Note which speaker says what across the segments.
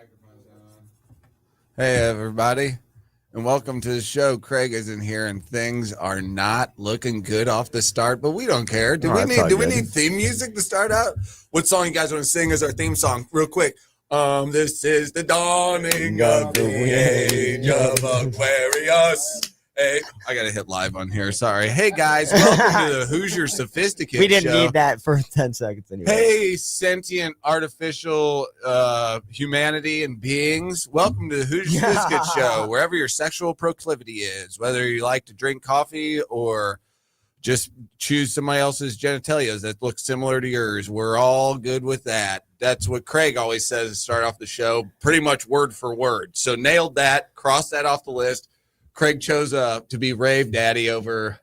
Speaker 1: Microphone's on. Hey, everybody, and welcome to the show. Craig is in here, and things are not looking good off the start, but we don't care. Do we need theme music to start out? What song you guys want to sing as our theme song, real quick? This is the dawning of the age of Aquarius. Hey, I gotta hit live on here. Sorry. Hey guys, welcome to the Hoosier Sophisticate Show.
Speaker 2: We didn't need that for 10 seconds anyway.
Speaker 1: Hey, sentient artificial humanity and beings. Welcome to the Hoosier Sophisticate Show, wherever your sexual proclivity is, whether you like to drink coffee or just choose somebody else's genitalias that look similar to yours. We're all good with that. That's what Craig always says to start off the show, pretty much word for word. So nailed that, crossed that off the list. Craig chose to be rave daddy over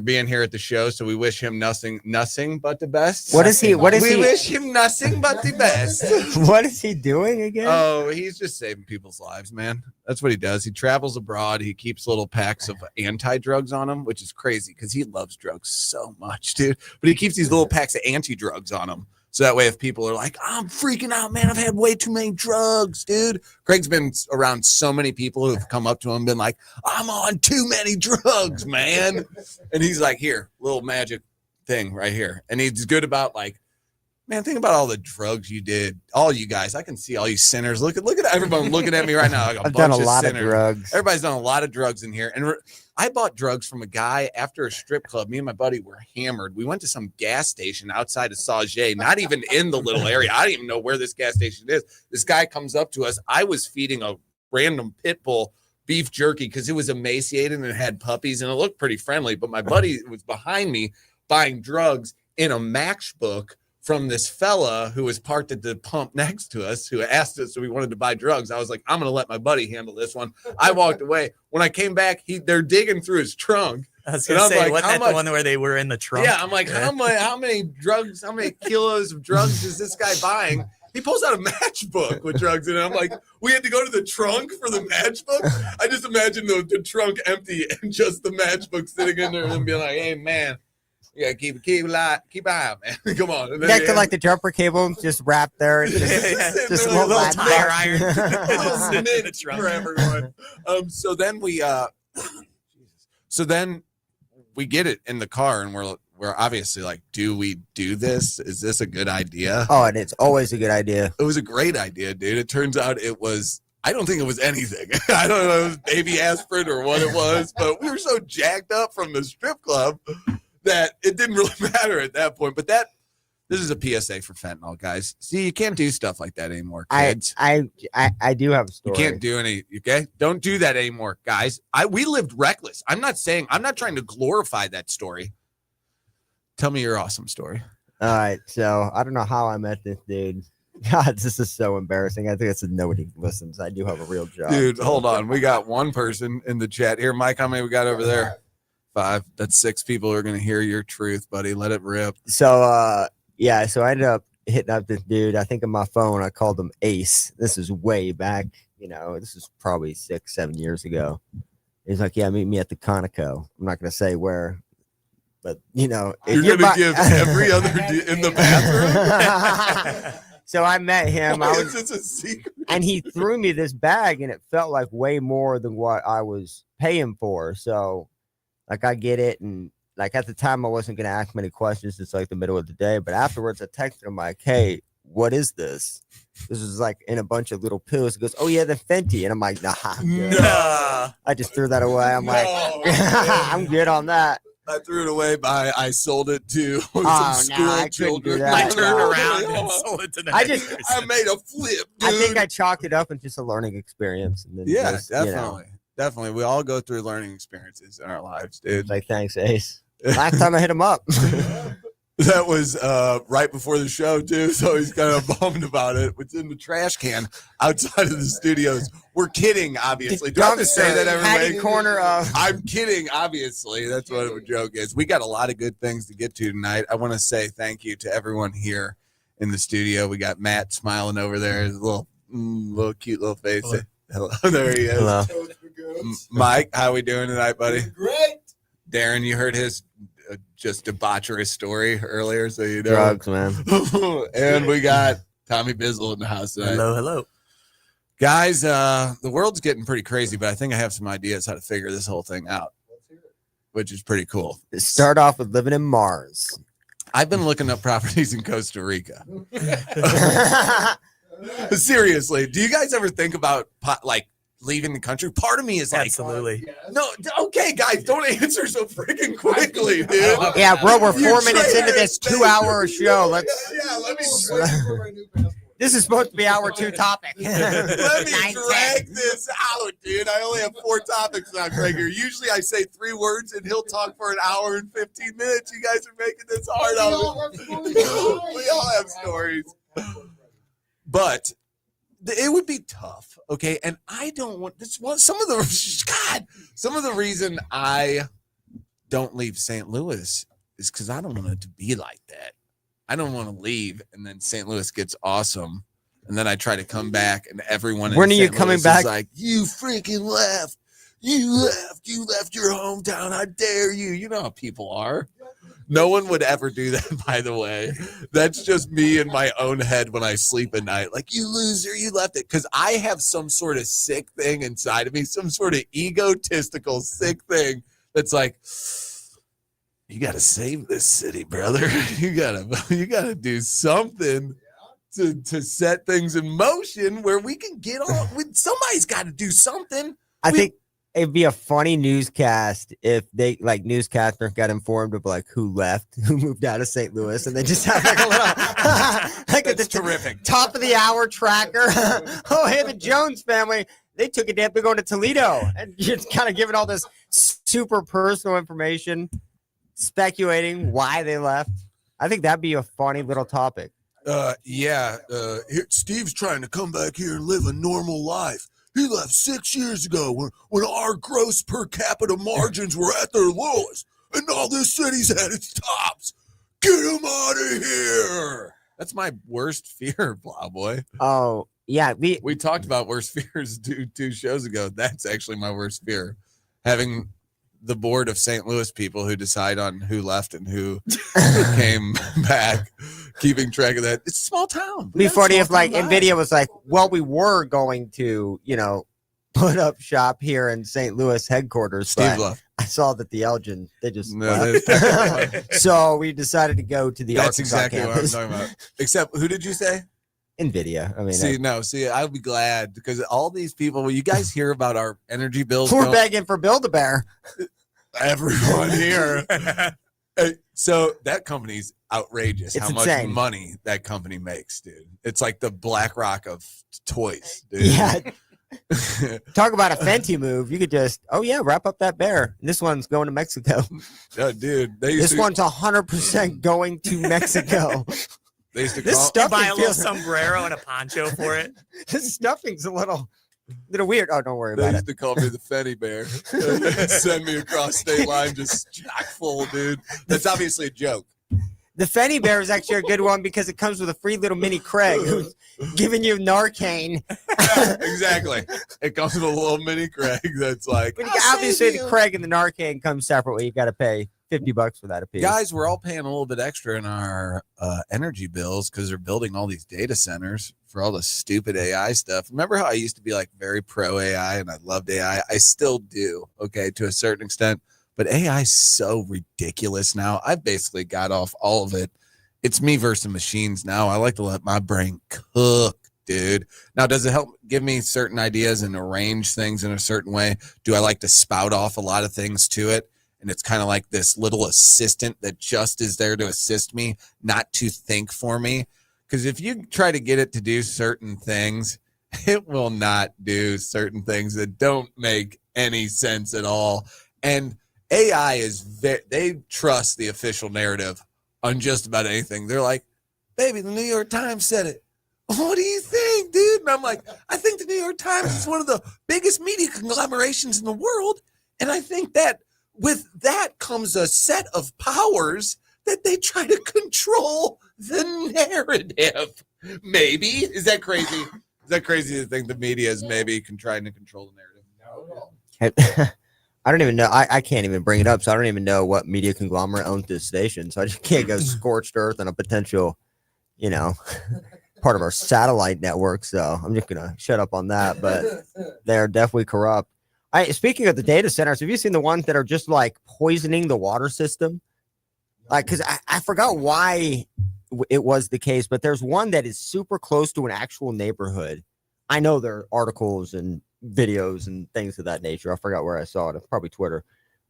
Speaker 1: being here at the show, so we wish him nothing but the best.
Speaker 2: We
Speaker 1: wish him nothing but the best.
Speaker 2: What is he doing again?
Speaker 1: Oh, he's just saving people's lives, man. That's what he does. He travels abroad. He keeps little packs of anti-drugs on him, which is crazy because he loves drugs so much, dude. But he keeps these little packs of anti-drugs on him. So that way, if people are like, I'm freaking out, man, I've had way too many drugs, dude. Craig's been around so many people who've come up to him and been like, I'm on too many drugs, man. And he's like, here, little magic thing right here. And he's good about like, man, think about all the drugs you did. All you guys, I can see all you sinners. Look at everyone looking at me right now. Like
Speaker 2: I've done a lot of drugs.
Speaker 1: Everybody's done a lot of drugs in here. And I bought drugs from a guy after a strip club. Me and my buddy were hammered. We went to some gas station outside of Sauget, not even in the little area. I don't even know where this gas station is. This guy comes up to us. I was feeding a random pit bull beef jerky because it was emaciated and it had puppies and it looked pretty friendly. But my buddy was behind me buying drugs in a matchbook from this fella who was parked at the pump next to us, who asked us if we wanted to buy drugs. I was like, I'm going to let my buddy handle this one. I walked away. When I came back, they're digging through his trunk.
Speaker 3: I was going to say, like, wasn't that the one where they were in the trunk?
Speaker 1: Yeah, I'm like, how many drugs, how many kilos of drugs is this guy buying? He pulls out a matchbook with drugs in it. I'm like, we had to go to the trunk for the matchbook? I just imagine the trunk empty and just the matchbook sitting in there and being like, hey, man. Yeah, keep out, man. Come on.
Speaker 2: Back to like the jumper cable, just wrapped there. And just a little
Speaker 3: tire iron.
Speaker 1: For everyone. So then we get it in the car, and we're obviously like, do we do this? Is this a good idea?
Speaker 2: Oh, and it's always a good idea.
Speaker 1: It was a great idea, dude. It turns out it was. I don't think it was anything. I don't know if it was baby aspirin or what it was, but we were so jacked up from the strip club that it didn't really matter at that point. But this is a PSA for fentanyl, guys. See, you can't do stuff like that anymore, kids.
Speaker 2: I do have a story.
Speaker 1: You can't do any, okay? Don't do that anymore, guys. We lived reckless. I'm not trying to glorify that story. Tell me your awesome story.
Speaker 2: All right, so I don't know how I met this dude. God, this is so embarrassing. I think it's nobody listens. I do have a real job.
Speaker 1: Dude, hold on. We got one person in the chat here. Mike, how many we got over there? 5. That's 6 people who are going to hear your truth, buddy. Let it rip.
Speaker 2: So, yeah, so I ended up hitting up this dude. I think on my phone, I called him Ace. This is way back, this is probably 6-7 years ago. He's like, yeah, meet me at the Conoco. I'm not going to say where, but,
Speaker 1: you're going to give every other in the bathroom?
Speaker 2: So I met him.
Speaker 1: Is this a secret?
Speaker 2: And he threw me this bag, and it felt like way more than what I was paying for. So, like, I get it, and like at the time I wasn't gonna ask many questions. It's like the middle of the day, but afterwards I texted him like, "Hey, what is this?" This was like in a bunch of little pills. He goes, "Oh yeah, the Fenty," and I'm like, "Nah,
Speaker 1: no."
Speaker 2: I just threw that away. I'm like, I'm good on that.
Speaker 1: I threw it away by I sold it to
Speaker 2: some
Speaker 1: school children.
Speaker 3: I turned around and sold it to the
Speaker 1: I made a flip, dude.
Speaker 2: I think I chalked it up as just a learning experience. And then
Speaker 1: definitely. Definitely. We all go through learning experiences in our lives, dude.
Speaker 2: Like, thanks, Ace. Last time I hit him up.
Speaker 1: That was right before the show, too. So he's kind of bummed about it. It's in the trash can outside of the studios. We're kidding, obviously. Do I have to say that, everybody?
Speaker 2: Corner of.
Speaker 1: I'm kidding, obviously. That's what a joke is. We got a lot of good things to get to tonight. I want to say thank you to everyone here in the studio. We got Matt smiling over there. His little cute little face. Hello. There he is.
Speaker 2: Hello.
Speaker 1: Mike, how we doing tonight, buddy?
Speaker 4: Great.
Speaker 1: Darren, you heard his just debaucherous story earlier, so you know.
Speaker 2: Drugs, man.
Speaker 1: And we got Tommy Bizzle in the house tonight.
Speaker 3: Hello.
Speaker 1: Guys, the world's getting pretty crazy, but I think I have some ideas how to figure this whole thing out, which is pretty cool.
Speaker 2: Start off with living in Mars.
Speaker 1: I've been looking up properties in Costa Rica. Seriously, do you guys ever think about like leaving the country? Part of me is like,
Speaker 3: absolutely.
Speaker 1: No, okay, guys, don't answer so freaking quickly, dude.
Speaker 2: Yeah, bro, we're 4 minutes into this 2-hour show. Let me. This is supposed to be hour 2 topic.
Speaker 1: Let me drag this out, dude. I only have 4 topics now, Gregor. Usually I say 3 words and he'll talk for an hour and 15 minutes. You guys are making this hard on me. We all have stories. But it would be tough, okay? And I don't want this. Some of the reason I don't leave St. Louis is because I don't want it to be like that. I don't want to leave, and then St. Louis gets awesome, and then I try to come back, and everyone.
Speaker 2: When are you coming back?
Speaker 1: Like, you freaking left. You left your hometown. How dare you? You know how people are. No one would ever do that, by the way. That's just me in my own head when I sleep at night. Like, you loser, you left it. Because I have some sort of sick thing inside of me, some sort of egotistical sick thing that's like, you got to save this city, brother. You gotta do something to set things in motion where we can get on. Somebody's got to do something.
Speaker 2: I think it'd be a funny newscast if they newscaster got informed of like who left, who moved out of St. Louis, and they just have like a little
Speaker 1: That's terrific.
Speaker 2: Top of the hour tracker. Oh, hey, the Jones family. They took a damn big going to Toledo, and just kind of giving all this super personal information, speculating why they left. I think that'd be a funny little topic.
Speaker 1: Here, Steve's trying to come back here and live a normal life. He left 6 years ago when our gross per capita margins were at their lowest, and all this city's at its tops. Get him out of here. That's my worst fear, Plowboy.
Speaker 2: Oh, yeah.
Speaker 1: We talked about worst fears two shows ago. That's actually my worst fear. Having the board of St. Louis people who decide on who left and who came back, keeping track of that. It's a small town.
Speaker 2: It'd be funny if like NVIDIA was like, well, we were going to, put up shop here in St. Louis headquarters.
Speaker 1: Steve left.
Speaker 2: I saw that the Elgin, they just left. So we decided to go to the
Speaker 1: That's
Speaker 2: Arkansas
Speaker 1: exactly
Speaker 2: campus.
Speaker 1: what I'm talking about. Except, who did you say?
Speaker 2: NVIDIA. I mean,
Speaker 1: I'll be glad because all these people, when you guys hear about our energy bills,
Speaker 2: we're begging for Build-A-Bear.
Speaker 1: Everyone here. So that company's outrageous.
Speaker 2: It's
Speaker 1: how
Speaker 2: insane.
Speaker 1: Much money that company makes, dude. It's like the BlackRock of toys, dude.
Speaker 2: Yeah. Talk about a Fenty move. You could just, wrap up that bear. And this one's going to Mexico.
Speaker 1: Yeah, dude.
Speaker 2: One's 100% going to Mexico.
Speaker 1: They used to
Speaker 2: This
Speaker 3: You buy a little sombrero and a poncho for it.
Speaker 2: This stuffing's a little weird. Oh, don't worry
Speaker 1: They
Speaker 2: about
Speaker 1: used to call me the Fenty Bear. Send me across state line just chock full, dude. That's obviously a joke.
Speaker 2: The Fenty Bear is actually a good one because it comes with a free little mini Craig who's giving you Narcan.
Speaker 1: Exactly. It comes with a little mini Craig that's like,
Speaker 2: obviously the Craig and the Narcan come separately. You got to pay $50 for that a piece.
Speaker 1: Guys, we're all paying a little bit extra in our energy bills because they're building all these data centers for all the stupid AI stuff. Remember how I used to be like very pro AI and I loved AI? I still do, okay, to a certain extent. But AI is so ridiculous now. I've basically got off all of it. It's me versus machines now. I like to let my brain cook, dude. Now, does it help give me certain ideas and arrange things in a certain way? Do I like to spout off a lot of things to it? And it's kind of like this little assistant that just is there to assist me, not to think for me. Because if you try to get it to do certain things, it will not do certain things that don't make any sense at all. And AI they trust the official narrative on just about anything. They're like, baby, the New York Times said it. What do you think, dude? And I'm like, I think the New York Times is one of the biggest media conglomerations in the world. And I think that with that comes a set of powers that they try to control the narrative. Maybe. Is that crazy? Is that crazy to think the media is maybe trying to control the narrative?
Speaker 2: I don't even know. I can't even bring it up. So I don't even know what media conglomerate owns this station. So I just can't go scorched earth on a potential, part of our satellite network, so I'm just gonna shut up on that. But they're definitely corrupt. Speaking of the data centers, have you seen the ones that are just like poisoning the water system? Like, because I forgot why it was the case, but there's one that is super close to an actual neighborhood. I know there are articles and videos and things of that nature. I forgot where I saw it. Probably Twitter.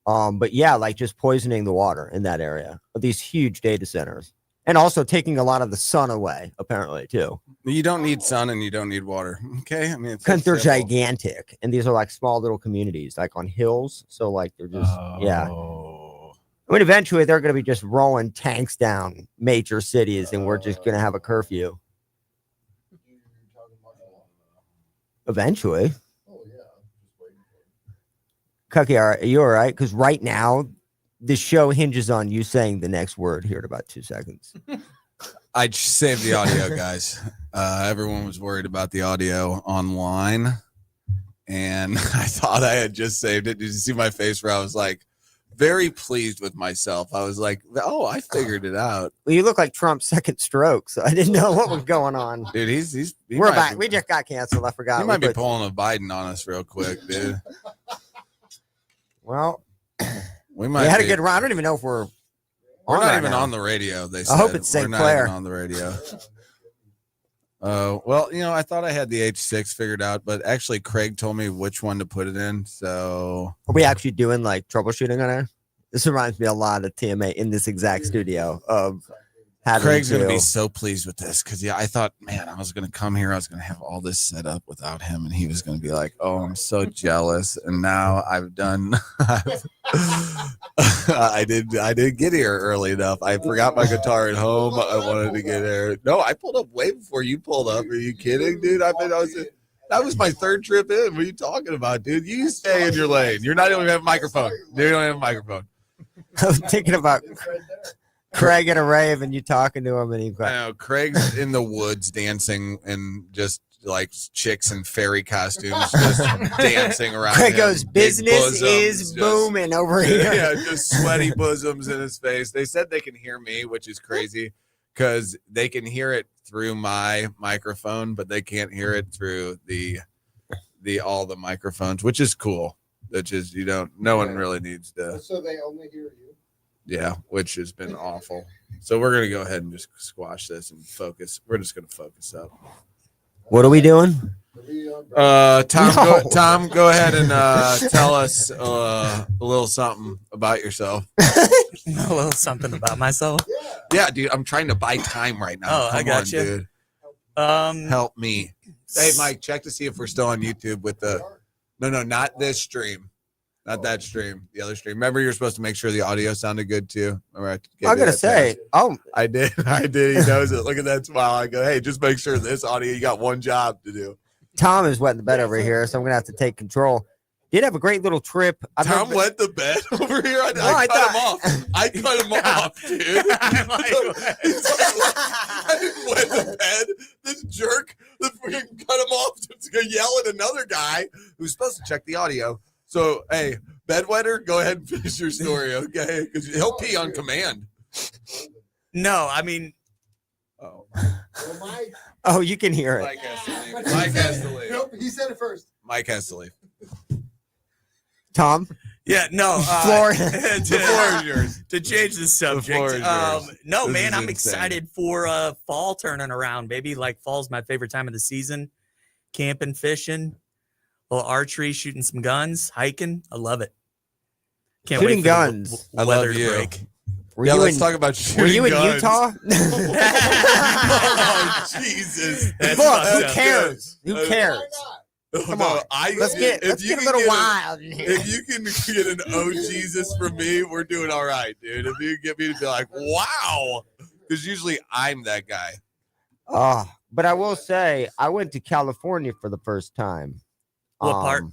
Speaker 2: But yeah, like just poisoning the water in that area of these huge data centers, and also taking a lot of the sun away, apparently too.
Speaker 1: You don't need sun and you don't need water. Okay, I mean,
Speaker 2: Because they're gigantic, and these are like small little communities, like on hills. So like they're just yeah. I mean, eventually they're going to be just rolling tanks down major cities, and we're just going to have a curfew. Eventually. Cucky, are you all right? Because right now, the show hinges on you saying the next word here in about 2 seconds.
Speaker 1: I saved the audio, guys. Everyone was worried about the audio online, and I thought I had just saved it. Did you see my face where I was like very pleased with myself? I was like, oh, I figured it out.
Speaker 2: Well, you look like Trump's second stroke, so I didn't know what was going on.
Speaker 1: Dude,
Speaker 2: we're back. We just got canceled. I forgot.
Speaker 1: He might be pulling a Biden on us real quick, dude.
Speaker 2: Well,
Speaker 1: we might.
Speaker 2: Had a good run. I don't even know if we're
Speaker 1: not even on the radio. They said.
Speaker 2: I hope it's St. Clair.
Speaker 1: Not even on the radio. Well, I thought I had the H6 figured out, but actually Craig told me which one to put it in. So
Speaker 2: are we actually doing like troubleshooting on it? This reminds me a lot of TMA in this exact studio of
Speaker 1: Craig's going to be so pleased with this because, I thought, man, I was going to come here. I was going to have all this set up without him. And he was going to be like, oh, I'm so jealous. And now I've done I didn't get here early enough. I forgot my guitar at home. I wanted to get there. No, I pulled up way before you pulled up. Are you kidding, dude? That was my third trip in. What are you talking about, dude? You stay in your lane. You're not even have a microphone. You don't have a microphone.
Speaker 2: I was thinking about Craig at a rave and you talking to him, and he's like,
Speaker 1: I know, Craig's in the woods dancing and just like chicks in fairy costumes just dancing around.
Speaker 2: Craig goes, business is booming over here.
Speaker 1: Yeah, just sweaty bosoms in his face. They said they can hear me, which is crazy because they can hear it through my microphone, but they can't hear it through the all the microphones, which is cool. Which is no one really needs to.
Speaker 4: So they only hear you.
Speaker 1: Yeah, which has been awful. So we're gonna go ahead and just squash this and focus. We're just gonna focus up.
Speaker 2: What are we doing?
Speaker 1: Tom, go ahead and tell us a little something about yourself.
Speaker 3: A little something about myself.
Speaker 1: Yeah, dude, I'm trying to buy time right now.
Speaker 3: Oh, I got you,
Speaker 1: dude. Help me. Hey, Mike, check to see if we're still on YouTube with the. No, not this stream. Not that stream, the other stream. Remember, you're supposed to make sure the audio sounded good too. All right.
Speaker 2: I'm gonna say,
Speaker 1: I did. He knows it. Look at that smile. I go, hey, just make sure this audio. You got one job to do.
Speaker 2: Tom is wetting the bed over here, so I'm gonna have to take control. Did have a great little trip.
Speaker 1: Tom wet the bed over here. I cut him off. I cut him off, dude. I didn't wet the bed. This jerk that freaking cut him off to go yell at another guy who's supposed to check the audio. So, hey, bedwetter, go ahead and finish your story, okay? Because he'll pee on command.
Speaker 3: No, I mean.
Speaker 2: Oh, you can hear it.
Speaker 1: Mike has to leave.
Speaker 4: Nope, he said it first.
Speaker 1: Mike has to leave.
Speaker 2: Tom?
Speaker 3: Yeah, no.
Speaker 1: The floor is yours.
Speaker 3: To change the subject. No, man, I'm excited for fall turning around, baby. Like, fall's my favorite time of the season. Camping, fishing. A little archery, shooting some guns, hiking. I love it. Can't
Speaker 2: shooting
Speaker 3: wait for
Speaker 2: guns.
Speaker 3: The weather to
Speaker 1: you.
Speaker 3: break.
Speaker 1: Let's talk about shooting
Speaker 2: guns. Were you
Speaker 1: guns.
Speaker 2: in Utah?
Speaker 1: Oh, Jesus.
Speaker 2: Who cares? Who cares? Come on. Let's get a little wild in here.
Speaker 1: If you can get an oh Jesus from me, we're doing all right, dude. If you get me to be like, wow. Because usually I'm that guy.
Speaker 2: But I will say, I went to California for the first time.
Speaker 3: What part?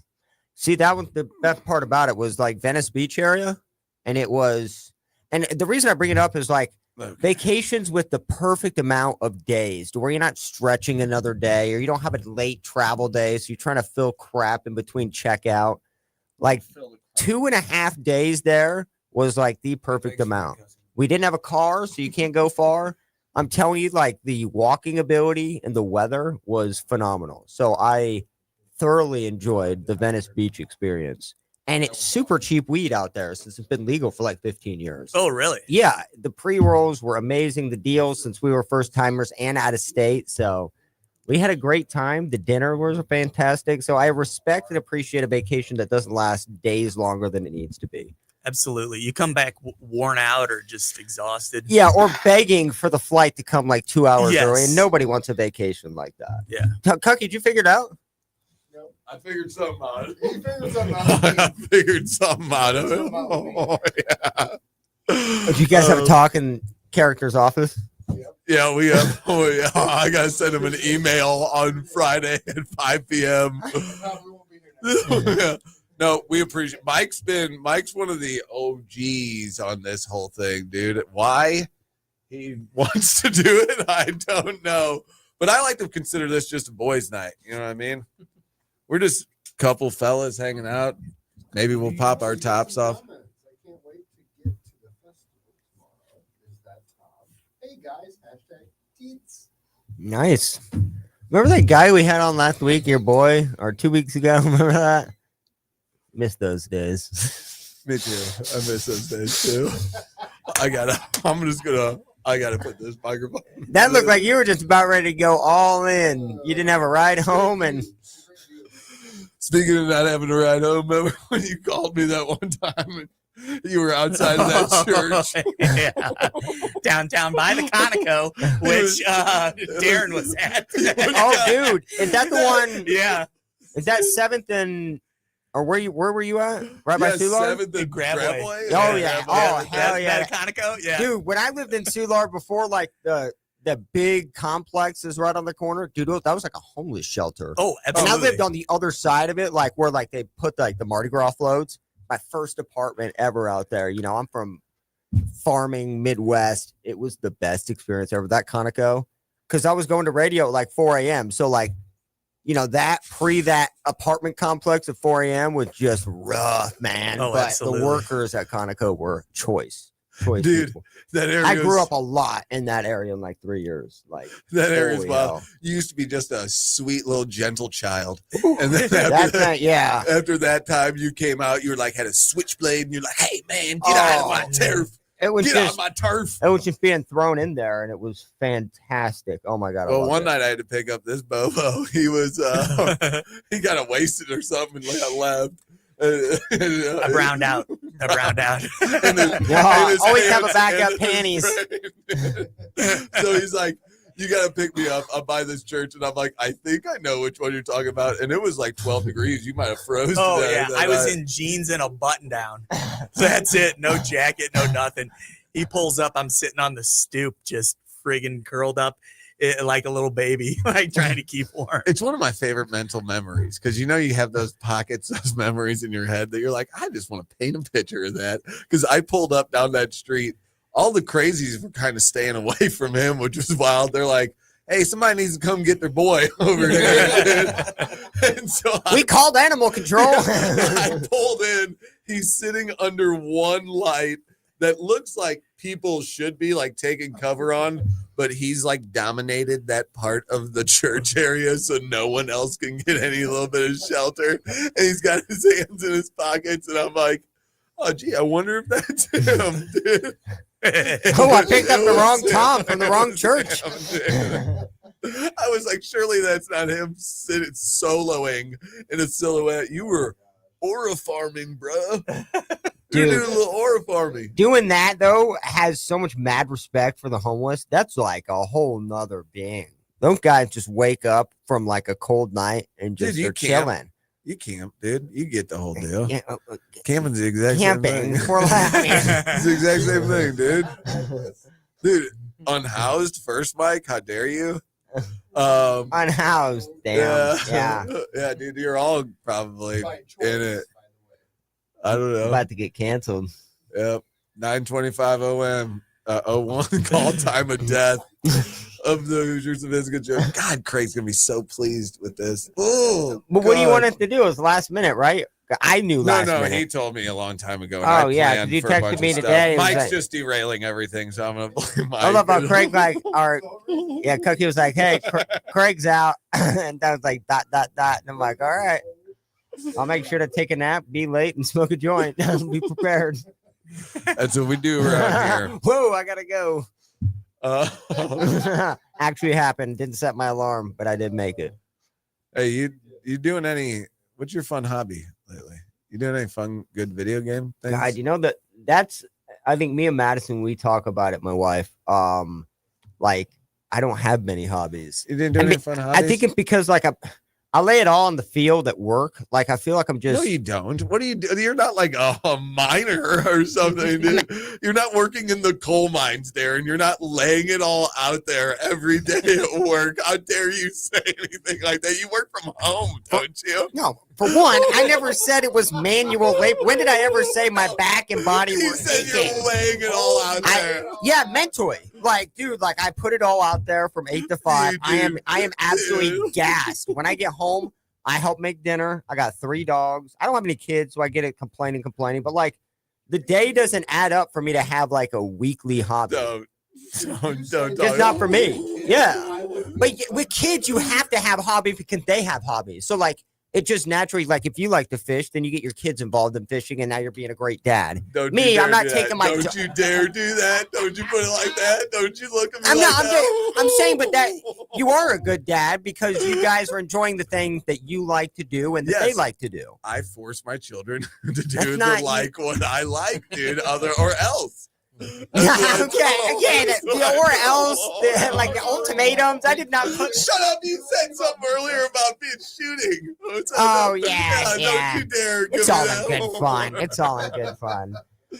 Speaker 2: See, that was the best part about it was like Venice Beach area. And the reason I bring it up is like vacations with the perfect amount of days to where you're not stretching another day or you don't have a late travel day. So you're trying to fill crap in between checkout. Like 2.5 days there was like the perfect amount. We didn't have a car, so you can't go far. I'm telling you, like the walking ability and the weather was phenomenal. So I thoroughly enjoyed the Venice Beach experience. And it's super cheap weed out there since it's been legal for like 15 years.
Speaker 3: Oh, really?
Speaker 2: Yeah. The pre-rolls were amazing. The deals since we were first timers and out of state. So we had a great time. The dinner was fantastic. So I respect and appreciate a vacation that doesn't last days longer than it needs to be.
Speaker 3: Absolutely. You come back worn out or just exhausted.
Speaker 2: Yeah, or begging for the flight to come like 2 hours
Speaker 3: Yes.
Speaker 2: early. And nobody wants a vacation like that.
Speaker 3: Yeah.
Speaker 2: Cucky, did you figure it out?
Speaker 1: I figured something out.
Speaker 4: He figured something out.
Speaker 1: I figured something out of it.
Speaker 4: Something out of me.
Speaker 1: Oh, yeah.
Speaker 2: Did you guys have a talk in character's office?
Speaker 1: Yeah, we have. Oh, yeah. I gotta send him an email on Friday at 5 p.m.
Speaker 4: Probably won't be here next
Speaker 1: Yeah. No, we appreciate. Mike's one of the OGs on this whole thing, dude. Why he wants to do it, I don't know. But I like to consider this just a boys' night. You know what I mean? We're just a couple fellas hanging out. Maybe we'll pop our tops off.
Speaker 4: I can't wait to get to the festival tomorrow. Is that Tom? Hey guys, hashtag Teets.
Speaker 2: Nice. Remember that guy we had on last week, your boy, or 2 weeks ago? Remember that? Miss those days.
Speaker 1: Me too. I miss those days too. I gotta put this microphone.
Speaker 2: That looked like you were just about ready to go all in. You didn't have a ride home, and
Speaker 1: Speaking of not having a ride home, remember when you called me that one time and you were outside of that church?
Speaker 3: Yeah. Downtown by the Conoco, which Darren was at.
Speaker 2: oh, dude, is that the one?
Speaker 3: Yeah.
Speaker 2: Is that 7th and or where were you at? Right by Soulard?
Speaker 1: 7th and
Speaker 3: Grabway.
Speaker 1: Grabway?
Speaker 2: Oh, yeah. Oh,
Speaker 3: By
Speaker 2: hell yeah.
Speaker 3: the Conoco? Yeah.
Speaker 2: Dude, when I lived in Soulard before, like the big complex is right on the corner, dude, that was like a homeless shelter.
Speaker 3: Oh,
Speaker 2: And
Speaker 3: absolutely.
Speaker 2: I lived on the other side of it, like where like they put like the Mardi Gras floats. My first apartment ever out there. You know, I'm from farming Midwest. It was the best experience ever. That Conoco, because I was going to radio at like 4 a.m. So like, you know, that apartment complex at 4 a.m. was just rough, man.
Speaker 3: Oh,
Speaker 2: but
Speaker 3: absolutely.
Speaker 2: the workers at Conoco were choice.
Speaker 1: Dude,
Speaker 2: people.
Speaker 1: that area.
Speaker 2: I grew up a lot in that area in like 3 years. Like
Speaker 1: That area is
Speaker 2: holy
Speaker 1: wild.
Speaker 2: hell.
Speaker 1: You used to be just a sweet little gentle child, and then
Speaker 2: That's not, yeah.
Speaker 1: after that time you came out, you were like had a switchblade, and you're like, "Hey man, get out of my turf!
Speaker 2: It was
Speaker 1: Get out of
Speaker 2: just
Speaker 1: my turf!"
Speaker 2: it was just being thrown in there, and it was fantastic. Oh my god! I
Speaker 1: Well,
Speaker 2: loved
Speaker 1: one
Speaker 2: it.
Speaker 1: night I had to pick up this Bobo. He was he got wasted or something, and got left.
Speaker 3: I browned out.
Speaker 1: And then-
Speaker 2: Yeah,
Speaker 1: and his
Speaker 2: always have a
Speaker 1: hands
Speaker 2: backup
Speaker 1: and his
Speaker 2: panties.
Speaker 1: brain. So he's like, "You got to pick me up. I'm by this church," and I'm like, "I think I know which one you're talking about." And it was like 12 degrees. You might have frozen.
Speaker 3: Oh,
Speaker 1: that-
Speaker 3: yeah.
Speaker 1: that
Speaker 3: I was
Speaker 1: night.
Speaker 3: in jeans and a button down. That's it. No jacket, no nothing. He pulls up. I'm sitting on the stoop, just friggin' curled up like a little baby, like trying to keep warm.
Speaker 1: It's one of my favorite mental memories because you know you have those pockets, those memories in your head that you're like, I just want to paint a picture of that. Because I pulled up down that street, all the crazies were kind of staying away from him, which was wild. They're like, "Hey, somebody needs to come get their boy over here." And so
Speaker 2: We called animal control.
Speaker 1: I pulled in. He's sitting under one light that looks like people should be like taking cover on, but he's like dominated that part of the church area so no one else can get any little bit of shelter. And he's got his hands in his pockets, and I'm like, "Oh gee, I wonder if that's him, dude."
Speaker 2: Oh, I picked up the wrong Tom from the wrong church.
Speaker 1: I was like, surely that's not him sitting soloing in a silhouette. You were aura farming, bro. You're
Speaker 2: Dude.
Speaker 1: doing a little aura farming.
Speaker 2: Doing that though has so much mad respect for the homeless. That's like a whole nother being. Those guys just wake up from like a cold night and just
Speaker 1: Dude, you
Speaker 2: are
Speaker 1: camp.
Speaker 2: chilling.
Speaker 1: You camp, dude. You get the whole deal.
Speaker 2: Yeah,
Speaker 1: Camping's the exact
Speaker 2: camping
Speaker 1: same thing.
Speaker 2: for laughing.
Speaker 1: It's the exact same thing, dude. Dude, unhoused first mic. How dare you?
Speaker 2: Unhoused. Damn. Yeah.
Speaker 1: Yeah, dude. You're all probably
Speaker 4: By choice,
Speaker 1: in it.
Speaker 4: by
Speaker 1: I don't know.
Speaker 2: About to get canceled.
Speaker 1: Yep. 9:25 OM. 01 call time of death of the Hoosiers of Issaquah joke. God, Craig's gonna be so pleased with this. Oh,
Speaker 2: But what do you
Speaker 1: God.
Speaker 2: want us to do? It's last minute, right? I knew last minute.
Speaker 1: He told me a long time ago.
Speaker 2: Oh yeah, you texted me today.
Speaker 1: Mike's just derailing everything, so I'm gonna blame Mike.
Speaker 2: I love how Craig Cookie was like, "Hey, Craig's out," and I was like, ... And I'm like, "All right, I'll make sure to take a nap, be late, and smoke a joint. Be prepared."
Speaker 1: That's what we do around here.
Speaker 2: Whoa, I gotta go. Actually happened. Didn't set my alarm, but I did make it.
Speaker 1: Hey, you doing any? What's your fun hobby lately? You doing any fun, good video game things?
Speaker 2: God, you know that's. I think me and Madison, we talk about it. My wife, like I don't have many hobbies.
Speaker 1: You didn't do any fun hobbies?
Speaker 2: I think it's because like I lay it all on the field at work. Like I feel like I'm just.
Speaker 1: No, you don't. What do you do? You're not like a miner or something. Dude. You're not working in the coal mines there, and you're not laying it all out there every day at work. How dare you say anything like that? You work from home, don't you?
Speaker 2: No, for one, I never said it was manual labor. When did I ever say my back and body
Speaker 1: You
Speaker 2: were
Speaker 1: said
Speaker 2: aching?
Speaker 1: you're laying it all out there.
Speaker 2: Yeah, mentally. Like, dude, like I put it all out there from 8 to 5. I am absolutely gassed. When I get home, I help make dinner. I got 3 dogs. I don't have any kids, so I get it complaining. But like the day doesn't add up for me to have like a weekly hobby.
Speaker 1: Don't.
Speaker 2: It's not for me. Yeah. But with kids, you have to have hobbies because they have hobbies. So like it just naturally, like if you like to fish, then you get your kids involved in fishing, and now you're being a great dad. Me, I'm not taking my.
Speaker 1: Don't you dare do that! Don't you put it like that! Don't you look at me
Speaker 2: I'm saying, but that you are a good dad because you guys are enjoying the things that you like to do and that they like to do.
Speaker 1: I force my children to do what I like, dude. Or else.
Speaker 2: Okay, again, or else, like the ultimatums. I did not put.
Speaker 1: Shut up! You said something earlier about being shooting.
Speaker 2: Oh yeah.
Speaker 1: Don't you dare!
Speaker 2: It's all in good fun. It's all in good fun.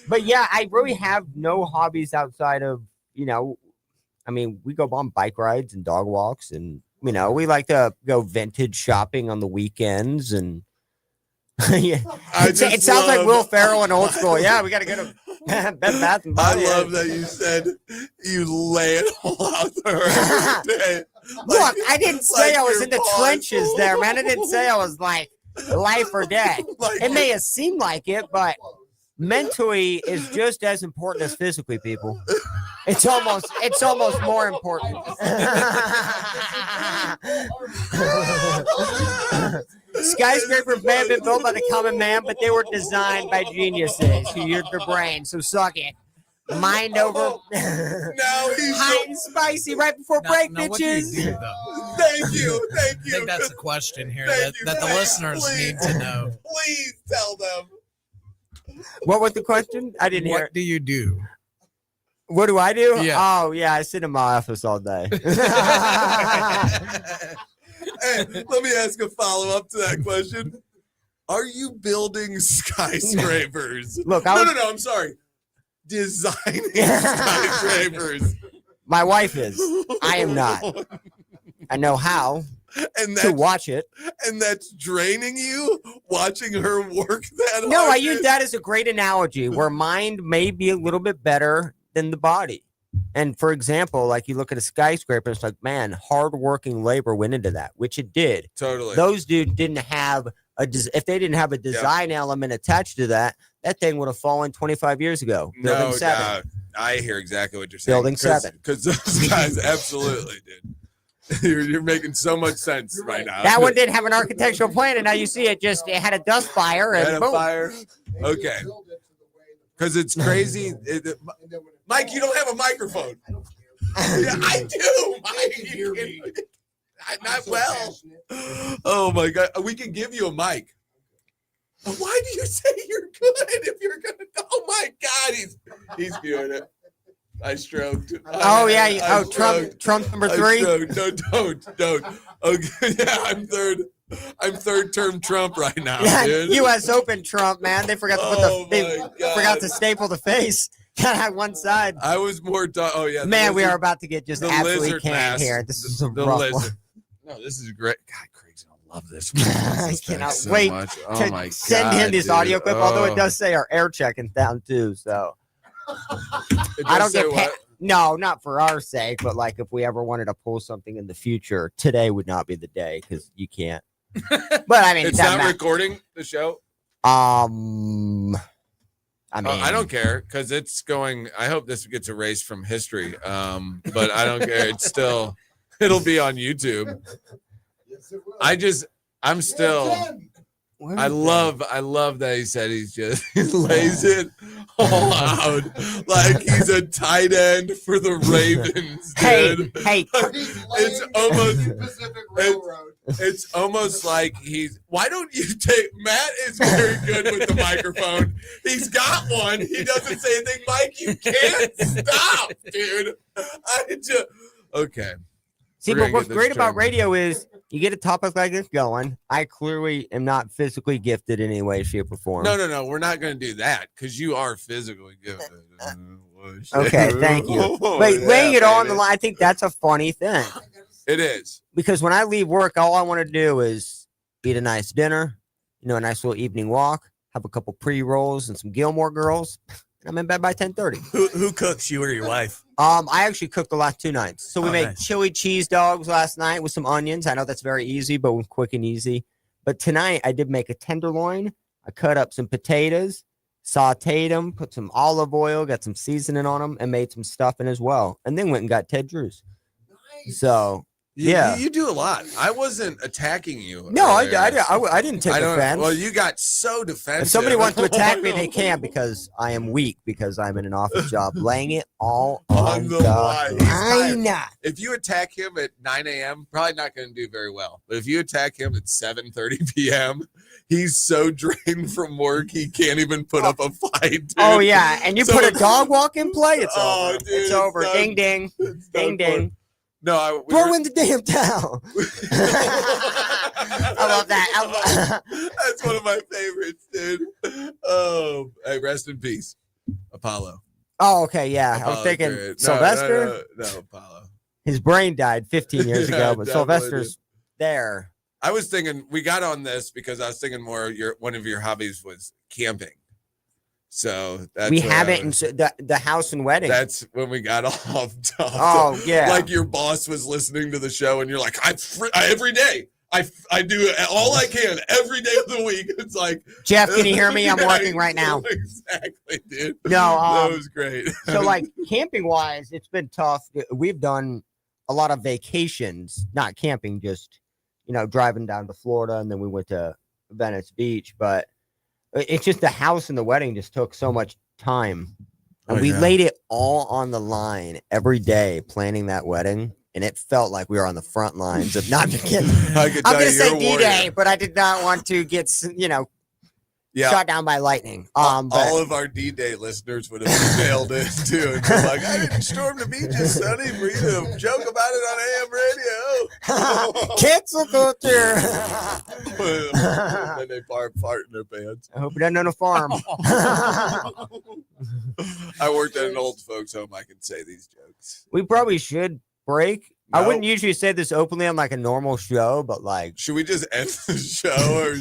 Speaker 2: But yeah, I really have no hobbies outside of I mean, we go on bike rides and dog walks, and we like to go vintage shopping on the weekends and. Yeah, it sounds like Will Ferrell and Old School. Yeah, we got to go to Bed Bath and Body.
Speaker 1: I love that you said you lay it all out there every day.
Speaker 2: Look, I didn't say I was in the trenches there, man. I didn't say I was like life or death. It may have seemed like it, but mentally is just as important as physically, people. It's almost more important. Skyscrapers may have been built by the common man, but they were designed by geniuses who used their brain. So suck it. Mind over. Hot and spicy right before break, bitches.
Speaker 5: What do you do,
Speaker 1: Thank you.
Speaker 5: I think that's a question here that the listeners need to know.
Speaker 1: Please tell them.
Speaker 2: What was the question? I didn't hear.
Speaker 5: What do you do?
Speaker 2: What do I do?
Speaker 5: Yeah.
Speaker 2: Oh, yeah, I sit in my office all day.
Speaker 1: Hey, let me ask a follow-up to that question. Are you building skyscrapers?
Speaker 2: Look,
Speaker 1: no, I'm sorry. Designing skyscrapers.
Speaker 2: My wife is. I am not. I know how to watch it.
Speaker 1: And that's draining you, watching her work that
Speaker 2: No,
Speaker 1: hard?
Speaker 2: I use that as a great analogy where mind may be a little bit better than the body. And for example, like you look at a skyscraper, it's like, man, hardworking labor went into that, which it did.
Speaker 1: Totally.
Speaker 2: Those dudes didn't have if they didn't have a design element attached to that, that thing would have fallen 25 years ago. Building 7.
Speaker 1: I hear exactly what you're saying.
Speaker 2: Building 7.
Speaker 1: Because those guys absolutely did. You're making so much sense right now.
Speaker 2: That one didn't have an architectural plan, and now you see it had a dust fire. And boom.
Speaker 1: Fire. Okay. Because it's crazy. Mike, you don't have a microphone. Yeah, I do, Mike. Not well. Oh, my God. We can give you a mic. Why do you say you're good if you're going to? Oh, my God. He's doing it. I stroked.
Speaker 2: Oh, yeah. Trump number 3?
Speaker 1: No, don't. Okay, yeah, I'm third term Trump right now, dude.
Speaker 2: U.S. Open Trump, man. They forgot to forgot to staple the face on one side.
Speaker 1: I was more.
Speaker 2: Man, we are about to get just absolutely canned here. This is a rough one.
Speaker 1: No, this is great. God, Craig's gonna love this.
Speaker 2: I cannot wait to send him this audio clip. Although it does say our air check-in's down too, so I don't get paid. No, not for our sake, but like if we ever wanted to pull something in the future, today would not be the day because you can't. But I mean,
Speaker 1: it's not recording the show.
Speaker 2: I mean,
Speaker 1: I don't care because it's going. I hope this gets erased from history. But I don't care. It's still. It'll be on YouTube.
Speaker 4: Yes, it will.
Speaker 1: I'm still. I love that he said he lays it all out like he's a tight end for the Ravens. Dude.
Speaker 2: Hey,
Speaker 1: It's almost like why don't you take Matt is very good with the microphone. He's got one. He doesn't say anything. Mike, you can't stop, dude. Okay.
Speaker 2: See, but what's great about radio is you get a topic like this going. I clearly am not physically gifted in any way, shape, or form.
Speaker 1: No. We're not going to do that because you are physically gifted.
Speaker 2: Okay, thank you. But laying it all on the line, I think that's a funny thing.
Speaker 1: It is.
Speaker 2: Because when I leave work, all I want to do is eat a nice dinner, a nice little evening walk, have a couple pre-rolls and some Gilmore Girls, and I'm in bed by 10:30.
Speaker 3: Who cooks, you or your wife?
Speaker 2: I actually cooked the last 2 nights. So we made
Speaker 3: nice.
Speaker 2: chili cheese dogs last night with some onions. I know that's very easy, but quick and easy. But tonight I did make a tenderloin. I cut up some potatoes, sauteed them, put some olive oil, got some seasoning on them, and made some stuffing as well. And then went and got Ted Drew's.
Speaker 4: Nice.
Speaker 2: So yeah,
Speaker 1: you do a lot. I wasn't attacking you.
Speaker 2: no, I didn't take offense.
Speaker 1: Well, you got so defensive.
Speaker 2: If somebody wants to attack me, they can, because I am weak, because I'm in an office job, laying it all on the line.
Speaker 1: If you attack him at 9 a.m., probably not going to do very well. But if you attack him at 7:30 p.m., he's so drained from work he can't even put up a fight. Dude.
Speaker 2: Oh yeah, and you put a dog walk in play, it's over.
Speaker 1: Dude,
Speaker 2: it's over. Ding ding, ding ding.
Speaker 1: No,
Speaker 2: throw in the damn towel. I love that.
Speaker 1: That's one of my favorites, dude. Oh, hey, rest in peace, Apollo.
Speaker 2: Oh, okay, yeah.
Speaker 1: Apollo,
Speaker 2: I was thinking
Speaker 1: great.
Speaker 2: Sylvester.
Speaker 1: No, Apollo.
Speaker 2: His brain died 15 years
Speaker 1: Yeah,
Speaker 2: ago, but
Speaker 1: definitely
Speaker 2: Sylvester's there.
Speaker 1: I was thinking we got on this because I was thinking more one of your hobbies was camping. So that's
Speaker 2: we have it in the house and wedding.
Speaker 1: That's when we got off.
Speaker 2: Oh yeah,
Speaker 1: like your boss was listening to the show, and you're like, every day I do all I can every day of the week. It's like,
Speaker 2: Jeff, can you hear me? I'm working right now.
Speaker 1: Exactly, dude.
Speaker 2: No,
Speaker 1: that was great.
Speaker 2: So like camping wise, it's been tough. We've done a lot of vacations, not camping, just driving down to Florida, and then we went to Venice Beach, but. It's just the house and the wedding just took so much time. And we laid it all on the line every day planning that wedding. And it felt like we were on the front lines of not kidding. I'm going to say D-Day, but I did not want to get, shot down by lightning.
Speaker 1: All of our D-Day listeners would have emailed it too. And they're like, I didn't storm the beaches, Sonny, for you to joke about it on AM radio.
Speaker 2: Cancel culture.
Speaker 1: And they fart in their pants.
Speaker 2: I hope it doesn't on a farm.
Speaker 1: I worked at an old folks home. I can say these jokes.
Speaker 2: We probably should break.
Speaker 1: No.
Speaker 2: I wouldn't usually say this openly on like a normal show, but like,
Speaker 1: should we just end the show, or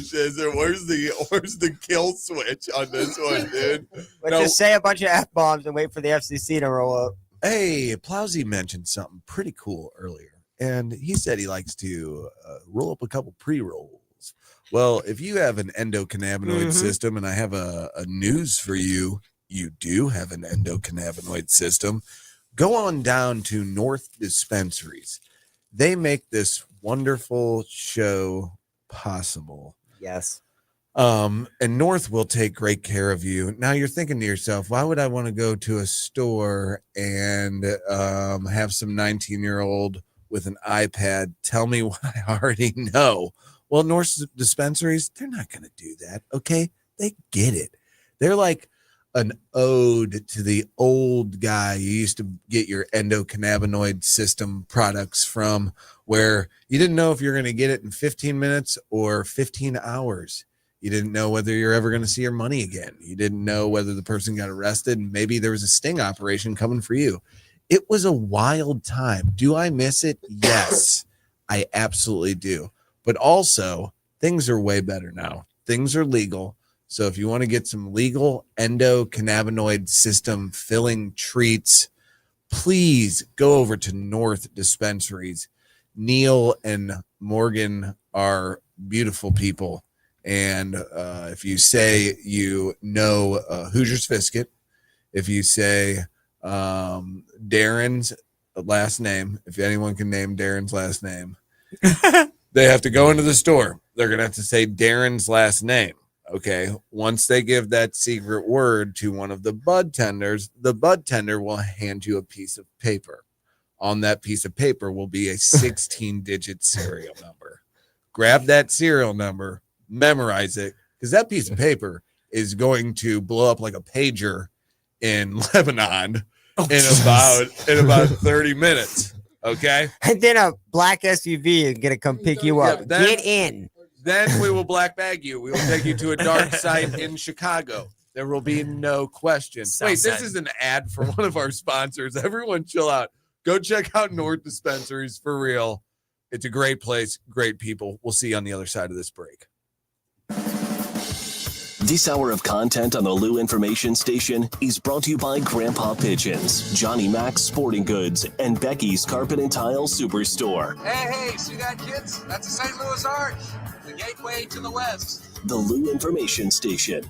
Speaker 1: where's the kill switch on this one, dude?
Speaker 2: Let's just say a bunch of F-bombs and wait for the FCC to roll up.
Speaker 1: Hey, Plowsy mentioned something pretty cool earlier, and he said he likes to roll up a couple pre-rolls. Well, if you have an endocannabinoid system, and I have a news for you, you do have an endocannabinoid system. Go on down to North Dispensaries. They make this wonderful show possible.
Speaker 2: Yes.
Speaker 1: And North will take great care of you. Now you're thinking to yourself, why would I want to go to a store and have some 19-year-old with an iPad tell me what I already know? Well, North Dispensaries, they're not going to do that. Okay. They get it. They're like an ode to the old guy you used to get your endocannabinoid system products from, where you didn't know if you're going to get it in 15 minutes or 15 hours. You didn't know whether you're ever going to see your money again. You didn't know whether the person got arrested, and maybe there was a sting operation coming for you. It was a wild time. Do I miss it? Yes, I absolutely do. But also, things are way better now. Things are legal. So if you want to get some legal endocannabinoid system filling treats, please go over to North Dispensaries. Neil and Morgan are beautiful people, And if you say you know Hoosiers Fisket, if you say Darren's last name, if anyone can name Darren's last name, they have to go into the store. They're going to have to say Darren's last name. Okay. Once they give that secret word to one of the bud tenders, the bud tender will hand you a piece of paper. On that piece of paper will be a 16-digit serial number. Grab that serial number, memorize it, because that piece of paper is going to blow up like a pager in Lebanon in about 30 minutes. Okay.
Speaker 2: And then a black SUV is gonna come pick you up. Get in.
Speaker 1: Then we will black bag you. We will take you to a dark site in Chicago. There will be no question. Wait, this is an ad for one of our sponsors. Everyone chill out. Go check out North Dispensaries for real. It's a great place, great people. We'll see you on the other side of this break.
Speaker 6: This hour of content on the Lou Information Station is brought to you by Grandpa Pigeons, Johnny Mac's Sporting Goods, and Becky's Carpet and Tile Superstore.
Speaker 7: Hey, see that, kids? That's the St. Louis Arch, the gateway to the west.
Speaker 6: The Lou Information Station,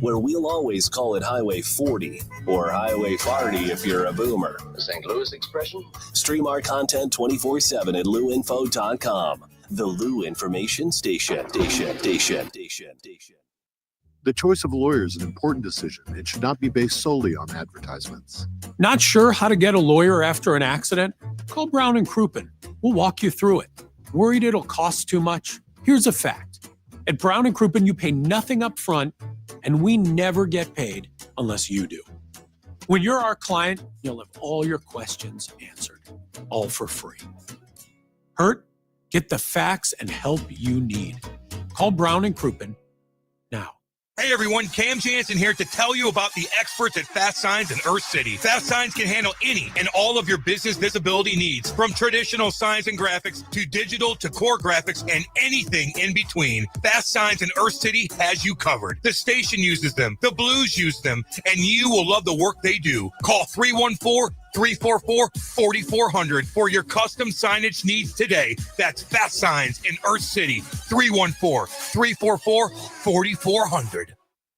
Speaker 6: where we'll always call it Highway 40 or Highway 40 if you're a boomer.
Speaker 7: The St. Louis expression?
Speaker 6: Stream our content 24/7 at louinfo.com. The Lou Information Station.
Speaker 4: The choice of a lawyer is an important decision. It should not be based solely on advertisements.
Speaker 8: Not sure how to get a lawyer after an accident? Call Brown & Crouppen. We'll walk you through it. Worried it'll cost too much? Here's a fact. At Brown & Crouppen, you pay nothing up front, and we never get paid unless you do. When you're our client, you'll have all your questions answered, all for free. Hurt? Get the facts and help you need. Call Brown & Crouppen now.
Speaker 9: Hey everyone, Cam Jansen here to tell you about the experts at Fast Signs in Earth City. Fast Signs can handle any and all of your business visibility needs, from traditional signs and graphics to digital to core graphics and anything in between. Fast Signs in Earth City has you covered. The station uses them, the Blues use them, and you will love the work they do. Call 314-344-4400 for your custom signage needs today. That's Fast Signs in Earth City, 314-344-4400.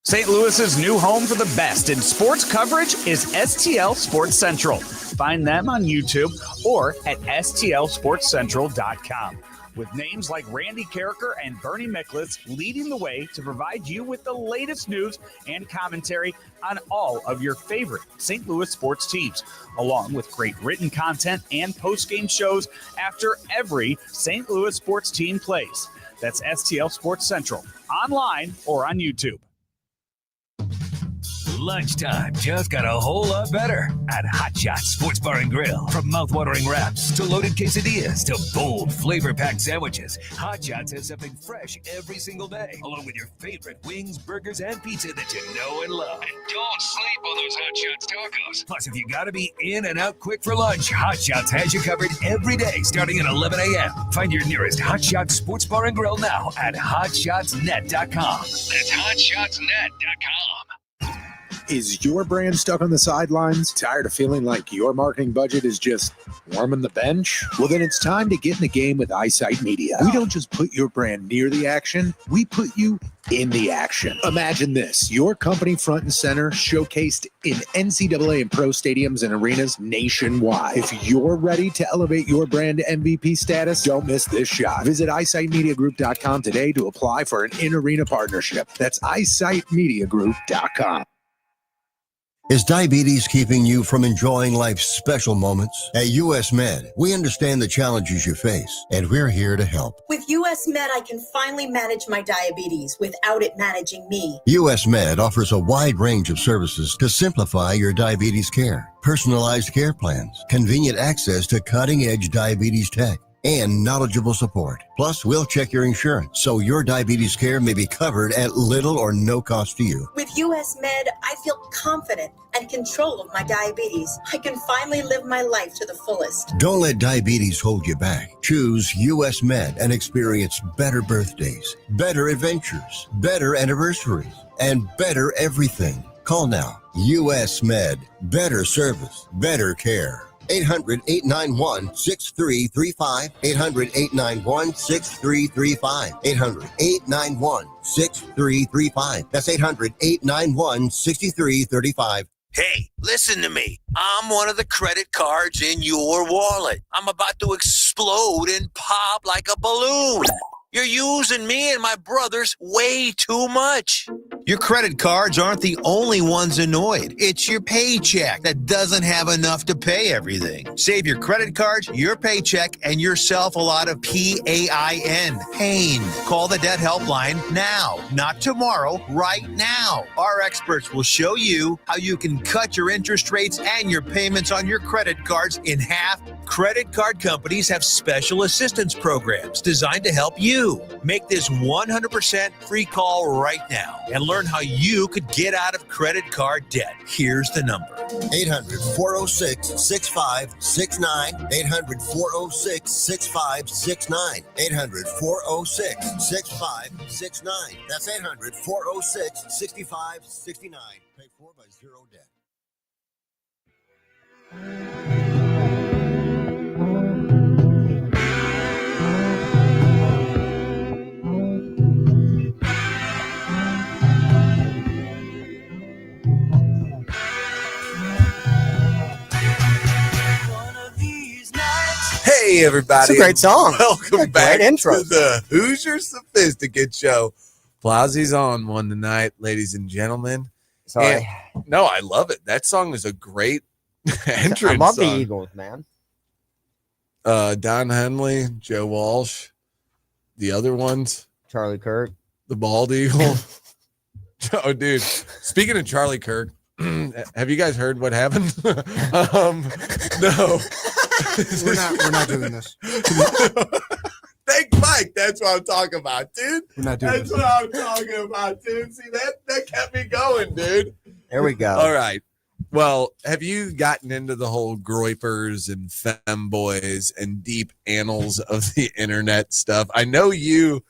Speaker 10: St. Louis's new home for the best in sports coverage is STL Sports Central. Find them on YouTube or at stlsportscentral.com. With names like Randy Carricker and Bernie Miklitz leading the way to provide you with the latest news and commentary on all of your favorite St. Louis sports teams, along with great written content and post-game shows after every St. Louis sports team plays. That's STL Sports Central, online or on YouTube.
Speaker 11: Lunchtime just got a whole lot better at Hot Shots Sports Bar and Grill. From mouth-watering wraps to loaded quesadillas to bold, flavor-packed sandwiches, Hot Shots has something fresh every single day, along with your favorite wings, burgers, and pizza that you know and love. And don't sleep on those Hot Shots tacos. Plus, if you gotta be in and out quick for lunch, Hot Shots has you covered every day starting at 11 a.m. Find your nearest Hot Shots Sports Bar and Grill now at hotshotsnet.com. That's hotshotsnet.com.
Speaker 12: Is your brand stuck on the sidelines? Tired of feeling like your marketing budget is just warming the bench? Well, then it's time to get in the game with Eyesight Media. We don't just put your brand near the action, we put you in the action. Imagine this, your company front and center, showcased in NCAA and pro stadiums and arenas nationwide. If you're ready to elevate your brand to MVP status, don't miss this shot. Visit eyesightmediagroup.com today to apply for an in-arena partnership. That's eyesightmediagroup.com.
Speaker 13: Is diabetes keeping you from enjoying life's special moments? At US Med, we understand the challenges you face, and we're here to help.
Speaker 14: With US Med, I can finally manage my diabetes without it managing me.
Speaker 13: US Med offers a wide range of services to simplify your diabetes care. Personalized care plans, convenient access to cutting-edge diabetes tech, and knowledgeable support. Plus, we'll check your insurance so your diabetes care may be covered at little or no cost to you.
Speaker 14: With US Med, I feel confident and control of my diabetes. I can finally live my life to the fullest.
Speaker 13: Don't let diabetes hold you back. Choose US Med and experience better birthdays, better adventures, better anniversaries, and better everything. Call now. US Med. Better service, better care. 800-891-6335. 800-891-6335. 800-891-6335. That's 800-891-6335.
Speaker 15: Hey, listen to me. I'm one of the credit cards in your wallet. I'm about to explode and pop like a balloon. You're using me and my brothers way too much. Your credit cards aren't the only ones annoyed. It's your paycheck that doesn't have enough to pay everything. Save your credit cards, your paycheck, and yourself a lot of PAIN. Pain. Call the debt helpline now, not tomorrow, right now. Our experts will show you how you can cut your interest rates and your payments on your credit cards in half. Credit card companies have special assistance programs designed to help you. Make this 100% free call right now and learn how you could get out of credit card debt. Here's the number.
Speaker 13: 800-406-6569. 800-406-6569. 800-406-6569. That's 800-406-6569. Paid for by Zero Debt.
Speaker 1: Hey, everybody.
Speaker 2: It's a great song.
Speaker 1: Welcome back
Speaker 2: intro.
Speaker 1: to the Hoosier Sophisticate Show. Plowsy's on one tonight, ladies and gentlemen.
Speaker 2: Sorry.
Speaker 1: No, I love it. That song is a great entrance
Speaker 2: I love
Speaker 1: song.
Speaker 2: the Eagles, man.
Speaker 1: Don Henley, Joe Walsh, the other ones.
Speaker 2: Charlie Kirk.
Speaker 1: The Bald Eagle. Oh, dude. Speaking of Charlie Kirk, have you guys heard what happened? No.
Speaker 16: We're not doing this.
Speaker 1: Thank Mike. That's what I'm talking about, dude.
Speaker 16: We're not doing
Speaker 1: That's
Speaker 16: this.
Speaker 1: what I'm talking about, dude. See, that kept me going, dude.
Speaker 2: There we go.
Speaker 1: All right. Well, have you gotten into the whole groypers and femboys and deep annals of the internet stuff? I know you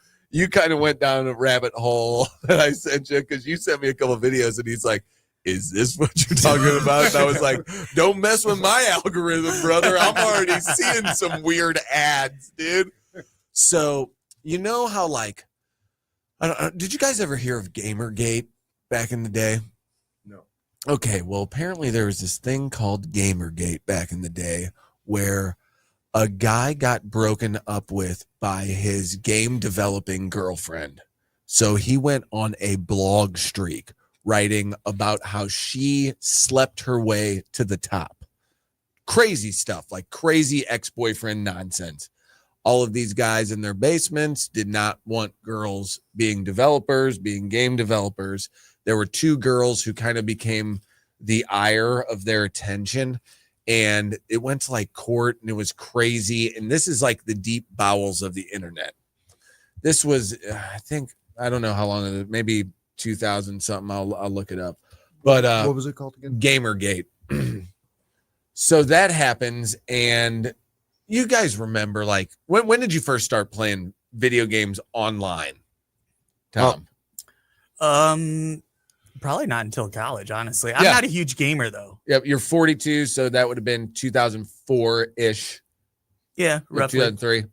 Speaker 1: kind of went down a rabbit hole that I sent you because you sent me a couple of videos and he's like, is this what you're talking about? And I was like, don't mess with my algorithm, brother. I'm already seeing some weird ads, dude. So, you know how, like, I don't, did you guys ever hear of Gamergate back in the day?
Speaker 16: No.
Speaker 1: Okay, well, apparently there was this thing called Gamergate back in the day where a guy got broken up with by his game developing girlfriend. So he went on a blog streak writing about how she slept her way to the top. Crazy stuff, like crazy ex-boyfriend nonsense. All of these guys in their basements did not want girls being developers, being game developers. There were two girls who kind of became the ire of their attention, and it went to like court, and it was crazy. And this is like the deep bowels of the internet. This was, I don't know how long it is, maybe 2000 something. I'll look it up. But
Speaker 16: what was it called again?
Speaker 1: Gamergate. So that happens, and you guys remember, like, when did you first start playing video games online, Tom?
Speaker 3: Probably not until college, honestly. I'm not a huge gamer, though.
Speaker 1: Yep, you're 42, so that would have been 2004-ish.
Speaker 3: Yeah, roughly.
Speaker 1: 2003.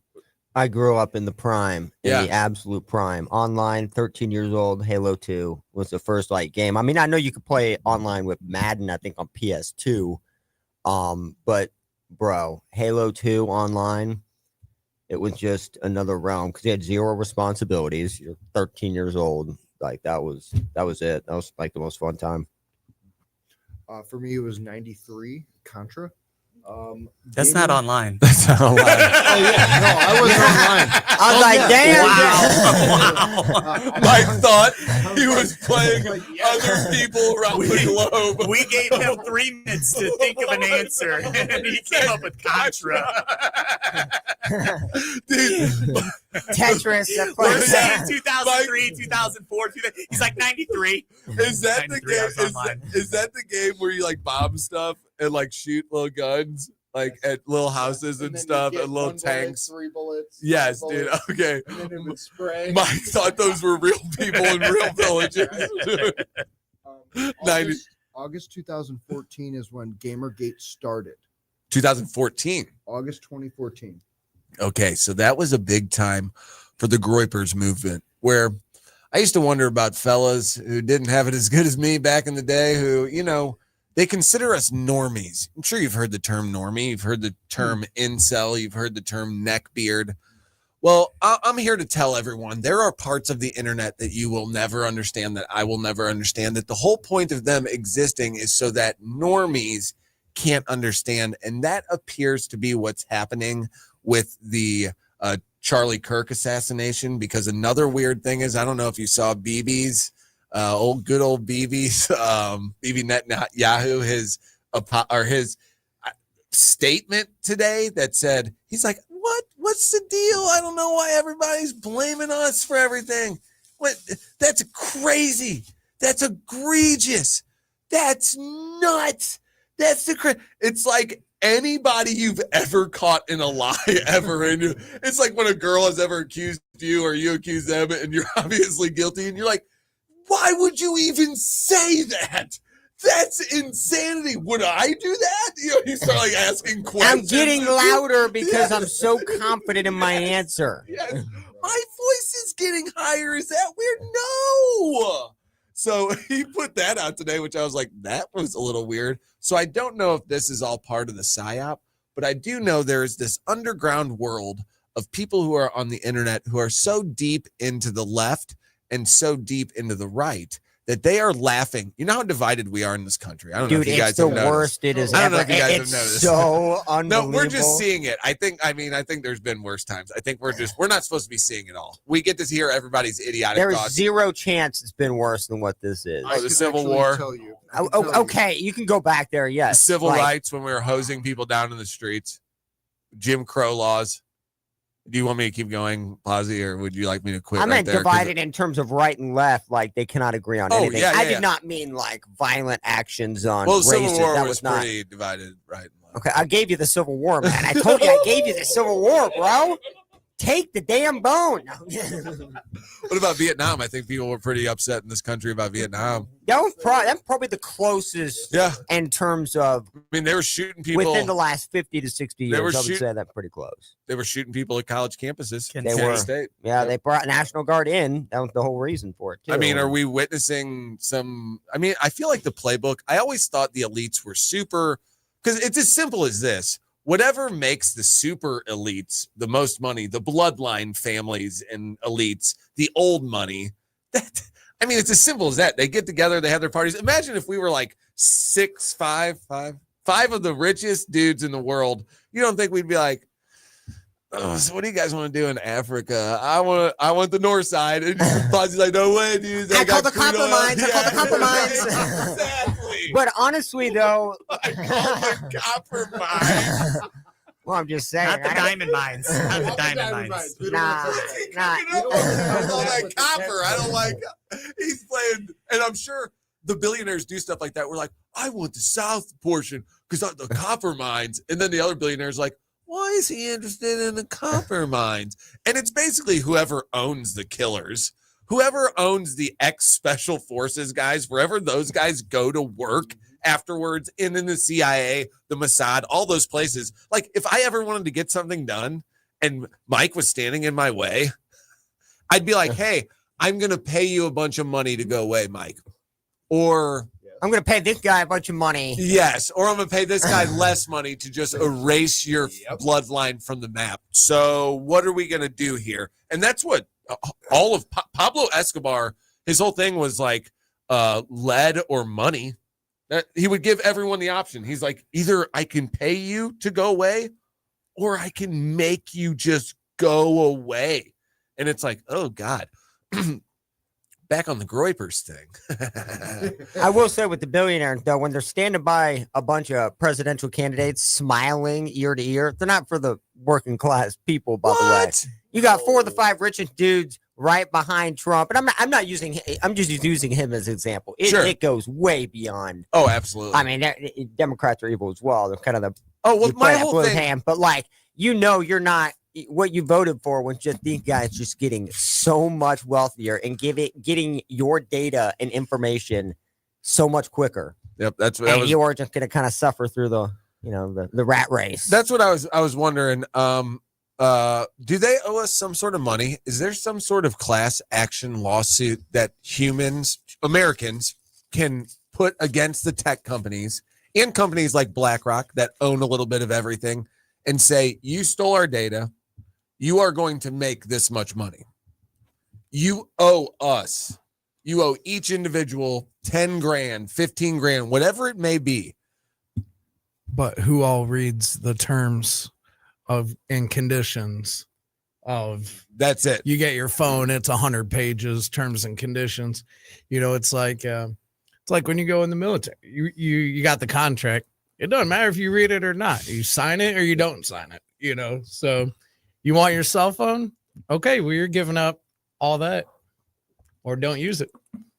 Speaker 2: I grew up in the prime, in
Speaker 1: Yeah.
Speaker 2: the absolute prime. Online, 13 years old, Halo 2 was the first like game. I mean, I know you could play online with Madden, I think on PS2. But bro, Halo 2 online, it was just another realm because you had zero responsibilities. You're 13 years old. Like that was it. That was like the most fun time.
Speaker 16: For me, it was 93 Contra.
Speaker 3: That's not online.
Speaker 1: That's not online.
Speaker 16: Oh yeah, no, I wasn't online.
Speaker 2: I was like, damn.
Speaker 1: Wow. Mike thought he was playing other people around the globe.
Speaker 3: We gave him 3 minutes to think of an answer, and he came up with Contra.
Speaker 1: Dude,
Speaker 2: Tetris.
Speaker 3: We're saying 2003, 2004. He's like 93.
Speaker 1: Is that the
Speaker 3: 93, I
Speaker 1: game?
Speaker 3: was online.
Speaker 1: Is that the game where you like bomb stuff and like shoot little guns like at little houses and
Speaker 4: then you
Speaker 1: stuff
Speaker 4: get
Speaker 1: and little
Speaker 4: 1 bullet,
Speaker 1: tanks?
Speaker 4: 3 bullets. 5
Speaker 1: Yes, dude.
Speaker 4: bullets,
Speaker 1: Okay.
Speaker 4: And then it would spray.
Speaker 1: Mike thought those were real people in real villages. 90.
Speaker 16: August 2014 is when Gamergate started.
Speaker 1: 2014.
Speaker 16: August 2014.
Speaker 1: Okay, so that was a big time for the Groypers movement, where I used to wonder about fellas who didn't have it as good as me back in the day, who, you know, they consider us normies. I'm sure you've heard the term normie. You've heard the term incel. You've heard the term neckbeard. Well, I'm here to tell everyone there are parts of the internet that you will never understand, that I will never understand, that the whole point of them existing is so that normies can't understand. And that appears to be what's happening with the Charlie Kirk assassination, because another weird thing is, I don't know if you saw BB's, good old BB's, BB Netanyahu, his statement today that said, he's like, what's the deal? I don't know why everybody's blaming us for everything. What? That's crazy. That's egregious. That's nuts. That's it's like anybody you've ever caught in a lie ever. And it's like when a girl has ever accused you or you accuse them and you're obviously guilty and you're like, why would you even say that? That's insanity. Would I do that? You know, you start like asking questions.
Speaker 2: I'm getting louder because I'm so confident in my answer.
Speaker 1: Yes. My voice is getting higher. Is that weird? No. So he put that out today, which I was like, that was a little weird. So I don't know if this is all part of the PSYOP, but I do know there is this underground world of people who are on the internet who are so deep into the left and so deep into the right that they are laughing. You know how divided we are in this country. I don't know if you guys have noticed.
Speaker 2: Dude, it's the worst it is
Speaker 1: I don't
Speaker 2: ever.
Speaker 1: know if you guys have
Speaker 2: It's
Speaker 1: noticed.
Speaker 2: so unbelievable.
Speaker 1: No, we're just seeing it. I think there's been worse times. I think we're not supposed to be seeing it all. We get to hear everybody's idiotic
Speaker 2: There's
Speaker 1: thoughts.
Speaker 2: zero chance it's been worse than what this is.
Speaker 1: Oh, the Civil War.
Speaker 2: Okay, you can go back there. Yes.
Speaker 1: Civil rights, when we were hosing people down in the streets. Jim Crow laws. Do you want me to keep going, Plazzi, or would you like me to quit?
Speaker 2: I meant
Speaker 1: right there?
Speaker 2: divided in terms of right and left, like they cannot agree on anything.
Speaker 1: Yeah,
Speaker 2: I did not mean like violent actions on
Speaker 1: Well,
Speaker 2: races.
Speaker 1: Civil War
Speaker 2: that
Speaker 1: was
Speaker 2: not
Speaker 1: pretty divided, right and left.
Speaker 2: Okay, I gave you the Civil War, man. I told you I gave you the Civil War, bro. Take the damn bone.
Speaker 1: What about Vietnam? I think people were pretty upset in this country about Vietnam.
Speaker 2: That's probably the closest in terms of,
Speaker 1: I mean, they were shooting people
Speaker 2: within the last 50 to 60 years. I would say that's pretty close.
Speaker 1: They were shooting people at college campuses.
Speaker 2: They were.
Speaker 1: State.
Speaker 2: Yeah, they brought National Guard in. That was the whole reason for it, too.
Speaker 1: I mean, are we witnessing some? I mean, I feel like the playbook, I always thought the elites were super, because it's as simple as this. Whatever makes the super elites the most money, the bloodline families and elites, the old money, I mean, it's as simple as that. They get together, they have their parties. Imagine if we were like five of the richest dudes in the world. You don't think we'd be like, oh, so what do you guys want to do in Africa? I want the north side. And Fozzie's like, no way, dude.
Speaker 2: I call the copper mines. I call the copper mines.
Speaker 1: Exactly.
Speaker 2: But honestly, though,
Speaker 1: I call the copper mines.
Speaker 2: Well, I'm just saying.
Speaker 3: Not the diamond mines. Not the diamond mines.
Speaker 2: Nah.
Speaker 1: All that copper. I don't like. He's playing, and I'm sure the billionaires do stuff like that. We're like, I want the south portion because the copper mines, and then the other billionaires like, why is he interested in the copper mines? And it's basically whoever owns the killers, whoever owns the ex-special forces guys, wherever those guys go to work afterwards, and in the CIA, the Mossad, all those places. Like, if I ever wanted to get something done and Mike was standing in my way, I'd be like, hey, I'm going to pay you a bunch of money to go away, Mike. Or
Speaker 2: I'm going to pay this guy a bunch of money.
Speaker 1: Yes, or I'm going to pay this guy less money to just erase your bloodline from the map. So what are we going to do here? And that's what all of Pablo Escobar, his whole thing was like lead or money. He would give everyone the option. He's like, either I can pay you to go away or I can make you just go away. And it's like, oh, God. Back on the Groypers thing.
Speaker 2: I will say with the billionaires, though, when they're standing by a bunch of presidential candidates smiling ear to ear, they're not for the working class people, by the way. You got 4 of the 5 richest dudes right behind Trump. And I'm just using him as an example. It goes way beyond.
Speaker 1: Oh, absolutely.
Speaker 2: I mean, Democrats are evil as well. They're kind of the
Speaker 1: my whole thing.
Speaker 2: Hand, but like, you're not. What you voted for was just these guys just getting so much wealthier and getting your data and information so much quicker.
Speaker 1: Yep, that's what
Speaker 2: and you are just going to kind of suffer through the the rat race.
Speaker 1: That's what I was wondering. Do they owe us some sort of money? Is there some sort of class action lawsuit that Americans can put against the tech companies and companies like BlackRock that own a little bit of everything and say, you stole our data. You are going to make this much money. You owe us. You owe each individual 10 grand, 15 grand, whatever it may be.
Speaker 5: But who all reads the terms and conditions of?
Speaker 1: That's it.
Speaker 5: You get your phone, it's 100 pages, terms and conditions. It's like when you go in the military. You got the contract. It doesn't matter if you read it or not. You sign it or you don't sign it. So you want your cell phone? Okay, well, you're giving up all that, or don't use it.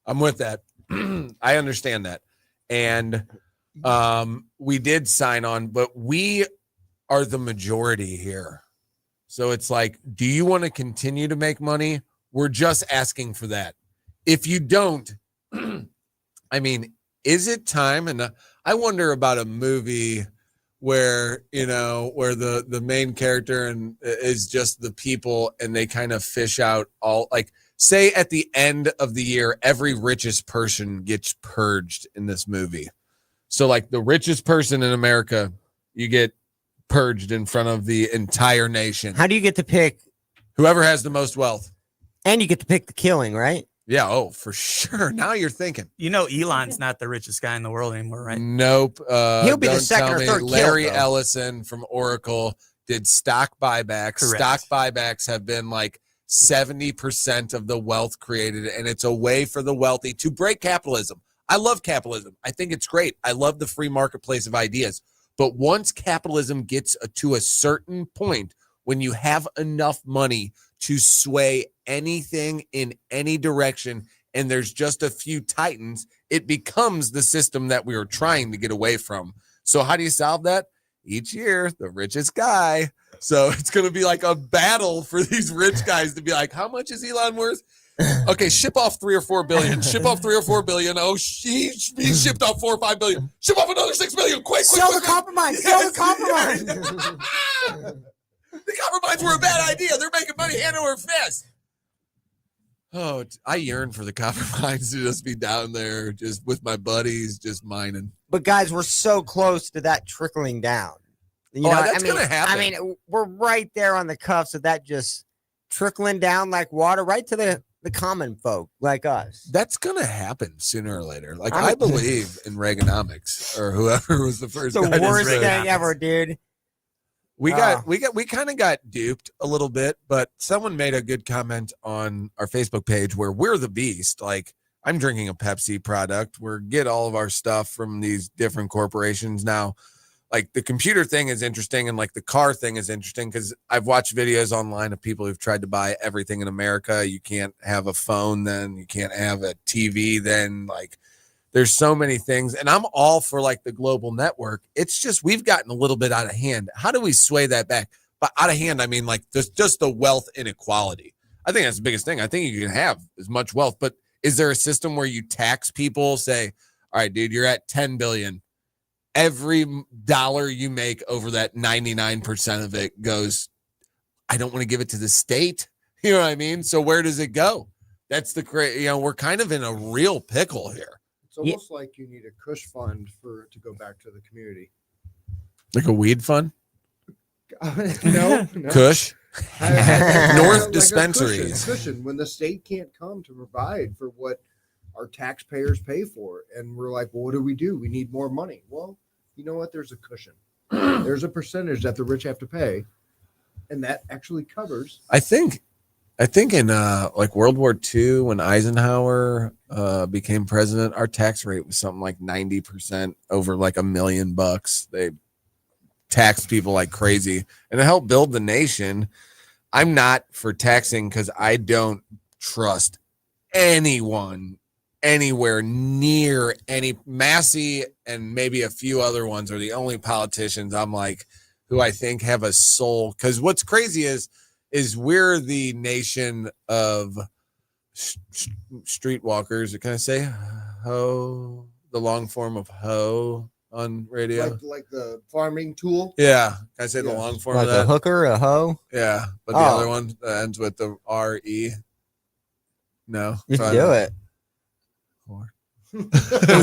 Speaker 1: I'm with that. I understand that. And we did sign on, but we are the majority here. So it's like, do you want to continue to make money? We're just asking for that. If you don't, I mean, is it time? And I wonder about a movie where, where the main character is just the people and they kind of fish out all, like, say at the end of the year, every richest person gets purged in this movie. So like the richest person in America, you get purged in front of the entire nation.
Speaker 2: How do you get to pick?
Speaker 1: Whoever has the most wealth.
Speaker 2: And you get to pick the killing, right?
Speaker 1: Yeah. Oh, for sure. Now you're thinking.
Speaker 3: Elon's not the richest guy in the world anymore, right?
Speaker 1: Nope.
Speaker 2: He'll be the second or third
Speaker 1: Larry
Speaker 2: kill,
Speaker 1: Ellison from Oracle did stock buybacks.
Speaker 3: Correct.
Speaker 1: Stock buybacks have been like 70% of the wealth created, and it's a way for the wealthy to break capitalism. I love capitalism. I think it's great. I love the free marketplace of ideas. But once capitalism gets to a certain point, when you have enough money to sway anything in any direction, and there's just a few titans, it becomes the system that we are trying to get away from. So how do you solve that? Each year, the richest guy. So it's going to be like a battle for these rich guys to be like, how much is Elon worth? Okay, ship off 3 or 4 billion. Ship off 3 or 4 billion. Oh, he shipped off 4 or 5 billion. Ship off another 6 billion. Quick,
Speaker 2: Sell the compromise. Sell the compromise.
Speaker 1: The compromise were a bad idea. They're making money hand over fist. Oh, I yearn for the compromise to just be down there, just with my buddies, just mining.
Speaker 2: But guys, we're so close to that trickling down.
Speaker 1: That's going to happen.
Speaker 2: I mean, we're right there on the cuffs of that just trickling down like water right to the common folk like us.
Speaker 1: That's going to happen sooner or later. Like, I believe in Reaganomics or whoever was the first.
Speaker 2: It's the worst thing ever, dude.
Speaker 1: We kind of got duped a little bit, but someone made a good comment on our Facebook page where we're the beast. Like, I'm drinking a Pepsi product. We get all of our stuff from these different corporations now. Like, the computer thing is interesting, and like the car thing is interesting because I've watched videos online of people who've tried to buy everything in America. You can't have a phone then, you can't have a TV then. Like, there's so many things, and I'm all for like the global network. It's just we've gotten a little bit out of hand. How do we sway that back? But out of hand, I mean like just the wealth inequality. I think that's the biggest thing. I think you can have as much wealth, but is there a system where you tax people? Say, all right, dude, you're at 10 billion. Every dollar you make over that 99% of it goes, I don't want to give it to the state. You know what I mean? So where does it go? That's the we're kind of in a real pickle here.
Speaker 16: It's almost like you need a cush fund for it to go back to the community.
Speaker 1: Like a weed fund?
Speaker 16: No.
Speaker 1: Kush? North
Speaker 16: like
Speaker 1: dispensaries.
Speaker 16: A cushion when the state can't come to provide for what our taxpayers pay for. And we're like, well, what do? We need more money. Well, you know what? There's a cushion. There's a percentage that the rich have to pay. And that actually covers.
Speaker 1: I think in like World War II, when Eisenhower became president, our tax rate was something like 90% over like $1 million. They taxed people like crazy, and it helped build the nation. I'm not for taxing because I don't trust anyone anywhere near any. Massey and maybe a few other ones are the only politicians I'm like who I think have a soul. Because what's crazy is we're the nation of streetwalkers. Can I say ho? The long form of ho. on radio?
Speaker 16: Like the farming tool?
Speaker 1: Yeah. Can I say the long form
Speaker 2: Like
Speaker 1: of that?
Speaker 2: a hooker, a hoe?
Speaker 1: Yeah. But the other one that ends with the R-E. No.
Speaker 2: You can do it.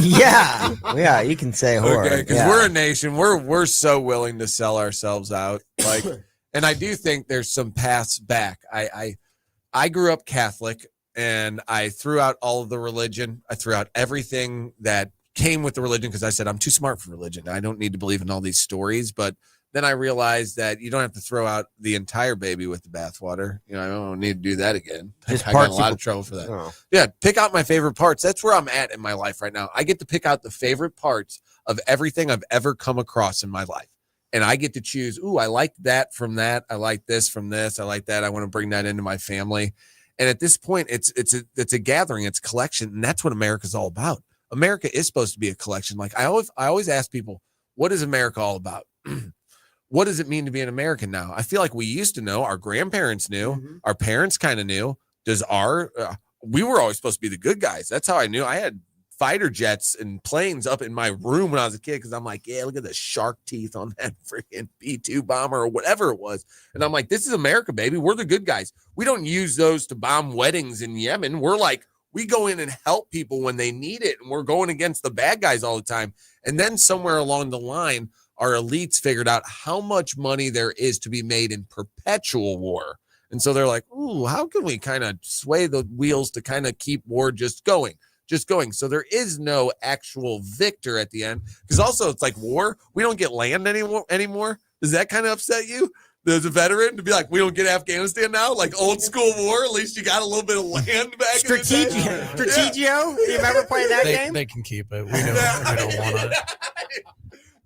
Speaker 2: yeah, you can say whore.
Speaker 1: Okay, because we're a nation. We're so willing to sell ourselves out. Like, and I do think there's some paths back. I grew up Catholic, and I threw out all of the religion. I threw out everything that came with the religion because I said I'm too smart for religion. I don't need to believe in all these stories. But then I realized that you don't have to throw out the entire baby with the bathwater. You know, I don't need to do that again. I got in a lot of trouble for that.
Speaker 2: Oh.
Speaker 1: Yeah, pick out my favorite parts. That's where I'm at in my life right now. I get to pick out the favorite parts of everything I've ever come across in my life. And I get to choose, ooh, I like that from that. I like this from this. I like that. I want to bring that into my family. And at this point, it's a gathering, it's a collection. And that's what America's all about. America is supposed to be a collection. Like I always ask people, what is America all about? What does it mean to be an American now? I feel like we used to know. Our grandparents knew. Our parents kind of knew. We were always supposed to be the good guys. That's how I knew. I had fighter jets and planes up in my room when I was a kid because I'm like, yeah, look at the shark teeth on that freaking B-2 bomber or whatever it was. And I'm like, this is America, baby. We're the good guys. We don't use those to bomb weddings in Yemen. We're like, we go in and help people when they need it. And we're going against the bad guys all the time. And then somewhere along the line, our elites figured out how much money there is to be made in perpetual war. And so they're like, ooh, how can we kind of sway the wheels to kind of keep war just going? So there is no actual victor at the end. Because also it's like war. We don't get land anymore. Does that kind of upset you? As a veteran to be like, we don't get Afghanistan now, like old school war. At least you got a little bit of land back.
Speaker 2: Strategio? You remember playing that game?
Speaker 5: They can keep it. We don't want it.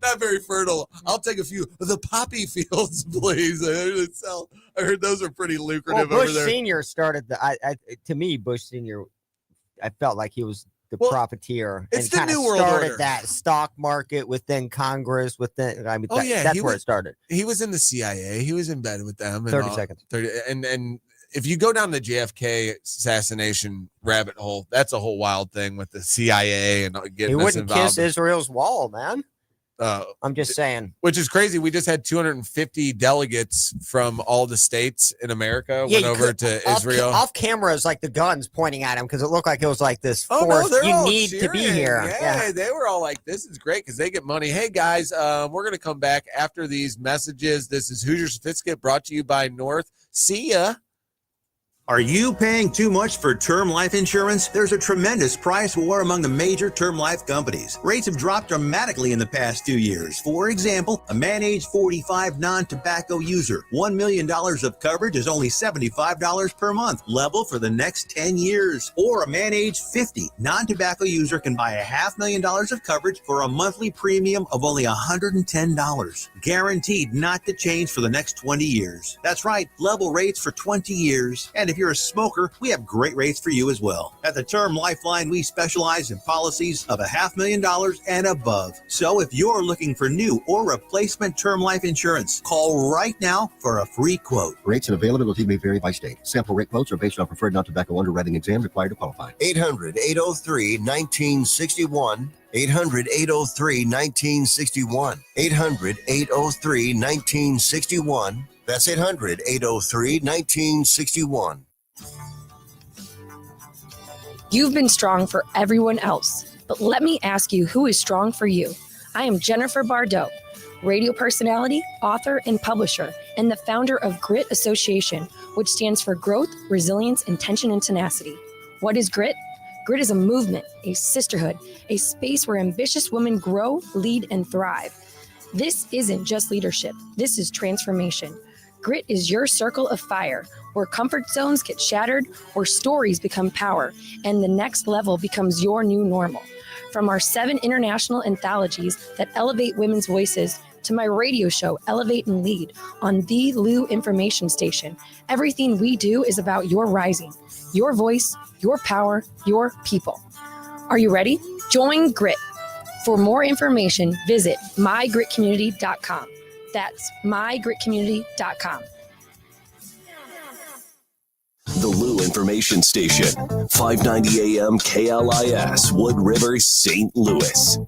Speaker 1: Not very fertile. I'll take a few of the poppy fields, please. I heard those are pretty lucrative
Speaker 2: Bush
Speaker 1: over there.
Speaker 2: Senior started to me, Bush Senior, I felt like he was the profiteer.
Speaker 1: It's
Speaker 2: and
Speaker 1: the New World
Speaker 2: started
Speaker 1: Order.
Speaker 2: That stock market within Congress, that's where it started.
Speaker 1: He was in the CIA. He was in bed with them.
Speaker 2: 30 seconds.
Speaker 1: And if you go down the JFK assassination rabbit hole, that's a whole wild thing with the CIA and getting
Speaker 2: He
Speaker 1: us
Speaker 2: wouldn't
Speaker 1: involved.
Speaker 2: kiss Israel's wall, man. I'm just saying.
Speaker 1: Which is crazy. We just had 250 delegates from all the states in America went over to Israel.
Speaker 2: Off camera is like the guns pointing at him because it looked like it was like this
Speaker 1: Oh,
Speaker 2: force.
Speaker 1: no, they're
Speaker 2: You
Speaker 1: all
Speaker 2: need to be
Speaker 1: cheering.
Speaker 2: here.
Speaker 1: Yeah, they were all like, this is great because they get money. Hey, guys, we're going to come back after these messages. This is Hoosier Sophisticate brought to you by North. See ya.
Speaker 17: Are you paying too much for term life insurance? There's a tremendous price war among the major term life companies. Rates have dropped dramatically in the past 2 years. For example, a man age 45 non-tobacco user, $1 million of coverage is only $75 per month, level for the next 10 years. Or a man age 50 non-tobacco user can buy $500,000 of coverage for a monthly premium of only $110. Guaranteed not to change for the next 20 years. That's right, level rates for 20 years. And if you're a smoker, we have great rates for you as well. At the Term Lifeline, we specialize in policies of $500,000 and above. So if you're looking for new or replacement term life insurance, call right now for a free quote.
Speaker 13: Rates and availability may vary by state. Sample rate quotes are based on preferred non-tobacco underwriting exam required to qualify. 800-803-1961. 800-803-1961. 800-803-1961. That's 800-803-1961.
Speaker 18: You've been strong for everyone else, but let me ask you who is strong for you. I am Jennifer Bardot, radio personality, author, and publisher, and the founder of Grit Association, which stands for Growth, Resilience, Intention, and Tenacity. What is grit? Grit is a movement, a sisterhood, a space where ambitious women grow, lead, and thrive. This isn't just leadership. This is transformation. Grit is your circle of fire, where comfort zones get shattered, where stories become power, and the next level becomes your new normal. From our 7 international anthologies that elevate women's voices to my radio show, Elevate and Lead, on the Lou Information Station, everything we do is about your rising, your voice, your power, your people. Are you ready? Join Grit. For more information, visit mygritcommunity.com. That's mygritcommunity.com.
Speaker 6: The Lou Information Station, 590 AM KLIS, Wood River, St. Louis.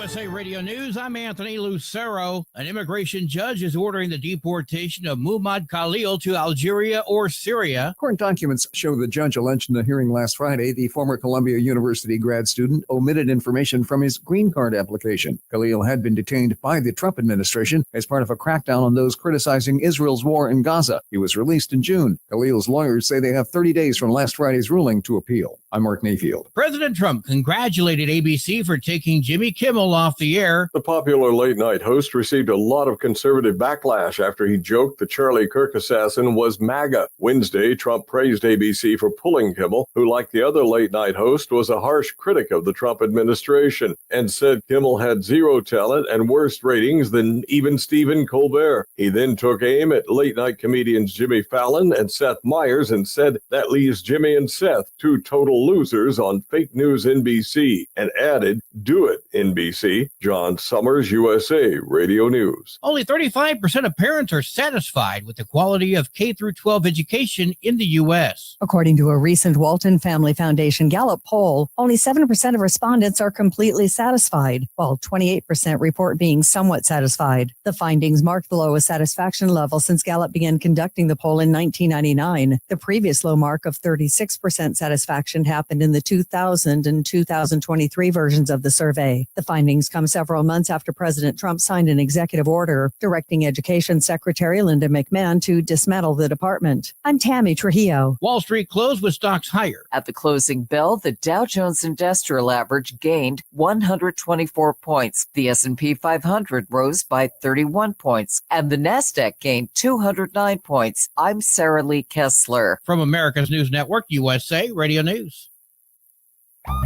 Speaker 19: USA Radio News, I'm Anthony Lucero. An immigration judge is ordering the deportation of Muhammad Khalil to Algeria or Syria.
Speaker 20: Court documents show the judge alleged in the hearing last Friday the former Columbia University grad student omitted information from his green card application. Khalil had been detained by the Trump administration as part of a crackdown on those criticizing Israel's war in Gaza. He was released in June. Khalil's lawyers say they have 30 days from last Friday's ruling to appeal. I'm Mark Mayfield.
Speaker 19: President Trump congratulated ABC for taking Jimmy Kimmel off the air.
Speaker 21: The popular late-night host received a lot of conservative backlash after he joked the Charlie Kirk assassin was MAGA. Wednesday, Trump praised ABC for pulling Kimmel, who, like the other late-night host, was a harsh critic of the Trump administration, and said Kimmel had zero talent and worse ratings than even Stephen Colbert. He then took aim at late-night comedians Jimmy Fallon and Seth Meyers and said that leaves Jimmy and Seth, two total losers on fake news NBC, and added, "Do it, NBC." John Summers, USA Radio News.
Speaker 19: Only 35% of parents are satisfied with the quality of K-12 education in the U.S.
Speaker 22: According to a recent Walton Family Foundation Gallup poll, only 7% of respondents are completely satisfied, while 28% report being somewhat satisfied. The findings mark the lowest satisfaction level since Gallup began conducting the poll in 1999. The previous low mark of 36% satisfaction happened in the 2000 and 2023 versions of the survey. The findings come several months after President Trump signed an executive order directing Education Secretary Linda McMahon to dismantle the department. I'm Tammy Trujillo.
Speaker 19: Wall Street closed with stocks higher.
Speaker 23: At the closing bell, the Dow Jones Industrial Average gained 124 points. The S&P 500 rose by 31 points, and the Nasdaq gained 209 points. I'm Sarah Lee Kessler.
Speaker 19: From America's News Network, USA Radio News.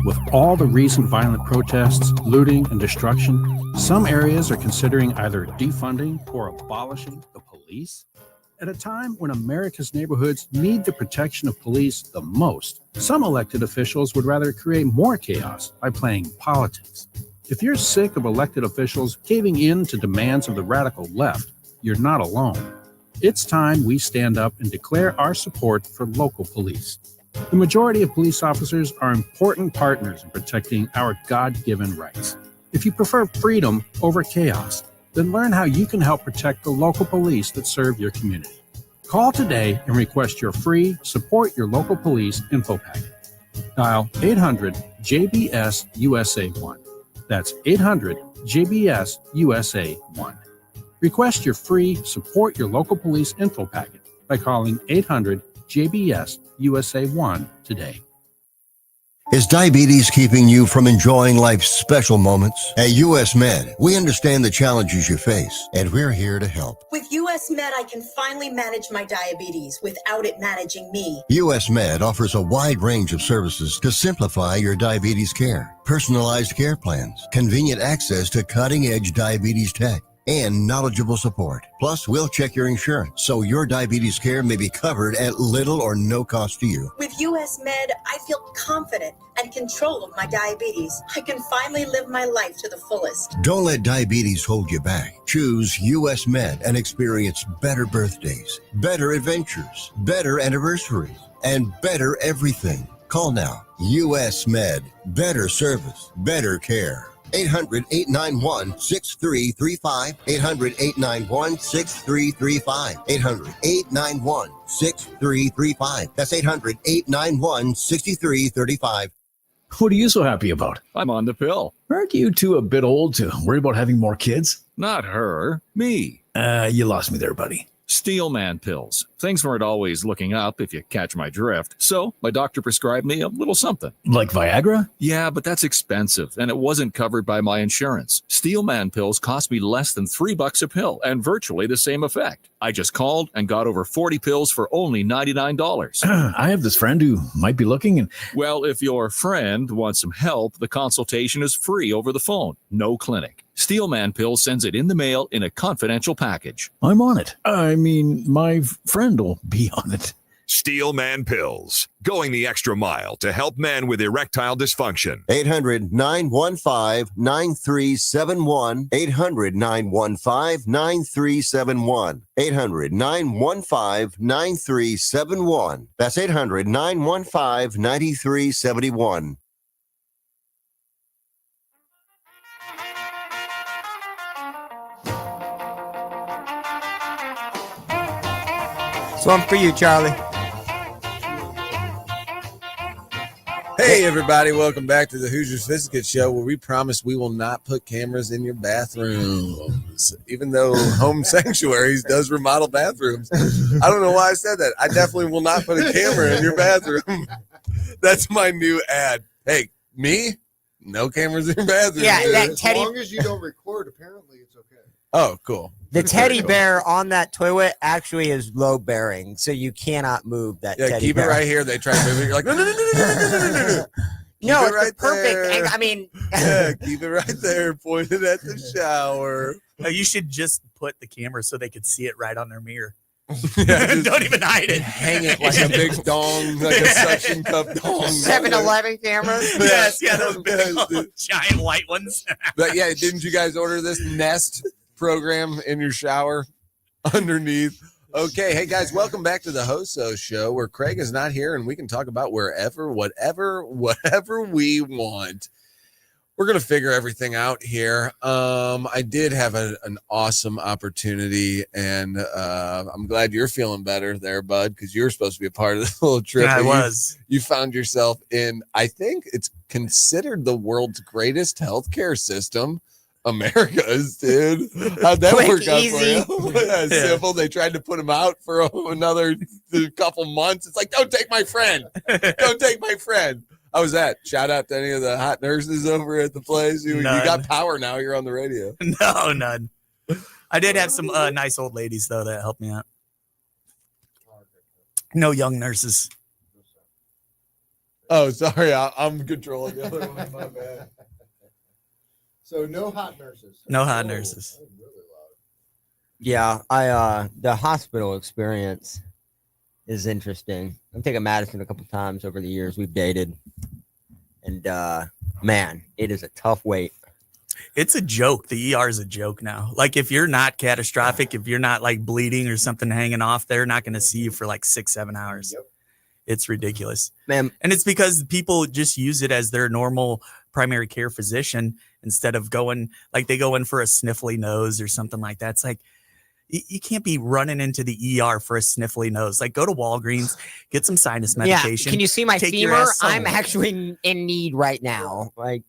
Speaker 24: With all the recent violent protests, looting, and destruction, some areas are considering either defunding or abolishing the police. At a time when America's neighborhoods need the protection of police the most, some elected officials would rather create more chaos by playing politics. If you're sick of elected officials caving in to demands of the radical left, you're not alone. It's time we stand up and declare our support for local police. The majority of police officers are important partners in protecting our God-given rights. If you prefer freedom over chaos, then learn how you can help protect the local police that serve your community. Call today and request your free Support Your Local Police info packet. Dial 800-JBS-USA1. That's 800-JBS-USA1. Request your free Support Your Local Police info packet by calling 800-JBS-USA1 today.
Speaker 13: Is diabetes keeping you from enjoying life's special moments? At US Med, we understand the challenges you face, and we're here to help.
Speaker 14: With US Med, I can finally manage my diabetes without it managing me.
Speaker 13: US Med offers a wide range of services to simplify your diabetes care. Personalized care plans, convenient access to cutting-edge diabetes tech, and knowledgeable support. Plus, we'll check your insurance so your diabetes care may be covered at little or no cost to you.
Speaker 14: With US Med, I feel confident and control of my diabetes. I can finally live my life to the fullest.
Speaker 13: Don't let diabetes hold you back. Choose US Med and experience better birthdays, better adventures, better anniversaries, and better everything. Call now. US Med. Better service, better care. 800-891-6335. 800-891-6335. 800-891-6335. That's 800-891-6335.
Speaker 25: What are you so happy about? I'm on the pill. Aren't you two a bit old to worry about having more kids? Not her, me. You lost me there, buddy. Steelman pills. Things weren't always looking up, if you catch my drift. So my doctor prescribed me a little something. Like Viagra? Yeah, but that's expensive, and it wasn't covered by my insurance. Steelman pills cost me less than $3 a pill, and virtually the same effect. I just called and got over 40 pills for only $99. I have this friend who might be looking and... Well, if your friend wants some help, the consultation is free over the phone. No clinic. Steelman Pills sends it in the mail in a confidential package. I'm on it. I mean, my friend will be on it.
Speaker 7: Steelman Pills, going the extra mile to help men with erectile dysfunction.
Speaker 13: 800-915-9371. 800-915-9371. 800-915-9371. That's 800-915-9371.
Speaker 2: So I'm for you, Charlie.
Speaker 1: Hey, everybody. Welcome back to the Hoosiers Sophisticate Show, where we promise we will not put cameras in your bathrooms, even though Home Sanctuaries does remodel bathrooms. I don't know why I said that. I definitely will not put a camera in your bathroom. That's my new ad. Hey, me? No cameras in your bathroom.
Speaker 2: Yeah, that
Speaker 16: As
Speaker 2: teddy.
Speaker 16: long as you don't record, apparently it's okay.
Speaker 1: Oh, cool.
Speaker 2: The teddy bear on that toilet actually is load bearing, so you cannot move that.
Speaker 1: Yeah,
Speaker 2: teddy
Speaker 1: keep
Speaker 2: bear.
Speaker 1: it right here. They try to move it. You're like, no.
Speaker 2: No, it's
Speaker 1: right
Speaker 2: the perfect.
Speaker 1: there.
Speaker 2: I mean,
Speaker 1: Yeah, keep it right there, pointed at the shower.
Speaker 3: No, you should just put the camera so they could see it right on their mirror.
Speaker 1: Yeah,
Speaker 3: Don't even hide it.
Speaker 1: Hang it like a big dong, like a suction cup dong.
Speaker 2: 7-Eleven cameras.
Speaker 3: Yes, yeah, those big giant white ones.
Speaker 1: But yeah, didn't you guys order this Nest program in your shower underneath? Okay, hey guys, welcome back to the Hoso Show, where Craig is not here and we can talk about wherever, whatever we want. We're gonna figure everything out here. I did have an awesome opportunity, and I'm glad you're feeling better there, bud, because you were supposed to be a part of this little trip.
Speaker 3: Yeah, I was.
Speaker 1: You found yourself in, I think it's considered the world's greatest healthcare system. America's, dude. How'd that
Speaker 2: Quick,
Speaker 1: work out
Speaker 2: easy.
Speaker 1: for you? Yeah, simple. They tried to put him out for another couple months. It's like, don't take my friend. Don't take my friend. How was that? Shout out to any of the hot nurses over at the place. You got power now. You're on the radio.
Speaker 3: No, none. I did have some nice old ladies, though, that helped me out. No young nurses.
Speaker 1: Oh, sorry. I'm controlling the other one. My bad.
Speaker 16: So no hot nurses.
Speaker 3: No hot nurses.
Speaker 2: Yeah, the hospital experience is interesting. I've taken Madison a couple times over the years. We've dated, and man, it is a tough wait.
Speaker 3: It's a joke. The ER is a joke now. Like, if you're not catastrophic, if you're not like bleeding or something hanging off, they're not going to see you for like 6-7 hours.
Speaker 16: Yep.
Speaker 3: It's ridiculous.
Speaker 2: Man,
Speaker 3: and it's because people just use it as their normal primary care physician instead of going, like, they go in for a sniffly nose or something like that. It's like, you can't be running into the ER for a sniffly nose. Like, go to Walgreens, get some sinus medication.
Speaker 2: Yeah, can you see my
Speaker 3: take your
Speaker 2: femur?
Speaker 3: ass
Speaker 2: I'm
Speaker 3: somewhere.
Speaker 2: actually in need right now. Like,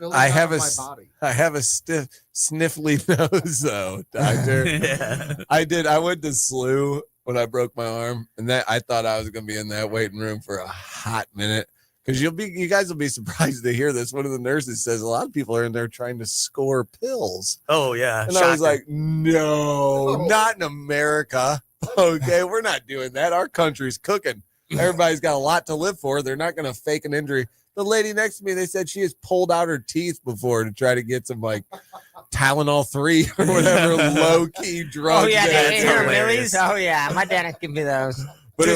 Speaker 1: I have a stiff sniffly nose though, doctor.
Speaker 3: Yeah.
Speaker 1: I went to SLU when I broke my arm, and that I thought I was gonna be in that waiting room for a hot minute. Because you guys will be surprised to hear this. One of the nurses says a lot of people are in there trying to score pills.
Speaker 3: Oh yeah.
Speaker 1: And I was like, no, not in America. Okay, we're not doing that. Our country's cooking. Everybody's got a lot to live for. They're not going to fake an injury. The lady next to me, they said she has pulled out her teeth before to try to get some like Tylenol 3 or whatever low key drug.
Speaker 2: oh yeah,
Speaker 1: that's
Speaker 2: the
Speaker 1: hilarious.
Speaker 2: Millie's. Oh yeah, my dad give me those.
Speaker 1: But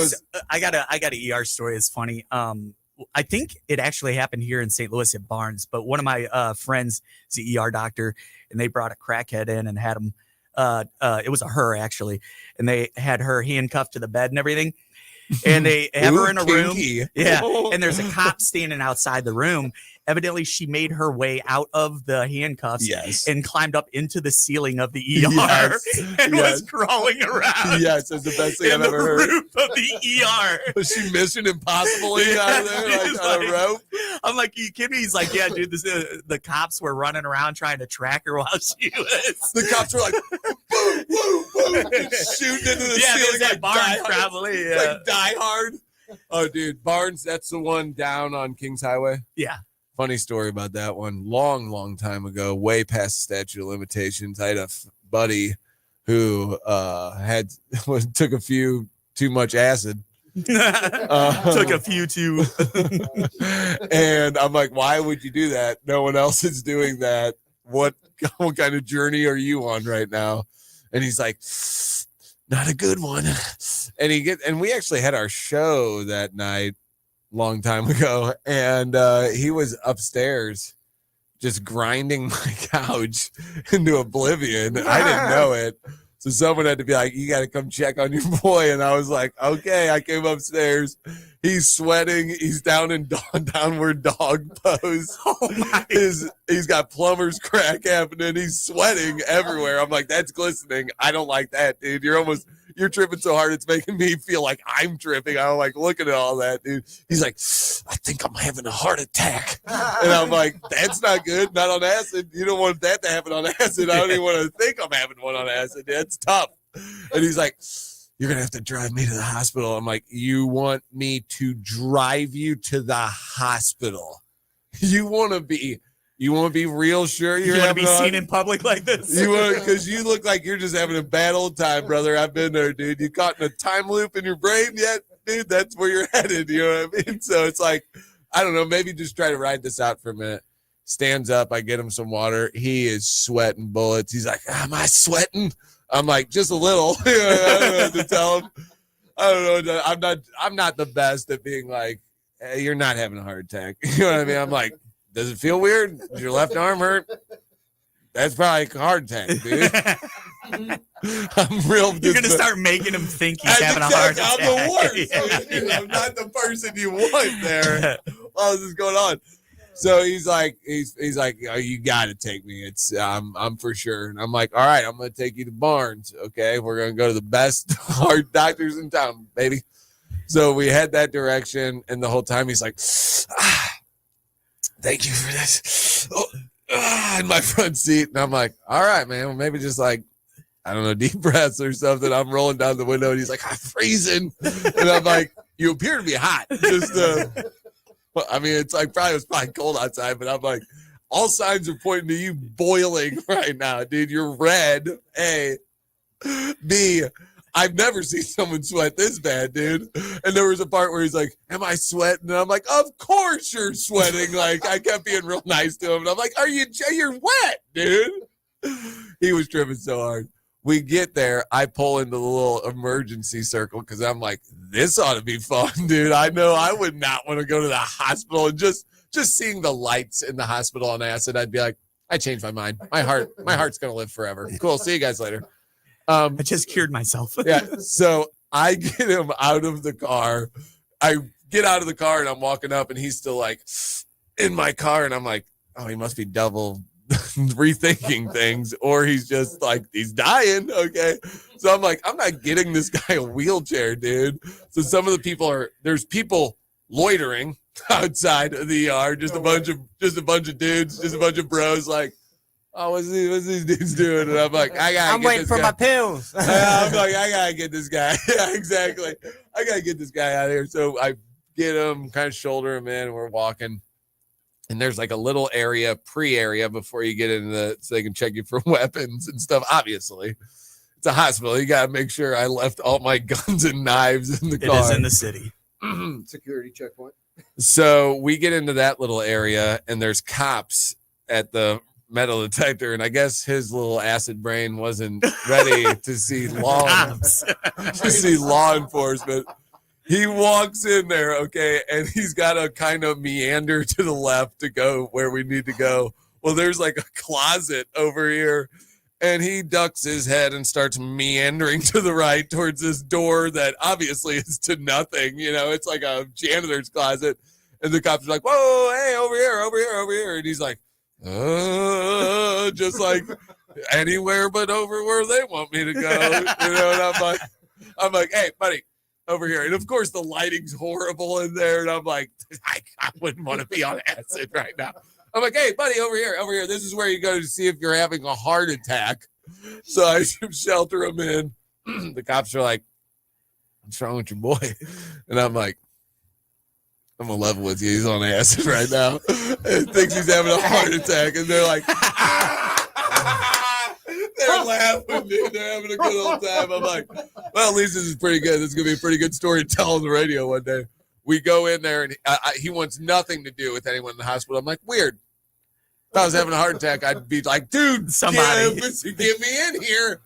Speaker 3: I got an ER story. It's funny. I think it actually happened here in St. Louis at Barnes, but one of my friends is an ER doctor, and they brought a crackhead in and had him. It was her actually, and they had her handcuffed to the bed and everything. And they have her in a room. Yeah. And there's a cop standing outside the room. Evidently, she made her way out of the handcuffs and climbed up into the ceiling of the ER and was crawling around.
Speaker 1: Yes, that's the best thing I've ever heard.
Speaker 3: Roof of the ER.
Speaker 1: Was she Mission Impossible out of there like on a rope?
Speaker 3: I'm like, you kidding me? He's like, yeah, dude. The cops were running around trying to track her while she was.
Speaker 1: The cops were like, boom, boom, boom, shooting into the ceiling.
Speaker 3: Like
Speaker 1: Like
Speaker 3: Barnes,
Speaker 1: Die Hard.
Speaker 3: probably. Yeah.
Speaker 1: Like Die Hard. Oh, dude, Barnes. That's the one down on Kings Highway.
Speaker 3: Yeah.
Speaker 1: Funny story about that one. Long time ago, way past statute of limitations. I had a buddy who took a few too much acid.
Speaker 3: Took a few too.
Speaker 1: And I'm like, why would you do that? No one else is doing that. What kind of journey are you on right now? And he's like, not a good one. And we actually had our show that night long time ago, and he was upstairs just grinding my couch into oblivion. I didn't know it. So someone had to be like, you got to come check on your boy. And I was like, okay. I came upstairs. He's sweating. He's down in downward dog pose. He's got plumber's crack happening. He's sweating everywhere. I'm like, that's glistening. I don't like that, dude. You're tripping so hard, it's making me feel like I'm tripping. I'm like looking at all that, dude. He's like, I think I'm having a heart attack. And I'm like, that's not good. Not on acid. You don't want that to happen on acid. I don't even want to think I'm having one on acid. That's tough. And he's like, you're going to have to drive me to the hospital. I'm like, you want me to drive you to the hospital? You want to be real sure
Speaker 3: You want to be seen in public like this?
Speaker 1: Because you look like you're just having a bad old time, brother. I've been there, dude. You caught in a time loop in your brain yet? Dude, that's where you're headed. You know what I mean? So it's like, I don't know, maybe just try to ride this out for a minute. Stands up. I get him some water. He is sweating bullets. He's like, am I sweating? I'm like, just a little. I don't know what to tell him. I don't know. I'm not the best at being like, hey, you're not having a heart attack. You know what I mean? I'm like, does it feel weird? Does your left arm hurt? That's probably a heart attack, dude. I'm real.
Speaker 3: You're going to start making him think he's having a heart attack.
Speaker 1: I'm the worst. Dude. I'm not the person you want there. While this is going on. So he's like, oh, you got to take me. I'm for sure. And I'm like, all right, I'm going to take you to Barnes. Okay. We're going to go to the best heart doctors in town, baby. So we head that direction. And the whole time he's like, thank you for this. In my front seat. And I'm like, all right, man. Well, maybe just like, I don't know, deep breaths or something. I'm rolling down the window and he's like, I'm freezing. And I'm like, you appear to be hot. Just, I mean, it's like it was probably cold outside, but I'm like, all signs are pointing to you boiling right now, dude. You're red. A. B. I've never seen someone sweat this bad, dude. And there was a part where he's like, am I sweating? And I'm like, of course you're sweating. Like, I kept being real nice to him. And I'm like, you're wet, dude. He was tripping so hard. We get there. I pull into the little emergency circle because I'm like, this ought to be fun, dude. I know I would not want to go to the hospital and just seeing the lights in the hospital on acid. I'd be like, I changed my mind. My heart's going to live forever. Cool. See you guys later.
Speaker 3: I just cured myself.
Speaker 1: Yeah. So I get him out of the car. I get out of the car and I'm walking up and he's still like in my car. And I'm like, oh, he must be double rethinking things, or he's just like, he's dying. Okay. So I'm like, I'm not getting this guy a wheelchair, dude. So some of the people there's people loitering outside of the ER, just a bunch of dudes, just a bunch of bros like, oh, what's these dudes doing? And I'm like, I'm
Speaker 2: waiting for my pills.
Speaker 1: I'm like, I gotta get this guy. Yeah, exactly. I gotta get this guy out of here. So I get him, kind of shoulder him in, and we're walking. And there's like a little pre-area before you get into so they can check you for weapons and stuff. Obviously, it's a hospital. You gotta make sure I left all my guns and knives in the car.
Speaker 3: It is in the city.
Speaker 16: Security checkpoint.
Speaker 1: So we get into that little area, and there's cops at the metal detector, and I guess his little acid brain wasn't ready to see law enforcement. He walks in there, okay, and he's got to kind of meander to the left to go where we need to go. Well, there's like a closet over here, and he ducks his head and starts meandering to the right towards this door that obviously is to nothing. You know, it's like a janitor's closet, and the cops are like, whoa, hey, over here. And he's like, just like anywhere but over where they want me to go. You know, and I'm like, hey, buddy, over here. And of course the lighting's horrible in there. And I'm like, I wouldn't want to be on acid right now. I'm like, hey, buddy, over here. This is where you go to see if you're having a heart attack. So I shelter him in. The cops are like, what's wrong with your boy? And I'm like, I'm gonna level with you. He's on acid right now. And thinks he's having a heart attack. And they're like, they're laughing, dude. They're having a good old time. I'm like, well, at least this is pretty good. This is gonna be a pretty good story to tell on the radio one day. We go in there, and he wants nothing to do with anyone in the hospital. I'm like, weird. If I was having a heart attack, I'd be like, dude, somebody get me in here.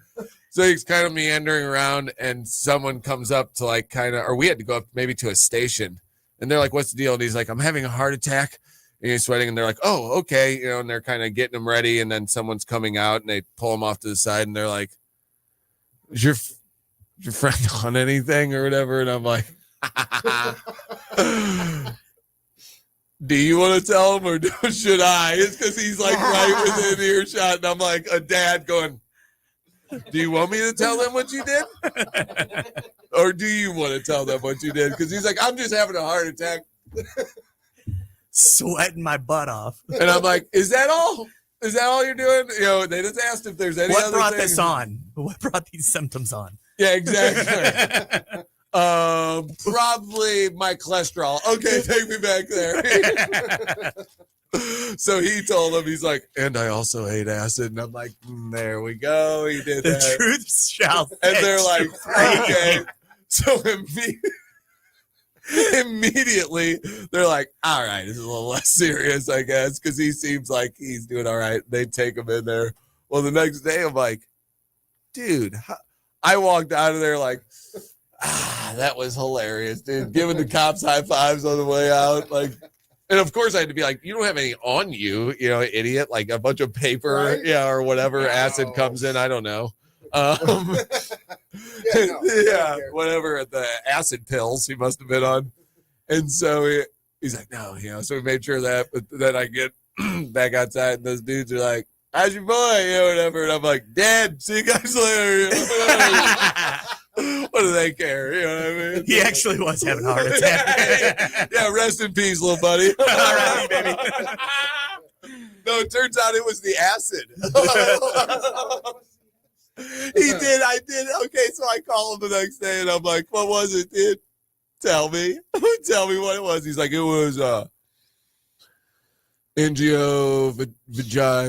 Speaker 1: So he's kind of meandering around, and someone comes up to like kind of, or we had to go up maybe to a station, and they're like, "What's the deal?" And he's like, "I'm having a heart attack," and he's sweating, and they're like, "Oh, okay," you know, and they're kind of getting him ready, and then someone's coming out, and they pull him off to the side, and they're like, "Is your friend on anything or whatever?" And I'm like, "Do you want to tell him or should I?" It's because he's like right within earshot, and I'm like a dad going, "Do you want me to tell them what you did? Or do you want to tell them what you did?" Because he's like, "I'm just having a heart attack."
Speaker 3: Sweating my butt off.
Speaker 1: And I'm like, "Is that all? Is that all you're doing?" You know, they just asked if there's any
Speaker 3: What
Speaker 1: other
Speaker 3: brought
Speaker 1: things.
Speaker 3: this on? What brought these symptoms on?
Speaker 1: Yeah, exactly. Probably my cholesterol. Okay, take me back there. So he told him, he's like, "And I also ate acid." And I'm like, "There we go. He did
Speaker 3: The
Speaker 1: that."
Speaker 3: truth shall
Speaker 1: And they're
Speaker 3: set
Speaker 1: like,
Speaker 3: you free.
Speaker 1: "Okay." So immediately they're like, "All right, this is a little less serious, I guess," because he seems like he's doing all right. They take him in there. Well, the next day I'm like, "Dude," I walked out of there like, that was hilarious, dude. Giving the cops high fives on the way out. Like, and of course I had to be like, "You don't have any on you, you know, idiot." Like a bunch of paper,
Speaker 16: Right?
Speaker 1: yeah, or whatever acid comes in. I don't know. Yeah, whatever the acid pills he must have been on. And so he's like, "No, you know." So we made sure that, but then I get back outside, and those dudes are like, "How's your boy?" You know, whatever. And I'm like, "Dead. See you guys later." What do they care? You know what I mean?
Speaker 3: He actually was having a heart attack.
Speaker 1: Yeah, rest in peace, little buddy.
Speaker 3: All right, baby.
Speaker 1: No, it turns out it was the acid. He did. I did. Okay, so I call him the next day, and I'm like, "What was it, dude? Tell me. Tell me what it was." He's like, "It was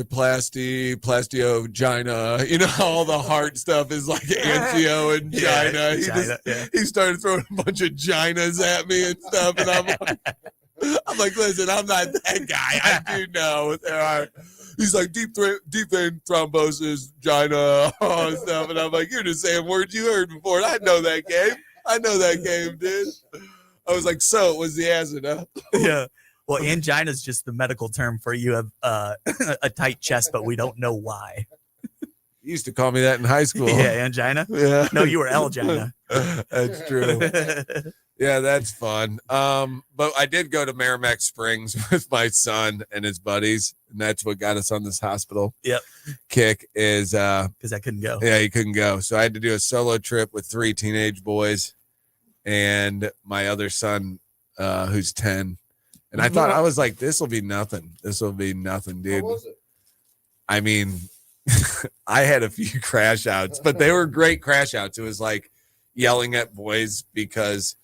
Speaker 1: plastio, vagina. You know, all the heart stuff is like angio and gina." He started throwing a bunch of ginas at me and stuff, and I'm like, "Listen, I'm not that guy. I do know there are." He's like, deep vein thrombosis, gina, all that stuff, and I'm like, "You're just saying words you heard before. And I know that game. Dude." I was like, "So it was the acid, huh?"
Speaker 3: Yeah. Well, angina is just the medical term for you have a tight chest, but we don't know why.
Speaker 1: You used to call me that in high school.
Speaker 3: Yeah, angina.
Speaker 1: Yeah.
Speaker 3: No, you were L-gina.
Speaker 1: That's true. Yeah, that's fun. But I did go to Merrimack Springs with my son and his buddies, and that's what got us on this hospital
Speaker 3: Yep.
Speaker 1: kick is
Speaker 3: Because I couldn't go.
Speaker 1: yeah, he couldn't go. So I had to do a solo trip with 3 teenage boys and my other son, who's 10. And I thought, I was like, this will be nothing. This will be nothing, dude.
Speaker 16: How was it?
Speaker 1: I mean, I had a few crash outs, but they were great crash outs. It was like yelling at boys because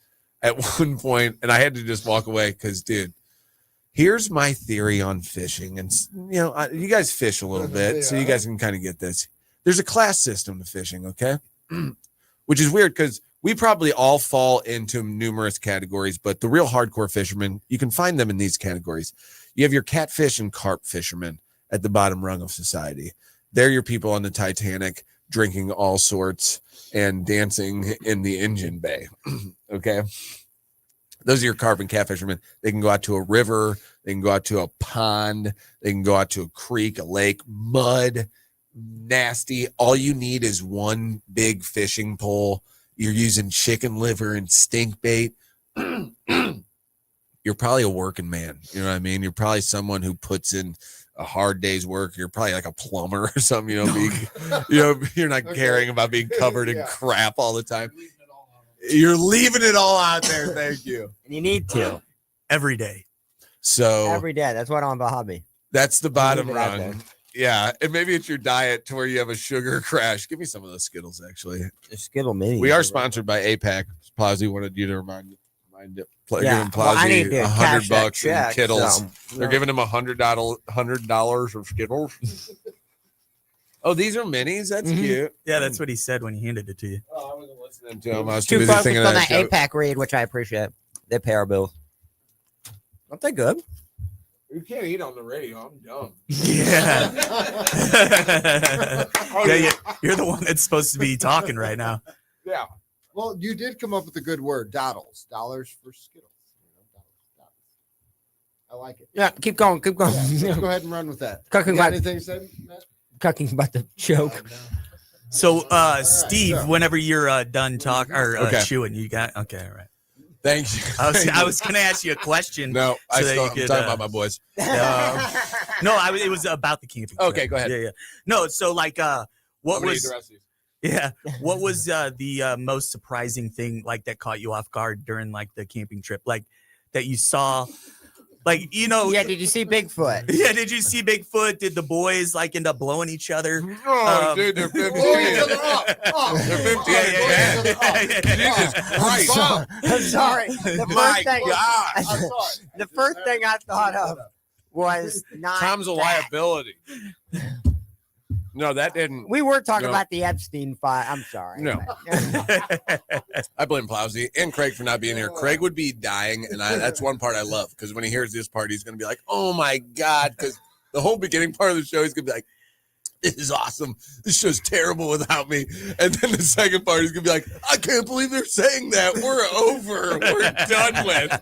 Speaker 1: at one point, and I had to just walk away because, dude, here's my theory on fishing. And, you know, you guys fish a little bit, so you guys can kind of get this. There's a class system to fishing, okay? Which is weird because we probably all fall into numerous categories, but the real hardcore fishermen, you can find them in these categories. You have your catfish and carp fishermen at the bottom rung of society. They're your people on the Titanic drinking all sorts and dancing in the engine bay. Okay. Those are your carp and cat fishermen. They can go out to a river. They can go out to a pond. They can go out to a creek, a lake, mud, nasty. All you need is one big fishing pole. You're using chicken liver and stink bait. You're probably a working man. You know what I mean? You're probably someone who puts in a hard day's work. You're probably like a plumber or something, you're not caring about being covered in crap all the time. You're leaving it all out there. Thank you.
Speaker 2: And you need to.
Speaker 3: Every day.
Speaker 1: So
Speaker 2: Every day. That's what I'm a hobby.
Speaker 1: that's the bottom
Speaker 2: leave it out there.
Speaker 1: rung. Yeah. And maybe it's your diet to where you have a sugar crash. Give me some of those Skittles, actually.
Speaker 2: The Skittle Mini.
Speaker 1: We are sponsored by APAC. Plowsy wanted you to remind
Speaker 2: Yeah,
Speaker 1: giving
Speaker 2: well, I need
Speaker 1: Plowsy
Speaker 2: to cash that
Speaker 1: $100 in
Speaker 2: check,
Speaker 1: Kittles.
Speaker 2: so,
Speaker 1: They're
Speaker 2: yeah.
Speaker 1: giving him $100 of Skittles. Oh, these are minis. That's cute.
Speaker 3: Yeah, that's what he said when he handed it to you.
Speaker 1: Oh, I wasn't listening to him. I was too
Speaker 2: Too
Speaker 1: busy
Speaker 2: focused
Speaker 1: thinking
Speaker 2: on
Speaker 1: of
Speaker 2: that
Speaker 1: that show.
Speaker 2: APAC read, which I appreciate. They pay our bills. Aren't they good?
Speaker 1: You can't eat on the radio. I'm dumb.
Speaker 3: Yeah. You're the one that's supposed to be talking right now.
Speaker 1: Yeah.
Speaker 16: Well, you did come up with a good word, dollars for Skittles. I like it.
Speaker 2: Yeah, keep going.
Speaker 16: Yeah, let's go ahead and run with that.
Speaker 2: Cucking
Speaker 16: You got
Speaker 2: about-
Speaker 16: anything to say, Matt?
Speaker 2: Cucking about the joke.
Speaker 3: So, Steve, whenever you're done talking or
Speaker 1: Okay.
Speaker 3: chewing, you got okay. All right.
Speaker 1: Thank you.
Speaker 3: I was going to ask you a question.
Speaker 1: No, I'm
Speaker 3: that
Speaker 1: talking about my boys.
Speaker 3: No, it was about the camping.
Speaker 1: Okay,
Speaker 3: trip.
Speaker 1: go ahead.
Speaker 3: Yeah. No, so like, what
Speaker 1: I'm gonna eat
Speaker 3: was
Speaker 1: the rest of these.
Speaker 3: Yeah. What was the most surprising thing like that caught you off guard during like the camping trip? Like that you saw, like, you know.
Speaker 2: Yeah, did you see Bigfoot?
Speaker 3: Yeah, did you see Bigfoot? Did the boys like end up blowing each other?
Speaker 1: Oh, dude, they're 15. They're 15. Jesus Christ.
Speaker 2: I'm sorry. The
Speaker 1: My
Speaker 2: first thing,
Speaker 1: God.
Speaker 2: the first thing I thought of was not.
Speaker 1: Tom's a
Speaker 2: that.
Speaker 1: liability. No, that didn't.
Speaker 2: We were talking
Speaker 1: No.
Speaker 2: about the Epstein file. I'm sorry.
Speaker 1: No. I blame Plowsy and Craig for not being here. Craig would be dying, and that's one part I love, because when he hears this part, he's going to be like, oh my God, because the whole beginning part of the show, he's going to be like, this is awesome. This show's terrible without me. And then the second part, he's going to be like, I can't believe they're saying that. We're over. We're done with.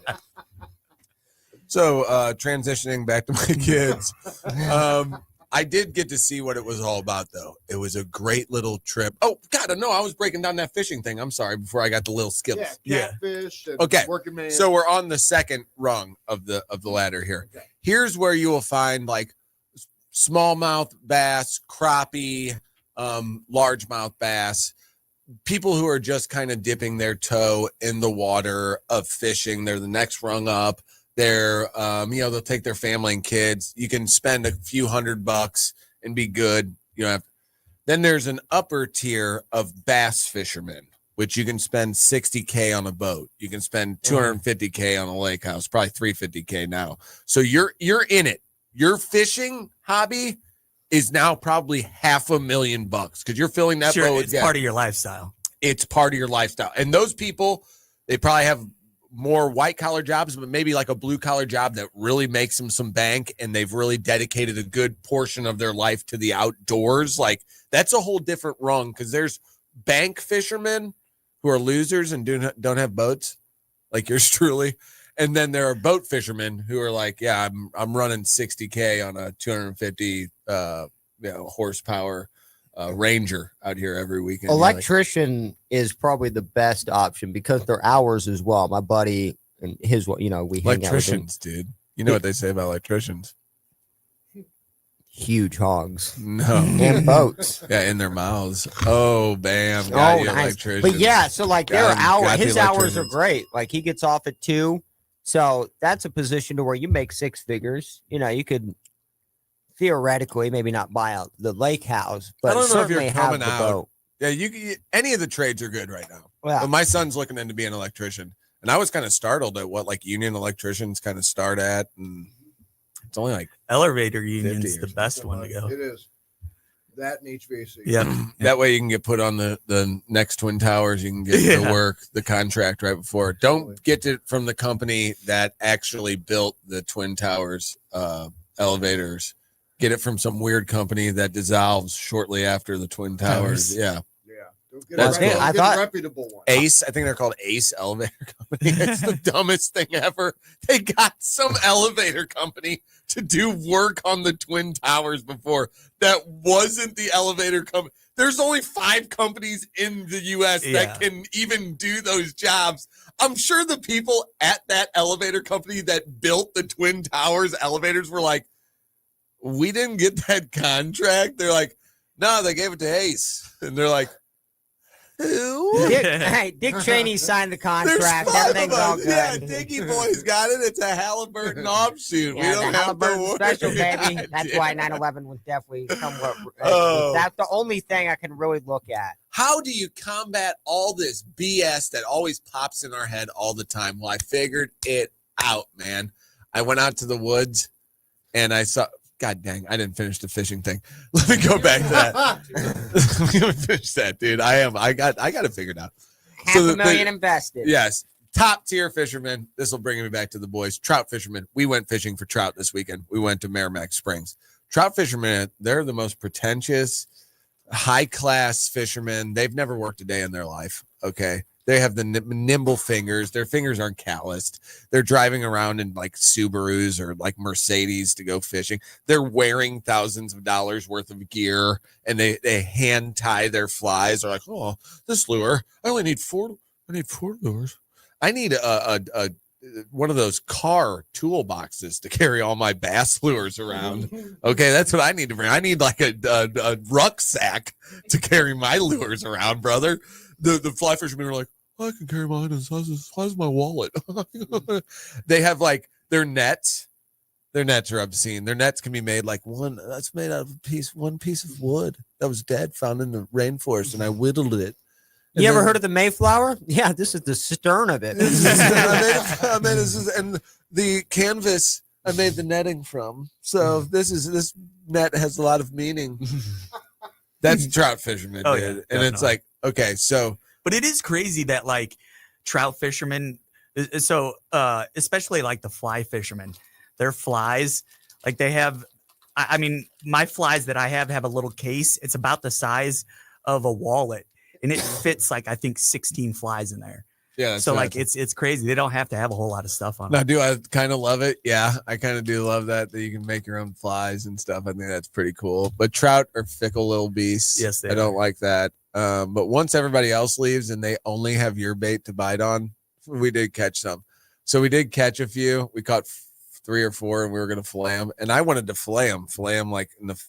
Speaker 1: So transitioning back to my kids. I did get to see what it was all about, though. It was a great little trip. Oh, God, no, I was breaking down that fishing thing. I'm sorry, before I got the little Skittles.
Speaker 16: Yeah, catfish and
Speaker 1: Okay,
Speaker 16: working man.
Speaker 1: so we're on the second rung of the ladder here.
Speaker 16: Okay.
Speaker 1: Here's where you will find like smallmouth bass, crappie, largemouth bass, people who are just kind of dipping their toe in the water of fishing. They're the next rung up. They're, they'll take their family and kids. You can spend a few $100 and be good. Then there's an upper tier of bass fishermen, which you can spend $60K on a boat. You can spend $250K on a lake house, probably $350K now. So you're in it. Your fishing hobby is now probably $500,000 because you're filling that boat.
Speaker 3: It's part of your lifestyle.
Speaker 1: It's part of your lifestyle. And those people, they probably have more white collar jobs, but maybe like a blue collar job that really makes them some bank, and they've really dedicated a good portion of their life to the outdoors. Like that's a whole different rung, because there's bank fishermen who are losers and don't have boats, like yours truly. And then there are boat fishermen who are like, yeah, I'm running $60K on a 250 horsepower Ranger out here every weekend.
Speaker 2: Electrician is probably the best option because they're hours as well. My buddy and his, we hang out with him.
Speaker 1: Electricians, dude. You know what they say about electricians?
Speaker 2: Huge hogs.
Speaker 1: No.
Speaker 2: And boats.
Speaker 1: Yeah, in their mouths. Oh, bam.
Speaker 2: Oh,
Speaker 1: you,
Speaker 2: nice.
Speaker 1: electricians.
Speaker 2: But yeah, so like their
Speaker 1: Got
Speaker 2: his
Speaker 1: the
Speaker 2: hours are
Speaker 1: electricians.
Speaker 2: great. Like he gets off at 2. So that's a position to where you make 6 figures. You could theoretically maybe not buy the lake house, but
Speaker 1: I don't know if
Speaker 2: certainly
Speaker 1: you're
Speaker 2: have
Speaker 1: coming
Speaker 2: the
Speaker 1: out.
Speaker 2: boat.
Speaker 1: Yeah, any of the trades are good right now.
Speaker 2: Yeah.
Speaker 1: But my son's looking into being an electrician, and I was kind of startled at what like union electricians kind of start at, and it's only like
Speaker 3: elevator union's the best one to go.
Speaker 16: It is. That and HVAC.
Speaker 3: Yeah.
Speaker 1: That way you can get put on the next Twin Towers. You can get the work, the contract right before. Don't get it from the company that actually built the Twin Towers elevators. Get it from some weird company that dissolves shortly after the Twin Towers. Yeah. That's cool.
Speaker 2: I thought
Speaker 16: a reputable one.
Speaker 1: Ace, I think they're called Ace Elevator Company. It's the dumbest thing ever. They got some elevator company to do work on the Twin Towers before. That wasn't the elevator company. There's only 5 companies in the U.S. that can even do those jobs. I'm sure the people at that elevator company that built the Twin Towers elevators were like, we didn't get that contract. They're like, no, they gave it to Ace. And they're like, who?
Speaker 2: Dick Cheney signed the contract. Everything's all good.
Speaker 1: Yeah, Diggy Boy's got it. It's a Halliburton offshoot.
Speaker 2: Yeah,
Speaker 1: we don't
Speaker 2: the
Speaker 1: have to
Speaker 2: Halliburton
Speaker 1: worry.
Speaker 2: special, baby.
Speaker 1: Yeah,
Speaker 2: That's
Speaker 1: dude.
Speaker 2: why 9/11 was definitely somewhat.
Speaker 1: Oh.
Speaker 2: That's the only thing I can really look at.
Speaker 1: How do you combat all this BS that always pops in our head all the time? Well, I figured it out, man. I went out to the woods and I saw. God dang, I didn't finish the fishing thing. Let me go back to that. Let me finish that, dude. I got it figured out.
Speaker 2: $500,000 invested.
Speaker 1: Yes. top tier fishermen. This will bring me back to the boys. Trout fishermen. We went fishing for trout this weekend. We went to Merrimack Springs. Trout fishermen, they're the most pretentious, high-class fishermen. They've never worked a day in their life, okay? They have the nimble fingers. Their fingers aren't calloused. They're driving around in like Subarus or like Mercedes to go fishing. They're wearing thousands of dollars worth of gear, and they hand tie their flies. They're like, oh, this lure, I only need four. I need 4 lures. I need a one of those car toolboxes to carry all my bass lures around. Okay, that's what I need to bring. I need like a rucksack to carry my lures around, brother. The fly fishermen were like, I can carry mine as size as my wallet. They have like their nets. Their nets are obscene. Their nets can be made like one that's made out of one piece of wood that was dead, found in the rainforest, and I whittled it.
Speaker 2: You ever heard of the Mayflower? Yeah, this is the stern of it.
Speaker 1: I made this, and the canvas I made the netting from. So this net has a lot of meaning. That's trout fishermen, dude.
Speaker 3: Yeah,
Speaker 1: and
Speaker 3: definitely.
Speaker 1: it's like, okay, so.
Speaker 3: But it is crazy that like trout fishermen, so especially like the fly fishermen, their flies, like they have, I mean, my flies that I have a little case. It's about the size of a wallet. And it fits like I think 16 flies in there.
Speaker 1: Yeah.
Speaker 3: So like it's crazy. They don't have to have a whole lot of stuff on
Speaker 1: Now,
Speaker 3: them.
Speaker 1: do I kind of love it? Yeah, I kind of do love that you can make your own flies and stuff. I think that's pretty cool. But trout are fickle little beasts.
Speaker 3: Yes, they
Speaker 1: I don't like that. But once everybody else leaves and they only have your bait to bite on, we did catch some. So we did catch a few. We caught 3 or 4, and we were gonna fillet them. And I wanted to fillet them like in the.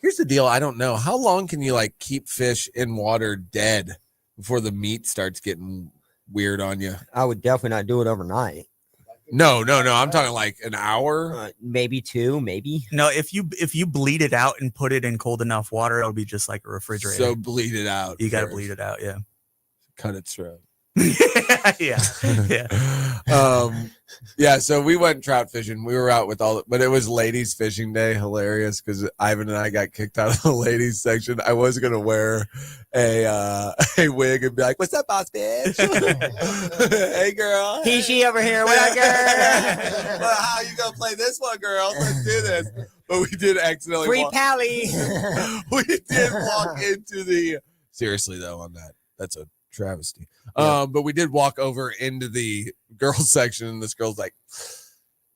Speaker 1: Here's the deal. I don't know. How long can you like keep fish in water dead before the meat starts getting weird on you?
Speaker 2: I would definitely not do it overnight.
Speaker 1: No. I'm talking like an hour,
Speaker 2: maybe 2, maybe.
Speaker 3: No, if you bleed it out and put it in cold enough water, it'll be just like a refrigerator.
Speaker 1: So bleed it out.
Speaker 3: You got to
Speaker 1: first.
Speaker 3: bleed it out. Yeah.
Speaker 1: Cut its throat.
Speaker 3: Yeah.
Speaker 1: Yeah. So we went trout fishing. We were out with but it was ladies fishing day. Hilarious because Ivan and I got kicked out of the ladies section. I was gonna wear a wig and be like, "What's up, boss bitch? Hey, girl.
Speaker 2: He, she over here. What up, girl?
Speaker 1: Well, how you gonna play this one, girl? Let's do this." But we did accidentally.
Speaker 2: Free pally.
Speaker 1: We did walk into the. Seriously though, on that, that's a travesty. But we did walk over into the girls section, and this girl's like,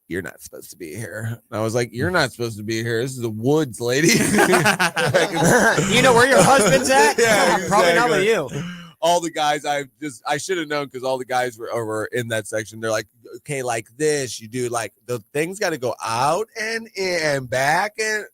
Speaker 1: "You're not supposed to be here." And I was like, "You're not supposed to be here. This is the woods, lady."
Speaker 2: You know where your husband's at?
Speaker 1: Yeah,
Speaker 2: Probably not with
Speaker 1: exactly.
Speaker 2: you.
Speaker 1: All the guys, I should have known because all the guys were in that section. They're like, "Okay, like this, you do like the things got to go out and in and back." And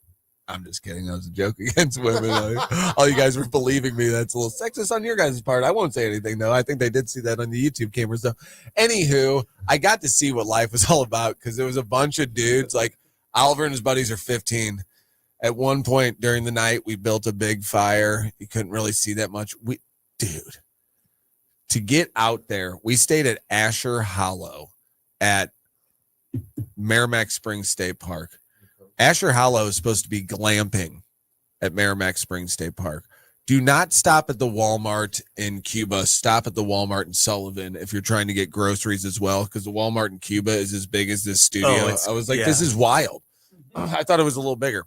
Speaker 1: I'm just kidding. That was a joke against women. All you guys were believing me. That's a little sexist on your guys' part. I won't say anything, though. I think they did see that on the YouTube cameras, though. Anywho, I got to see what life was all about because there was a bunch of dudes. Like, Oliver and his buddies are 15. At one point during the night, we built a big fire. You couldn't really see that much. Dude, to get out there, we stayed at Asher Hollow at Merrimack Springs State Park. Asher Hollow is supposed to be glamping at Merrimack Springs State Park. Do not stop at the Walmart in Cuba. Stop at the Walmart in Sullivan if you're trying to get groceries as well, because the Walmart in Cuba is as big as this studio. I was like, This is wild. I thought it was a little bigger.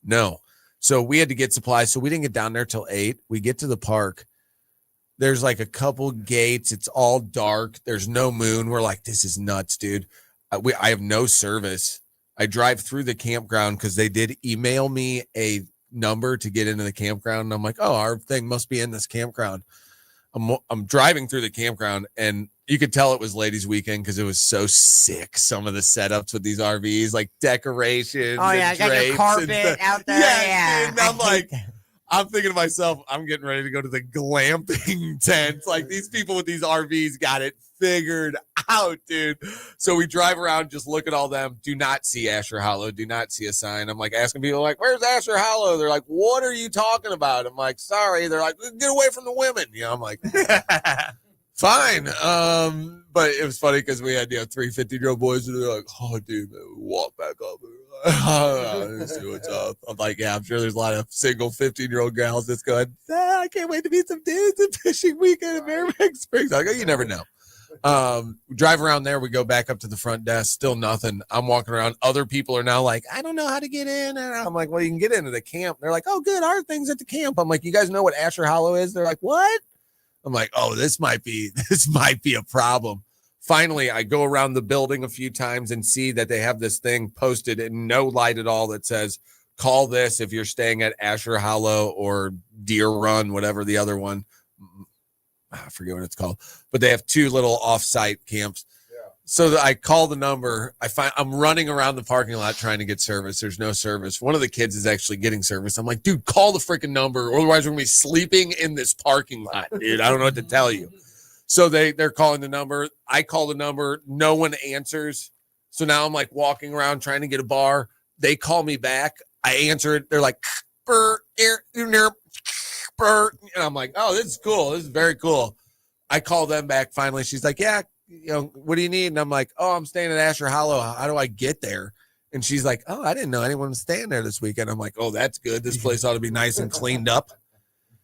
Speaker 1: No. So we had to get supplies. So we didn't get down there till 8. We get to the park. There's like a couple gates. It's all dark. There's no moon. We're like, this is nuts, dude. I have no service. I drive through the campground because they did email me a number to get into the campground. And I'm like, oh, our thing must be in this campground. I'm driving through the campground, and you could tell it was ladies' weekend because it was so sick. Some of the setups with these RVs, like decorations.
Speaker 2: Oh, yeah,
Speaker 1: and
Speaker 2: got your carpet out there. Yeah.
Speaker 1: And I'm like, I'm thinking to myself, I'm getting ready to go to the glamping tent. Like, these people with these RVs got it figured out, dude. So we drive around, just look at all them. Do not see Asher Hollow. Do not see a sign. I'm like asking people, like, where's Asher Hollow? They're like, what are you talking about? I'm like, sorry. They're like, get away from the women. You know, I'm like, fine. But it was funny because we had 3 15-year-old boys, and they're like, oh, dude, man, we walk back up. Let's see what's up. I'm like, yeah, I'm sure there's a lot of single 15-year-old gals that's going, I can't wait to meet some dudes at fishing weekend at Merrimack Springs. I go, you never know. Drive around there. We go back up to the front desk. Still nothing. I'm walking around. Other people are now like, I don't know how to get in. And I'm like, well, you can get into the camp. They're like, oh, good. Our thing's at the camp. I'm like, you guys know what Asher Hollow is? They're like, what? I'm like, oh, this might be a problem. Finally, I go around the building a few times and see that they have this thing posted in no light at all that says, call this if you're staying at Asher Hollow or Deer Run, whatever the other one. I forget what it's called, but they have 2 little off-site camps. Yeah. So I call the number. I'm running around the parking lot trying to get service. There's no service. One of the kids is actually getting service. I'm like, dude, call the freaking number. Otherwise, we're going to be sleeping in this parking lot, dude. I don't know what to tell you. So they're calling the number. I call the number. No one answers. So now I'm like walking around trying to get a bar. They call me back. I answer it. They're like, and I'm like, oh, this is cool. This is very cool. I call them back finally. She's like, yeah, what do you need? And I'm like, oh, I'm staying at Asher Hollow. How do I get there? And she's like, oh, I didn't know anyone was staying there this weekend. I'm like, oh, that's good. This place ought to be nice and cleaned up.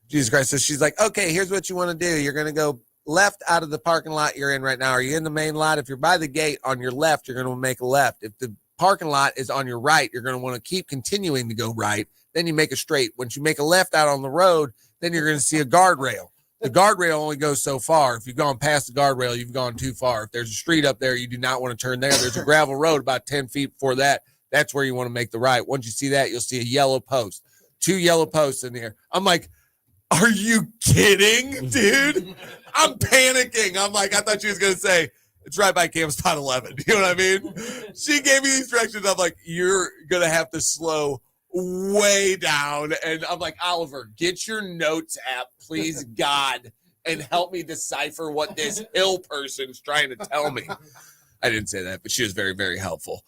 Speaker 1: Jesus Christ. So she's like, okay, here's what you want to do. You're going to go left out of the parking lot you're in right now. Are you in the main lot? If you're by the gate on your left, you're going to make a left. If the parking lot is on your right, you're going to want to keep continuing to go right. Then you make a straight. Once you make a left out on the road, then you're going to see a guardrail. The guardrail only goes so far. If you've gone past the guardrail, you've gone too far. If there's a street up there, you do not want to turn there. There's a gravel road about 10 feet before that. That's where you want to make the right. Once you see that, you'll see a yellow post. 2 yellow posts in here. I'm like, are you kidding, dude? I'm panicking. I'm like, I thought she was going to say, it's right by Camp Spot 11. You know what I mean? She gave me these directions. I'm like, you're going to have to slow way down. And I'm like, Oliver, get your notes app, please, God, and help me decipher what this hill person's trying to tell me. I didn't say that, but she was very, very helpful.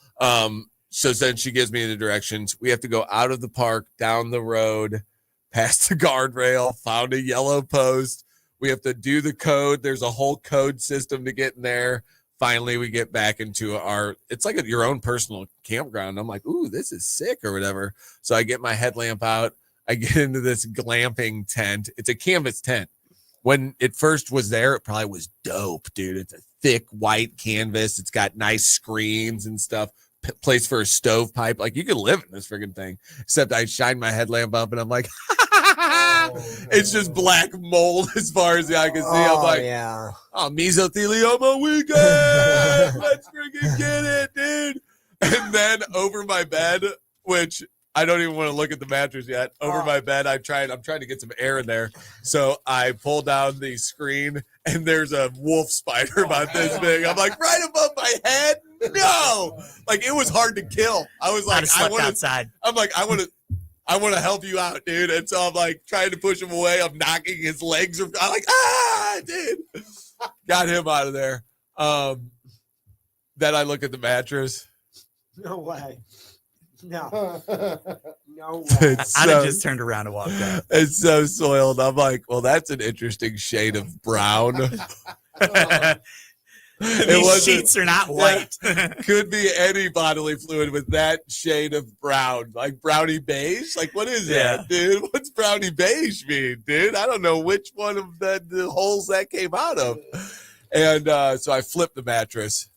Speaker 1: So then she gives me the directions. We have to go out of the park, down the road, past the guardrail, found a yellow post. We have to do the code. There's a whole code system to get in there. Finally, we get back into it's like your own personal campground. I'm like, ooh, this is sick or whatever. So I get my headlamp out. I get into this glamping tent. It's a canvas tent. When it first was there, it probably was dope, dude. It's a thick white canvas. It's got nice screens and stuff. Place for a stovepipe. Like, you could live in this freaking thing. Except I shine my headlamp up and I'm like, it's just black mold as far as the eye can see. I'm like,
Speaker 2: yeah.
Speaker 1: Oh, mesothelioma weekend. Let's freaking get it, dude. And then over my bed, which I don't even want to look at the mattress yet. Over my bed, I'm trying to get some air in there. So I pull down the screen and there's a wolf spider about this big. I'm like, right above my head? No. Like, it was hard to kill. I was like, I want outside. I'm like, I want to help you out, dude. And so I'm like trying to push him away. I'm knocking his legs. I'm like, dude. Got him out of there. Then I look at the mattress.
Speaker 2: No way. No. No way.
Speaker 3: I'd have just turned around and walked out.
Speaker 1: It's so soiled. I'm like, well, that's an interesting shade of brown.
Speaker 3: These sheets are not white.
Speaker 1: Could be any bodily fluid with that shade of brown, like brownie beige. Like, what is that, dude? What's brownie beige mean, dude? I don't know which one of the holes that came out of. And so I flipped the mattress.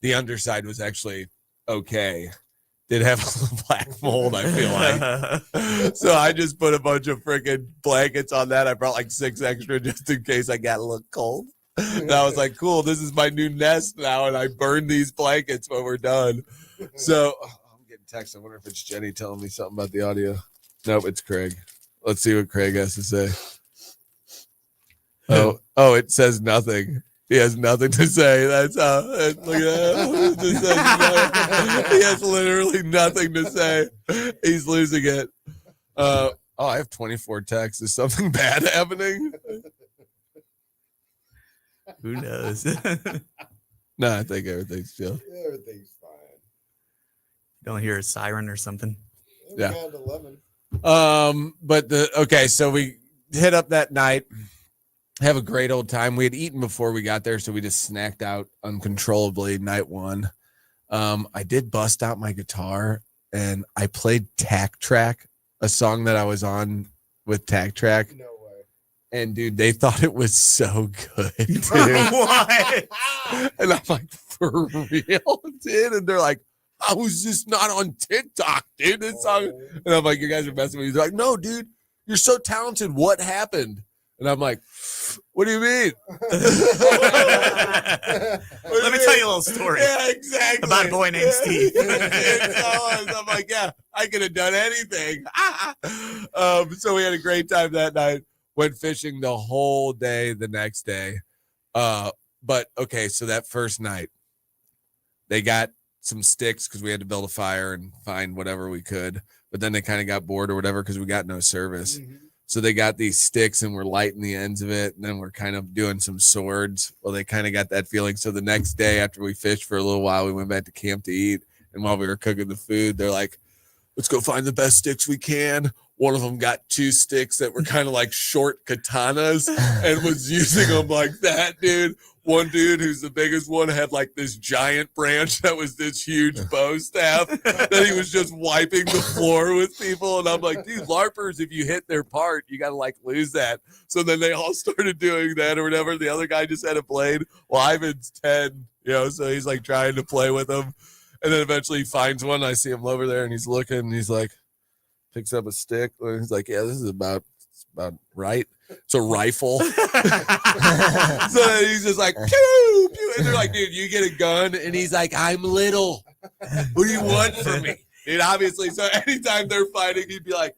Speaker 1: The underside was actually okay. Did have a little black mold, I feel like. So I just put a bunch of freaking blankets on that. I brought like 6 extra just in case I got a little cold. And I was like, cool, this is my new nest now. And I burned these blankets when we're done. So I'm getting text. I wonder if it's Jenny telling me something about the audio. Nope, it's Craig. Let's see what Craig has to say. Oh, it says nothing. He has nothing to say. That's how. Look at that. He has literally nothing to say. He's losing it. I have 24 texts. Is something bad happening?
Speaker 3: Who knows?
Speaker 1: No, I think everything's chill.
Speaker 16: Everything's fine.
Speaker 3: Don't hear a siren or something.
Speaker 1: Yeah.
Speaker 16: 11.
Speaker 1: Okay, so we hit up that night. Have a great old time. We had eaten before we got there, so we just snacked out uncontrollably night one. I did bust out my guitar and I played Tack Track, a song that I was on with Tack Track.
Speaker 16: No way.
Speaker 1: And dude, they thought it was so good. Dude.
Speaker 3: What?
Speaker 1: And I'm like, for real, dude? And they're like, how is this not on TikTok, dude? This song. And I'm like, you guys are messing with me. They're like, no, dude, you're so talented. What happened? And I'm like, what do you mean?
Speaker 3: Let me tell you a little story.
Speaker 1: Yeah, exactly.
Speaker 3: About a boy named Steve.
Speaker 1: I'm like, yeah, I could have done anything. So we had a great time that night. Went fishing the whole day the next day. But okay, so that first night, they got some sticks because we had to build a fire and find whatever we could. But then they kind of got bored or whatever because we got no service. Mm-hmm. So they got these sticks and we're lighting the ends of it. And then we're kind of doing some swords. Well, they kind of got that feeling. So the next day after we fished for a little while, we went back to camp to eat. And while we were cooking the food, they're like, let's go find the best sticks we can. One of them got 2 sticks that were kind of like short katanas and was using them like that, dude. One dude who's the biggest one had like this giant branch that was this huge bow staff that he was just wiping the floor with people. And I'm like, dude, LARPers, if you hit their part, you got to like lose that. So then they all started doing that or whatever. The other guy just had a blade. Well, Ivan's 10, so he's like trying to play with them. And then eventually he finds one. I see him over there and he's looking and he's like, picks up a stick. And he's like, yeah, this is about right. It's a rifle. So he's just like, pew, pew. And they're like, dude, you get a gun? And he's like, I'm little. What do you want from me? Dude, obviously. So anytime they're fighting, he'd be like,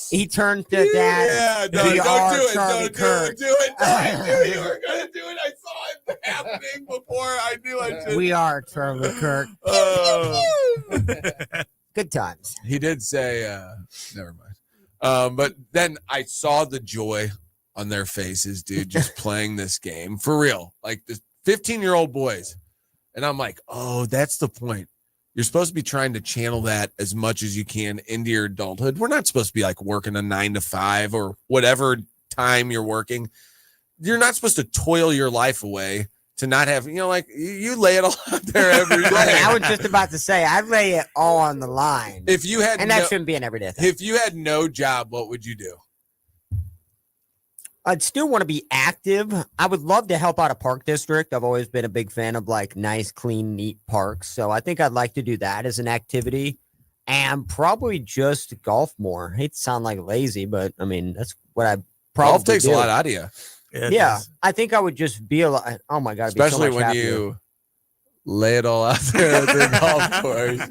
Speaker 2: he turned to that.
Speaker 1: Yeah, no, don't do it. Don't do it. No, I knew you were going to do it. I saw it happening before. I knew I should.
Speaker 2: We are Charlie Kirk. Good times.
Speaker 1: He did say, never mind. But then I saw the joy on their faces, dude, just playing this game for real. Like this 15-year-old boys. And I'm like, oh, that's the point. You're supposed to be trying to channel that as much as you can into your adulthood. We're not supposed to be like working a 9 to 5 or whatever time you're working. You're not supposed to toil your life away to not have, like you lay it all out there every day.
Speaker 2: I was just about to say, I lay it all on the line.
Speaker 1: If you had,
Speaker 2: and that shouldn't be an everyday thing.
Speaker 1: If you had no job, what would you do?
Speaker 2: I'd still want to be active. I would love to help out a park district. I've always been a big fan of like nice, clean, neat parks. So I think I'd like to do that as an activity and probably just golf more. I hate to sound like lazy, but I mean, that's what I probably
Speaker 1: golf takes
Speaker 2: do.
Speaker 1: A lot out of you.
Speaker 2: Yeah. I think I would just be a lot. Oh my God.
Speaker 1: Especially
Speaker 2: be so much
Speaker 1: when
Speaker 2: happier.
Speaker 1: you lay it all out there at the golf course.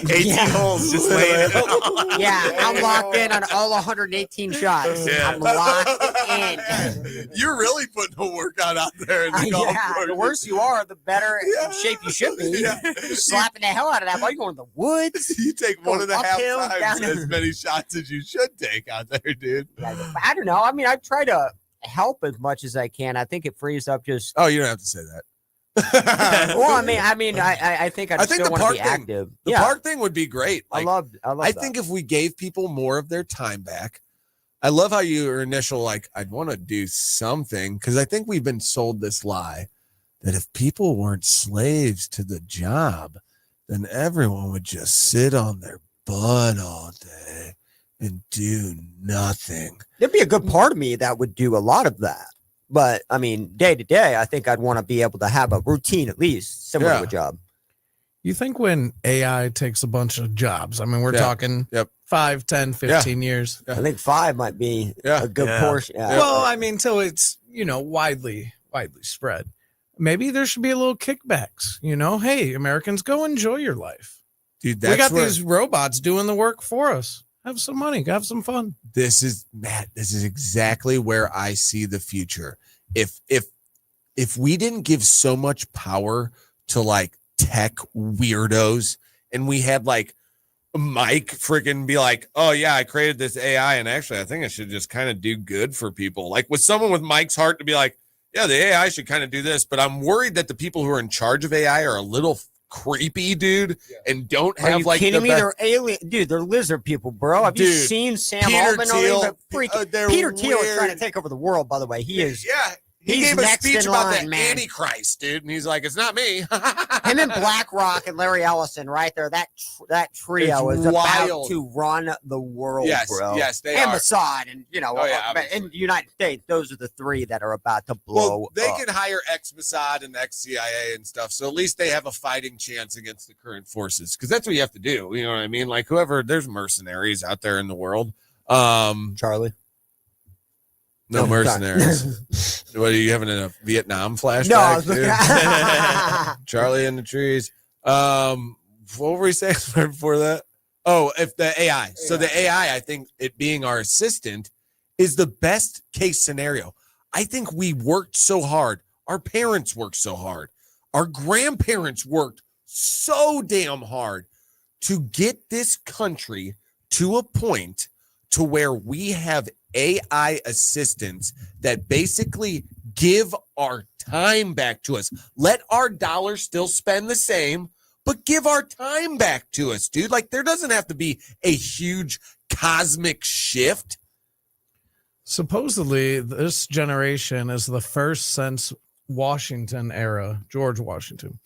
Speaker 3: 18 holes, just laying it all.
Speaker 2: Yeah, I'm locked in on all 118 shots.
Speaker 1: Yeah.
Speaker 2: I'm locked in.
Speaker 1: You're really putting a workout out there in the golf course.
Speaker 2: The worse you are, the better in shape you should be.
Speaker 1: Yeah.
Speaker 2: You're slapping the hell out of that ball. You're going to the woods.
Speaker 1: You take
Speaker 2: Going
Speaker 1: 1.5
Speaker 2: uphill,
Speaker 1: times
Speaker 2: down-
Speaker 1: as many shots as you should take out there, dude.
Speaker 2: I don't know. I mean, I try to help as much as I can. I think it frees up just.
Speaker 1: Oh, you don't have to say that.
Speaker 2: Well, I think I still want to be active.
Speaker 1: The park thing would be great.
Speaker 2: I love
Speaker 1: I
Speaker 2: that.
Speaker 1: think if we gave people more of their time back, I love how your initial, like, I'd want to do something, because I think we've been sold this lie that if people weren't slaves to the job, then everyone would just sit on their butt all day and do nothing.
Speaker 2: There'd be a good part of me that would do a lot of that. But I mean, day to day, I think I'd want to be able to have a routine, at least similar to a job.
Speaker 5: You think when AI takes a bunch of jobs, I mean, we're talking 5, 10, 15 years.
Speaker 2: I think 5 might be a good portion. Yeah.
Speaker 5: Well, I mean, till it's, widely spread. Maybe there should be a little kickbacks, hey, Americans, go enjoy your life.
Speaker 1: Dude,
Speaker 5: we got these robots doing the work for us. Have some money, have some fun.
Speaker 1: This is exactly where I see the future. If we didn't give so much power to like tech weirdos and we had like Mike freaking be like, oh yeah, I created this AI and actually I think I should just kind of do good for people. Like with someone with Mike's heart to be like, yeah, the AI should kind of do this, but I'm worried that the people who are in charge of AI are a little creepy, dude, and don't have
Speaker 2: Are you
Speaker 1: like
Speaker 2: kidding me? They're alien, dude. They're lizard people, bro. Have you seen Sam Altman? Peter Thiel is trying to take over the world. By the way, he is.
Speaker 1: Yeah, He
Speaker 2: He's
Speaker 1: gave a
Speaker 2: next
Speaker 1: speech
Speaker 2: in
Speaker 1: about
Speaker 2: line,
Speaker 1: the
Speaker 2: man.
Speaker 1: Antichrist, dude, and he's like, "It's not me."
Speaker 2: Him and BlackRock and Larry Ellison, right there. That trio
Speaker 1: It's
Speaker 2: is about
Speaker 1: wild.
Speaker 2: to run the world,
Speaker 1: Yes,
Speaker 2: bro.
Speaker 1: yes, they
Speaker 2: and
Speaker 1: are.
Speaker 2: Mossad, and in the United States, those are the three that are about to blow.
Speaker 1: Well, they
Speaker 2: up.
Speaker 1: can hire ex-Mossad and ex-CIA and stuff, so at least they have a fighting chance against the current forces, because that's what you have to do. You know what I mean? Like there's mercenaries out there in the world.
Speaker 2: Charlie.
Speaker 1: No mercenaries. What are you having a Vietnam flashback?
Speaker 2: No,
Speaker 1: Charlie in the trees. What were we saying right before that? Oh, if the AI. So the AI, I think it being our assistant is the best case scenario. I think we worked so hard. Our parents worked so hard. Our grandparents worked so damn hard to get this country to a point to where we have AI assistants that basically give our time back to us. Let our dollars still spend the same, but give our time back to us, dude. Like, there doesn't have to be a huge cosmic shift.
Speaker 5: Supposedly, this generation is the first since Washington era, George Washington,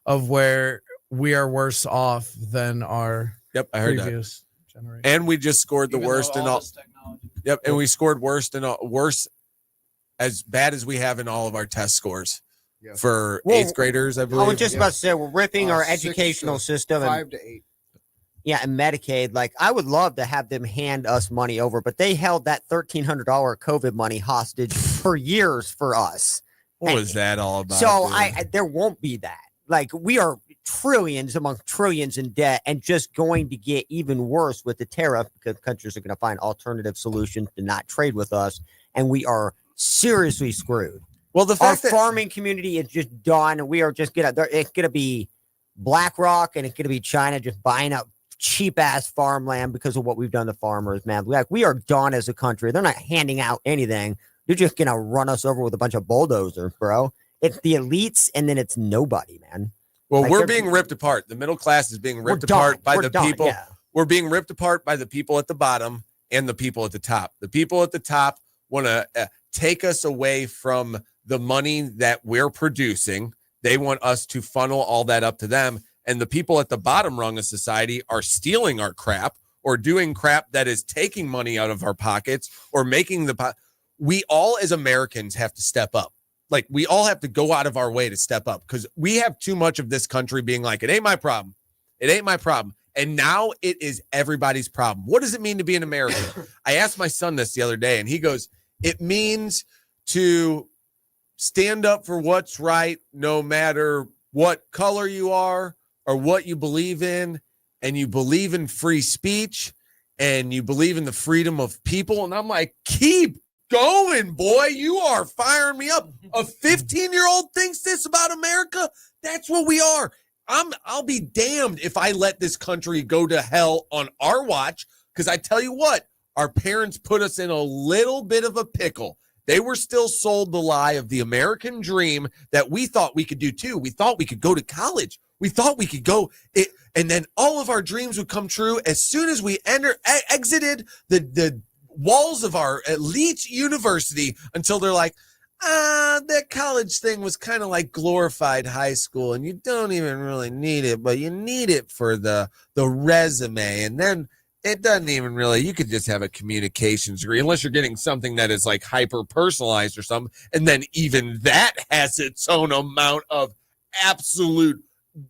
Speaker 5: of where we are worse off than our
Speaker 1: I heard
Speaker 5: previous generation.
Speaker 1: And we just scored the
Speaker 5: Even
Speaker 1: worst
Speaker 5: though
Speaker 1: in
Speaker 5: all
Speaker 1: all.
Speaker 5: this technology-
Speaker 1: Yep, and we scored worse as bad as we have in all of our test scores for eighth graders, I believe.
Speaker 2: I was just about to say we're ripping our
Speaker 16: 6
Speaker 2: educational
Speaker 16: to
Speaker 2: system.
Speaker 16: 5 to 8.
Speaker 2: Yeah, and Medicaid. Like, I would love to have them hand us money over, but they held that $1,300 COVID money hostage for years for us.
Speaker 1: What was that all about?
Speaker 2: So
Speaker 1: dude?
Speaker 2: there won't be that. Like, we are trillions among trillions in debt, and just going to get even worse with the tariff, because countries are going to find alternative solutions to not trade with us, and we are seriously screwed.
Speaker 1: Well, the fact
Speaker 2: our
Speaker 1: that
Speaker 2: farming community is just done, and we are just it's gonna be BlackRock, and it's gonna be China just buying up cheap ass farmland because of what we've done to farmers, man. We are done as a country. They're not handing out anything. They're just gonna run us over with a bunch of bulldozers, bro. It's the elites, and then it's nobody, man.
Speaker 1: Well,
Speaker 2: Like,
Speaker 1: we're
Speaker 2: they're-
Speaker 1: being ripped apart. The middle class is being ripped
Speaker 2: done.
Speaker 1: apart by
Speaker 2: We're
Speaker 1: the
Speaker 2: done,
Speaker 1: people.
Speaker 2: yeah.
Speaker 1: We're being ripped apart by the people at the bottom and the people at the top. The people at the top want to take us away from the money that we're producing. They want us to funnel all that up to them. And the people at the bottom rung of society are stealing our crap or doing crap that is taking money out of our pockets or making we all as Americans have to step up. Like, we all have to go out of our way to step up, because we have too much of this country being like, it ain't my problem. It ain't my problem. And now it is everybody's problem. What does it mean to be an American? I asked my son this the other day, and he goes, it means to stand up for what's right, no matter what color you are or what you believe in, and you believe in free speech, and you believe in the freedom of people. And I'm like, keep going, boy. You are firing me up. A 15-year-old thinks this about America. That's what we are. I'll be damned if I let this country go to hell on our watch, because I tell you what, our parents put us in a little bit of a pickle. They were still sold the lie of the American dream that we thought we could do too. We thought we could go to college. We thought we could go, and then all of our dreams would come true as soon as we exited the walls of our elite university, until they're like, that college thing was kind of like glorified high school, and you don't even really need it, but you need it for the resume. And then it doesn't even really, you could just have a communications degree, unless you're getting something that is like hyper personalized or something. And then even that has its own amount of absolute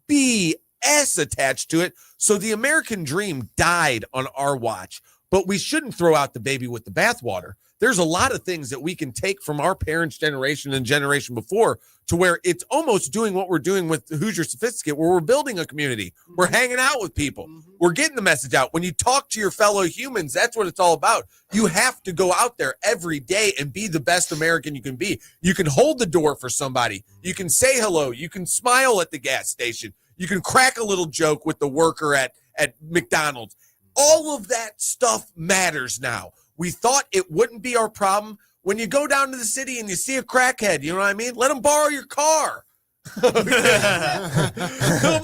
Speaker 1: BS attached to it. So the American dream died on our watch. But we shouldn't throw out the baby with the bathwater. There's a lot of things that we can take from our parents' generation and generation before, to where it's almost doing what we're doing with Hoosier Sophisticate, where we're building a community. We're hanging out with people. We're getting the message out. When you talk to your fellow humans, that's what it's all about. You have to go out there every day and be the best American you can be. You can hold the door for somebody. You can say hello. You can smile at the gas station. You can crack a little joke with the worker at McDonald's. All of that stuff matters now. We thought it wouldn't be our problem. When you go down to the city and you see a crackhead, you know what I mean? Let them borrow your car. Come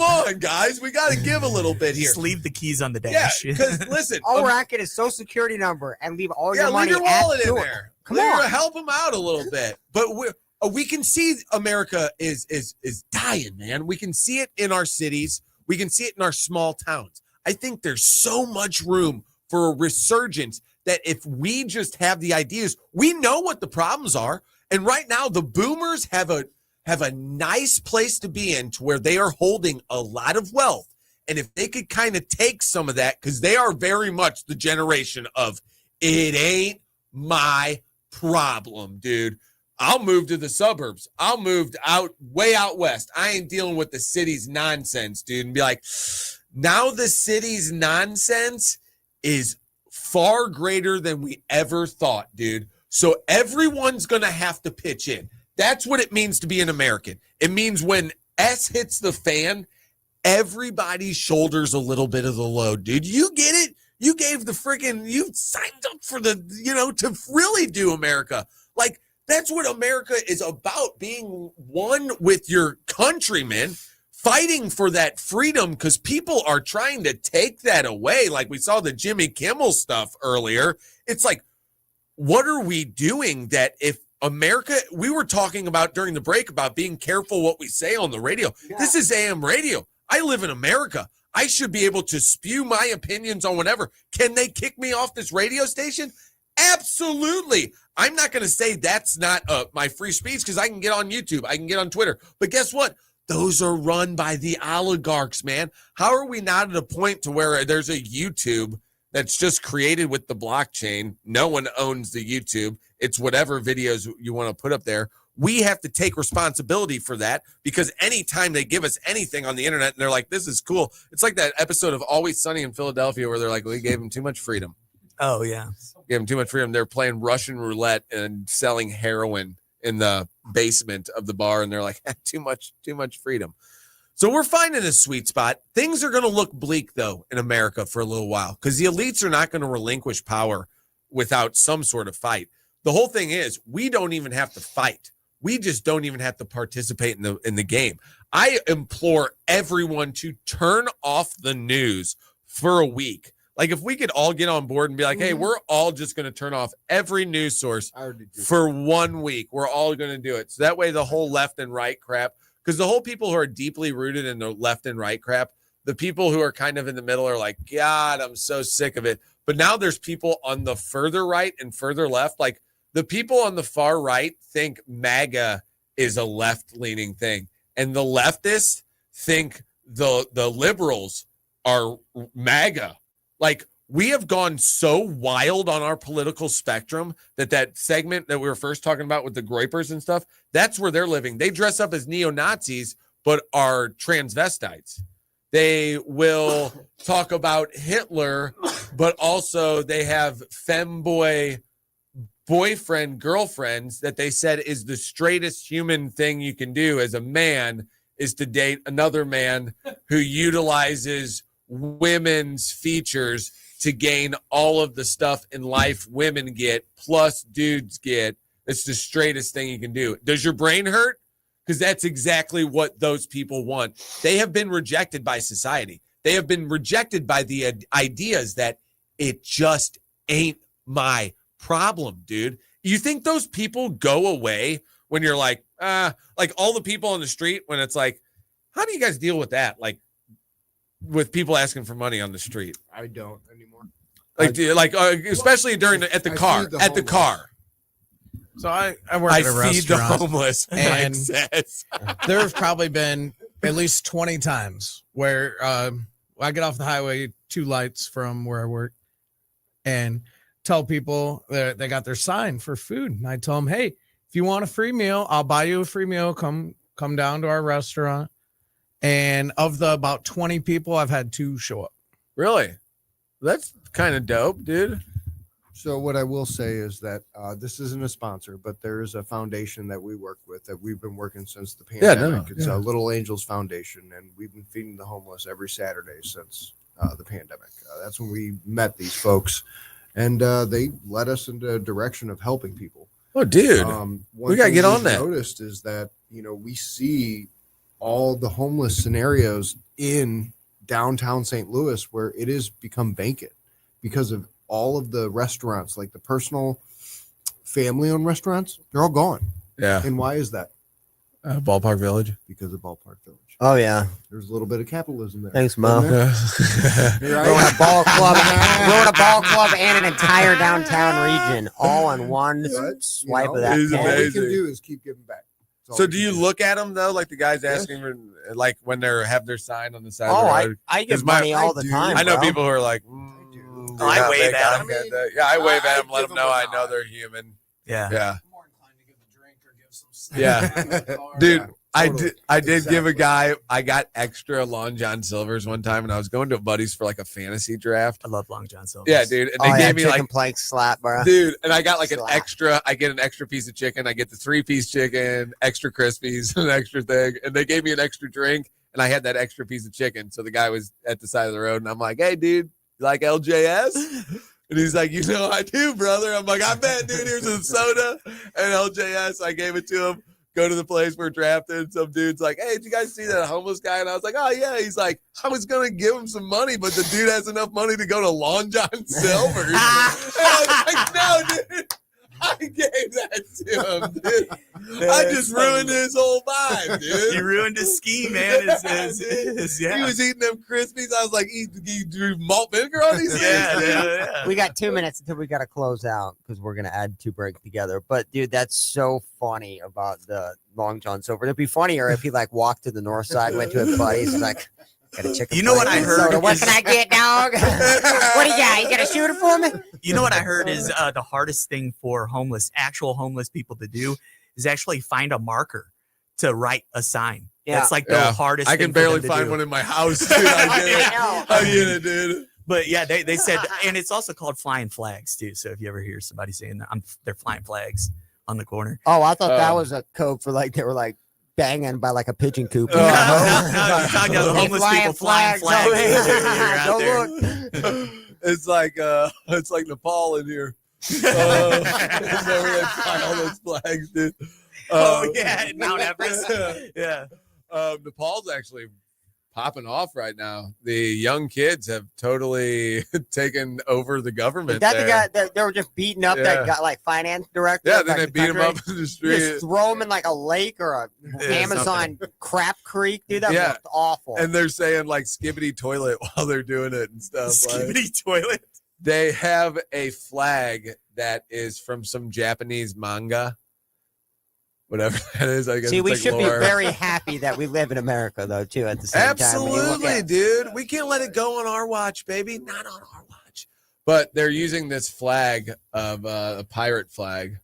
Speaker 1: on, guys. We got to give a little bit here.
Speaker 3: Just leave the keys on the dash.
Speaker 1: Yeah, because listen.
Speaker 2: All racket is social security number, and leave all your
Speaker 1: Yeah,
Speaker 2: money
Speaker 1: leave your wallet
Speaker 2: at
Speaker 1: in
Speaker 2: door.
Speaker 1: there.
Speaker 2: Come on.
Speaker 1: Help them out a little bit. But we can see America is dying, man. We can see it in our cities. We can see it in our small towns. I think there's so much room for a resurgence that if we just have the ideas, we know what the problems are. And right now, the boomers have a nice place to be in, to where they are holding a lot of wealth. And if they could kind of take some of that, because they are very much the generation of, it ain't my problem, dude. I'll move to the suburbs. I'll move way out west. I ain't dealing with the city's nonsense, dude. And be like, now the city's nonsense is far greater than we ever thought, dude. So everyone's going to have to pitch in. That's what it means to be an American. It means when S hits the fan, everybody shoulders a little bit of the load, dude. You get it? You gave you signed up for to really do America. Like, that's what America is about, being one with your countrymen, fighting for that freedom, because people are trying to take that away. Like we saw the Jimmy Kimmel stuff earlier. It's like, what are we doing that if America, we were talking about during the break about being careful what we say on the radio. Yeah. This is AM radio. I live in America. I should be able to spew my opinions on whatever. Can they kick me off this radio station? Absolutely. I'm not going to say that's not my free speech, because I can get on YouTube. I can get on Twitter. But guess what? Those are run by the oligarchs, man. How are we not at a point to where there's a YouTube that's just created with the blockchain? No one owns the YouTube. It's whatever videos you want to put up there. We have to take responsibility for that, because anytime they give us anything on the internet and they're like, this is cool. It's like that episode of Always Sunny in Philadelphia where they're like, we gave them too much freedom.
Speaker 3: Oh, yeah.
Speaker 1: Gave them too much freedom. They're playing Russian roulette and selling heroin in the basement of the bar. And they're like, too much freedom. So we're finding a sweet spot. Things are going to look bleak, though, in America for a little while, because the elites are not going to relinquish power without some sort of fight. The whole thing is, we don't even have to fight. We just don't even have to participate in the game. I implore everyone to turn off the news for a week. Like, if we could all get on board and be like, hey, we're all just going to turn off every news source for 1 week. We're all going to do it. So that way the whole left and right crap, because the whole people who are deeply rooted in the left and right crap, the people who are kind of in the middle are like, God, I'm so sick of it. But now there's people on the further right and further left. Like, the people on the far right think MAGA is a left-leaning thing. And the leftists think the liberals are MAGA. Like, we have gone so wild on our political spectrum that segment that we were first talking about with the Groypers and stuff, that's where they're living. They dress up as neo-Nazis, but are transvestites. They will talk about Hitler, but also they have femboy boyfriend, girlfriends that they said is the straightest human thing you can do as a man is to date another man who utilizes women's features to gain all of the stuff in life women get plus dudes get. It's the straightest thing you can do. Does your brain hurt? Because that's exactly what those people want. They have been rejected by society. They have been rejected by the ideas that it just ain't my problem, dude. You think those people go away when you're like all the people on the street, when it's like, how do you guys deal with that? Like, with people asking for money on the street.
Speaker 16: I don't anymore.
Speaker 1: Especially at the car.
Speaker 5: So I work at a restaurant. I feed the
Speaker 1: homeless,
Speaker 5: and there have probably been at least 20 times where I get off the highway 2 lights from where I work and tell people that they got their sign for food. And I tell them, hey, if you want a free meal, I'll buy you a free meal. Come down to our restaurant. And of the about 20 people, I've had 2 show up.
Speaker 1: Really? That's kind of dope, dude.
Speaker 16: So what I will say is that this isn't a sponsor, but there is a foundation that we work with that we've been working since the pandemic. It's a Little Angels Foundation, and we've been feeding the homeless every Saturday since the pandemic. That's when we met these folks, and they led us into a direction of helping people.
Speaker 1: Oh, dude. We got to get on that.
Speaker 16: Noticed is that, we see all the homeless scenarios in downtown St. Louis where it has become vacant because of all of the restaurants, like the personal family-owned restaurants, they're all gone.
Speaker 1: Yeah.
Speaker 16: And why is that?
Speaker 1: Ballpark Village.
Speaker 16: Because of Ballpark Village.
Speaker 2: Oh yeah.
Speaker 16: There's a little bit of capitalism there.
Speaker 2: Thanks, Mo.
Speaker 16: Isn't there?
Speaker 2: Ruin a ball club, ruin a ball club, and an entire downtown region, all in one swipe of that.
Speaker 1: It's
Speaker 2: pen.
Speaker 16: All we
Speaker 1: amazing.
Speaker 16: can do is keep giving back. That's all
Speaker 1: So
Speaker 16: we
Speaker 1: do
Speaker 16: can
Speaker 1: you look at them though, like the guys asking for, like when they're have their sign on the side of the road?
Speaker 2: I give
Speaker 1: 'Cause
Speaker 2: money all the time.
Speaker 1: I know
Speaker 2: bro.
Speaker 1: people who are like,
Speaker 3: I wave at them.
Speaker 1: Yeah, I wave at them, let them know I know they're human.
Speaker 3: Yeah.
Speaker 1: Yeah. Yeah, dude. I did give a guy. I got extra Long John Silvers one time, and I was going to a buddy's for like a fantasy draft.
Speaker 3: I love Long John Silvers.
Speaker 1: Yeah, dude. And they gave me
Speaker 2: chicken
Speaker 1: like
Speaker 2: plank slap, bro.
Speaker 1: dude, and I got like
Speaker 2: Slap.
Speaker 1: an extra. I get an extra piece of chicken. I get the 3-piece chicken, extra crispies, an extra thing, and they gave me an extra drink, and I had that extra piece of chicken. So the guy was at the side of the road, and I'm like, "Hey, dude, you like LJS?" And he's like, "You know, I do, brother." I'm like, "I bet, dude. Here's a soda and LJS." I gave it to him. Go to the place we're drafted. Some dude's like, "Hey, did you guys see that homeless guy?" And I was like, "Oh yeah." He's like, "I was gonna give him some money, but the dude has enough money to go to Long John Silver's." And I was like, "No, dude, I gave that to him, dude. I just ruined his whole vibe, dude.
Speaker 3: You ruined his scheme, man.
Speaker 1: He was eating them Krispies. I was like, "You do malt vinegar on these things?"
Speaker 3: Yeah.
Speaker 2: We got 2 minutes until we got to close out because we're gonna add 2 breaks together. But dude, that's so funny about the Long John Silver. It'd be funnier if he like walked to the north side, went to his buddies, and like, got a chicken.
Speaker 3: You know what I heard?
Speaker 2: Soda. What can I get, dog? What do you got? You got a shooter for me?
Speaker 3: You know what I heard is the hardest thing for actual homeless people to do is actually find a marker to write a sign.
Speaker 2: Yeah.
Speaker 3: That's like the hardest.
Speaker 1: I
Speaker 3: thing
Speaker 1: can
Speaker 3: for them
Speaker 1: barely
Speaker 3: to
Speaker 1: find
Speaker 3: do.
Speaker 1: one in my house, dude. I get it, dude.
Speaker 3: But yeah, they said, and it's also called flying flags too. So if you ever hear somebody saying that, they're flying flags on the corner.
Speaker 2: Oh, I thought that was a code for like they were like banging by like a pigeon coop.
Speaker 3: No, you're talking about the homeless people flying flags.
Speaker 1: It's like Nepal in here. Is that where they fly all those flags, dude?
Speaker 3: Yeah, Mount Everest. Yeah.
Speaker 1: Nepal's actually popping off right now. The young kids have totally taken over the government.
Speaker 2: Is that
Speaker 1: there.
Speaker 2: the guy that they were just beating up that got like finance director?
Speaker 1: Yeah,
Speaker 2: of,
Speaker 1: then
Speaker 2: like,
Speaker 1: they beat him
Speaker 2: country?
Speaker 1: up in the street.
Speaker 2: Just throw him in like a lake or a Amazon crap creek, dude. That looked awful.
Speaker 1: And they're saying like skibbity toilet while they're doing it and stuff.
Speaker 3: Skibbity toilet.
Speaker 1: They have a flag that is from some Japanese manga. Whatever that is, I guess.
Speaker 2: See, we
Speaker 1: like
Speaker 2: should
Speaker 1: lore.
Speaker 2: be very happy that we live in America, though, too, at the same time. When you look
Speaker 1: Absolutely,
Speaker 2: at-
Speaker 1: dude. We can't let it go on our watch, baby. Not on our watch. But they're using this flag of a pirate flag.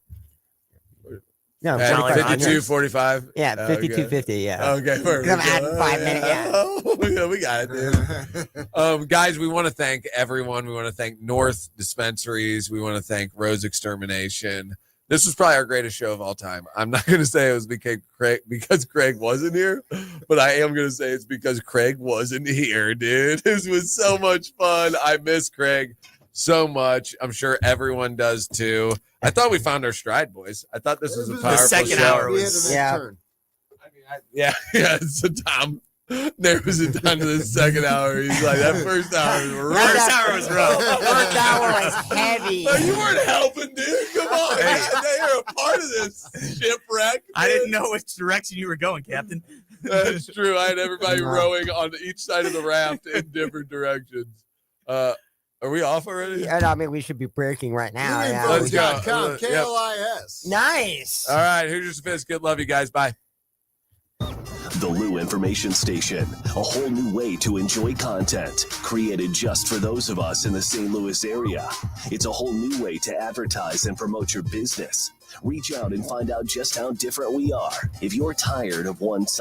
Speaker 2: No,
Speaker 1: At
Speaker 2: 45
Speaker 1: 52.45.
Speaker 2: Yeah, 52.50, yeah.
Speaker 1: Okay, perfect.
Speaker 2: I'm adding 5 minutes, yeah.
Speaker 1: Oh, we got it, dude. Guys, we want to thank everyone. We want to thank North Dispensaries. We want to thank Rose Extermination. This was probably our greatest show of all time. I'm not going to say it was because Craig wasn't here, but I am going to say it's because Craig wasn't here, dude. This was so much fun. I miss Craig so much. I'm sure everyone does too. I thought we found our stride, boys. I thought this was a powerful
Speaker 3: The second
Speaker 1: show.
Speaker 3: hour was
Speaker 1: Yeah. So Tom narrows it down to the second hour. He's like, that first hour was rough.
Speaker 3: First hour was rough.
Speaker 2: First hour was heavy.
Speaker 1: Oh, you weren't helping, dude. Come on. You're a part of this shipwreck.
Speaker 3: I didn't know which direction you were going, Captain.
Speaker 1: That's true. I had everybody rowing on each side of the raft in different directions. Are we off already?
Speaker 2: Yeah, no, I mean, we should be breaking right now. Yeah,
Speaker 1: Let's go.
Speaker 16: Info.com,
Speaker 1: Yep.
Speaker 16: KLIS.
Speaker 2: Nice.
Speaker 1: All right. Hoosier Sophisticate. Love you guys. Bye.
Speaker 6: The Lou Information Station, a whole new way to enjoy content created just for those of us in the St. Louis area. It's a whole new way to advertise and promote your business. Reach out and find out just how different we are. If you're tired of one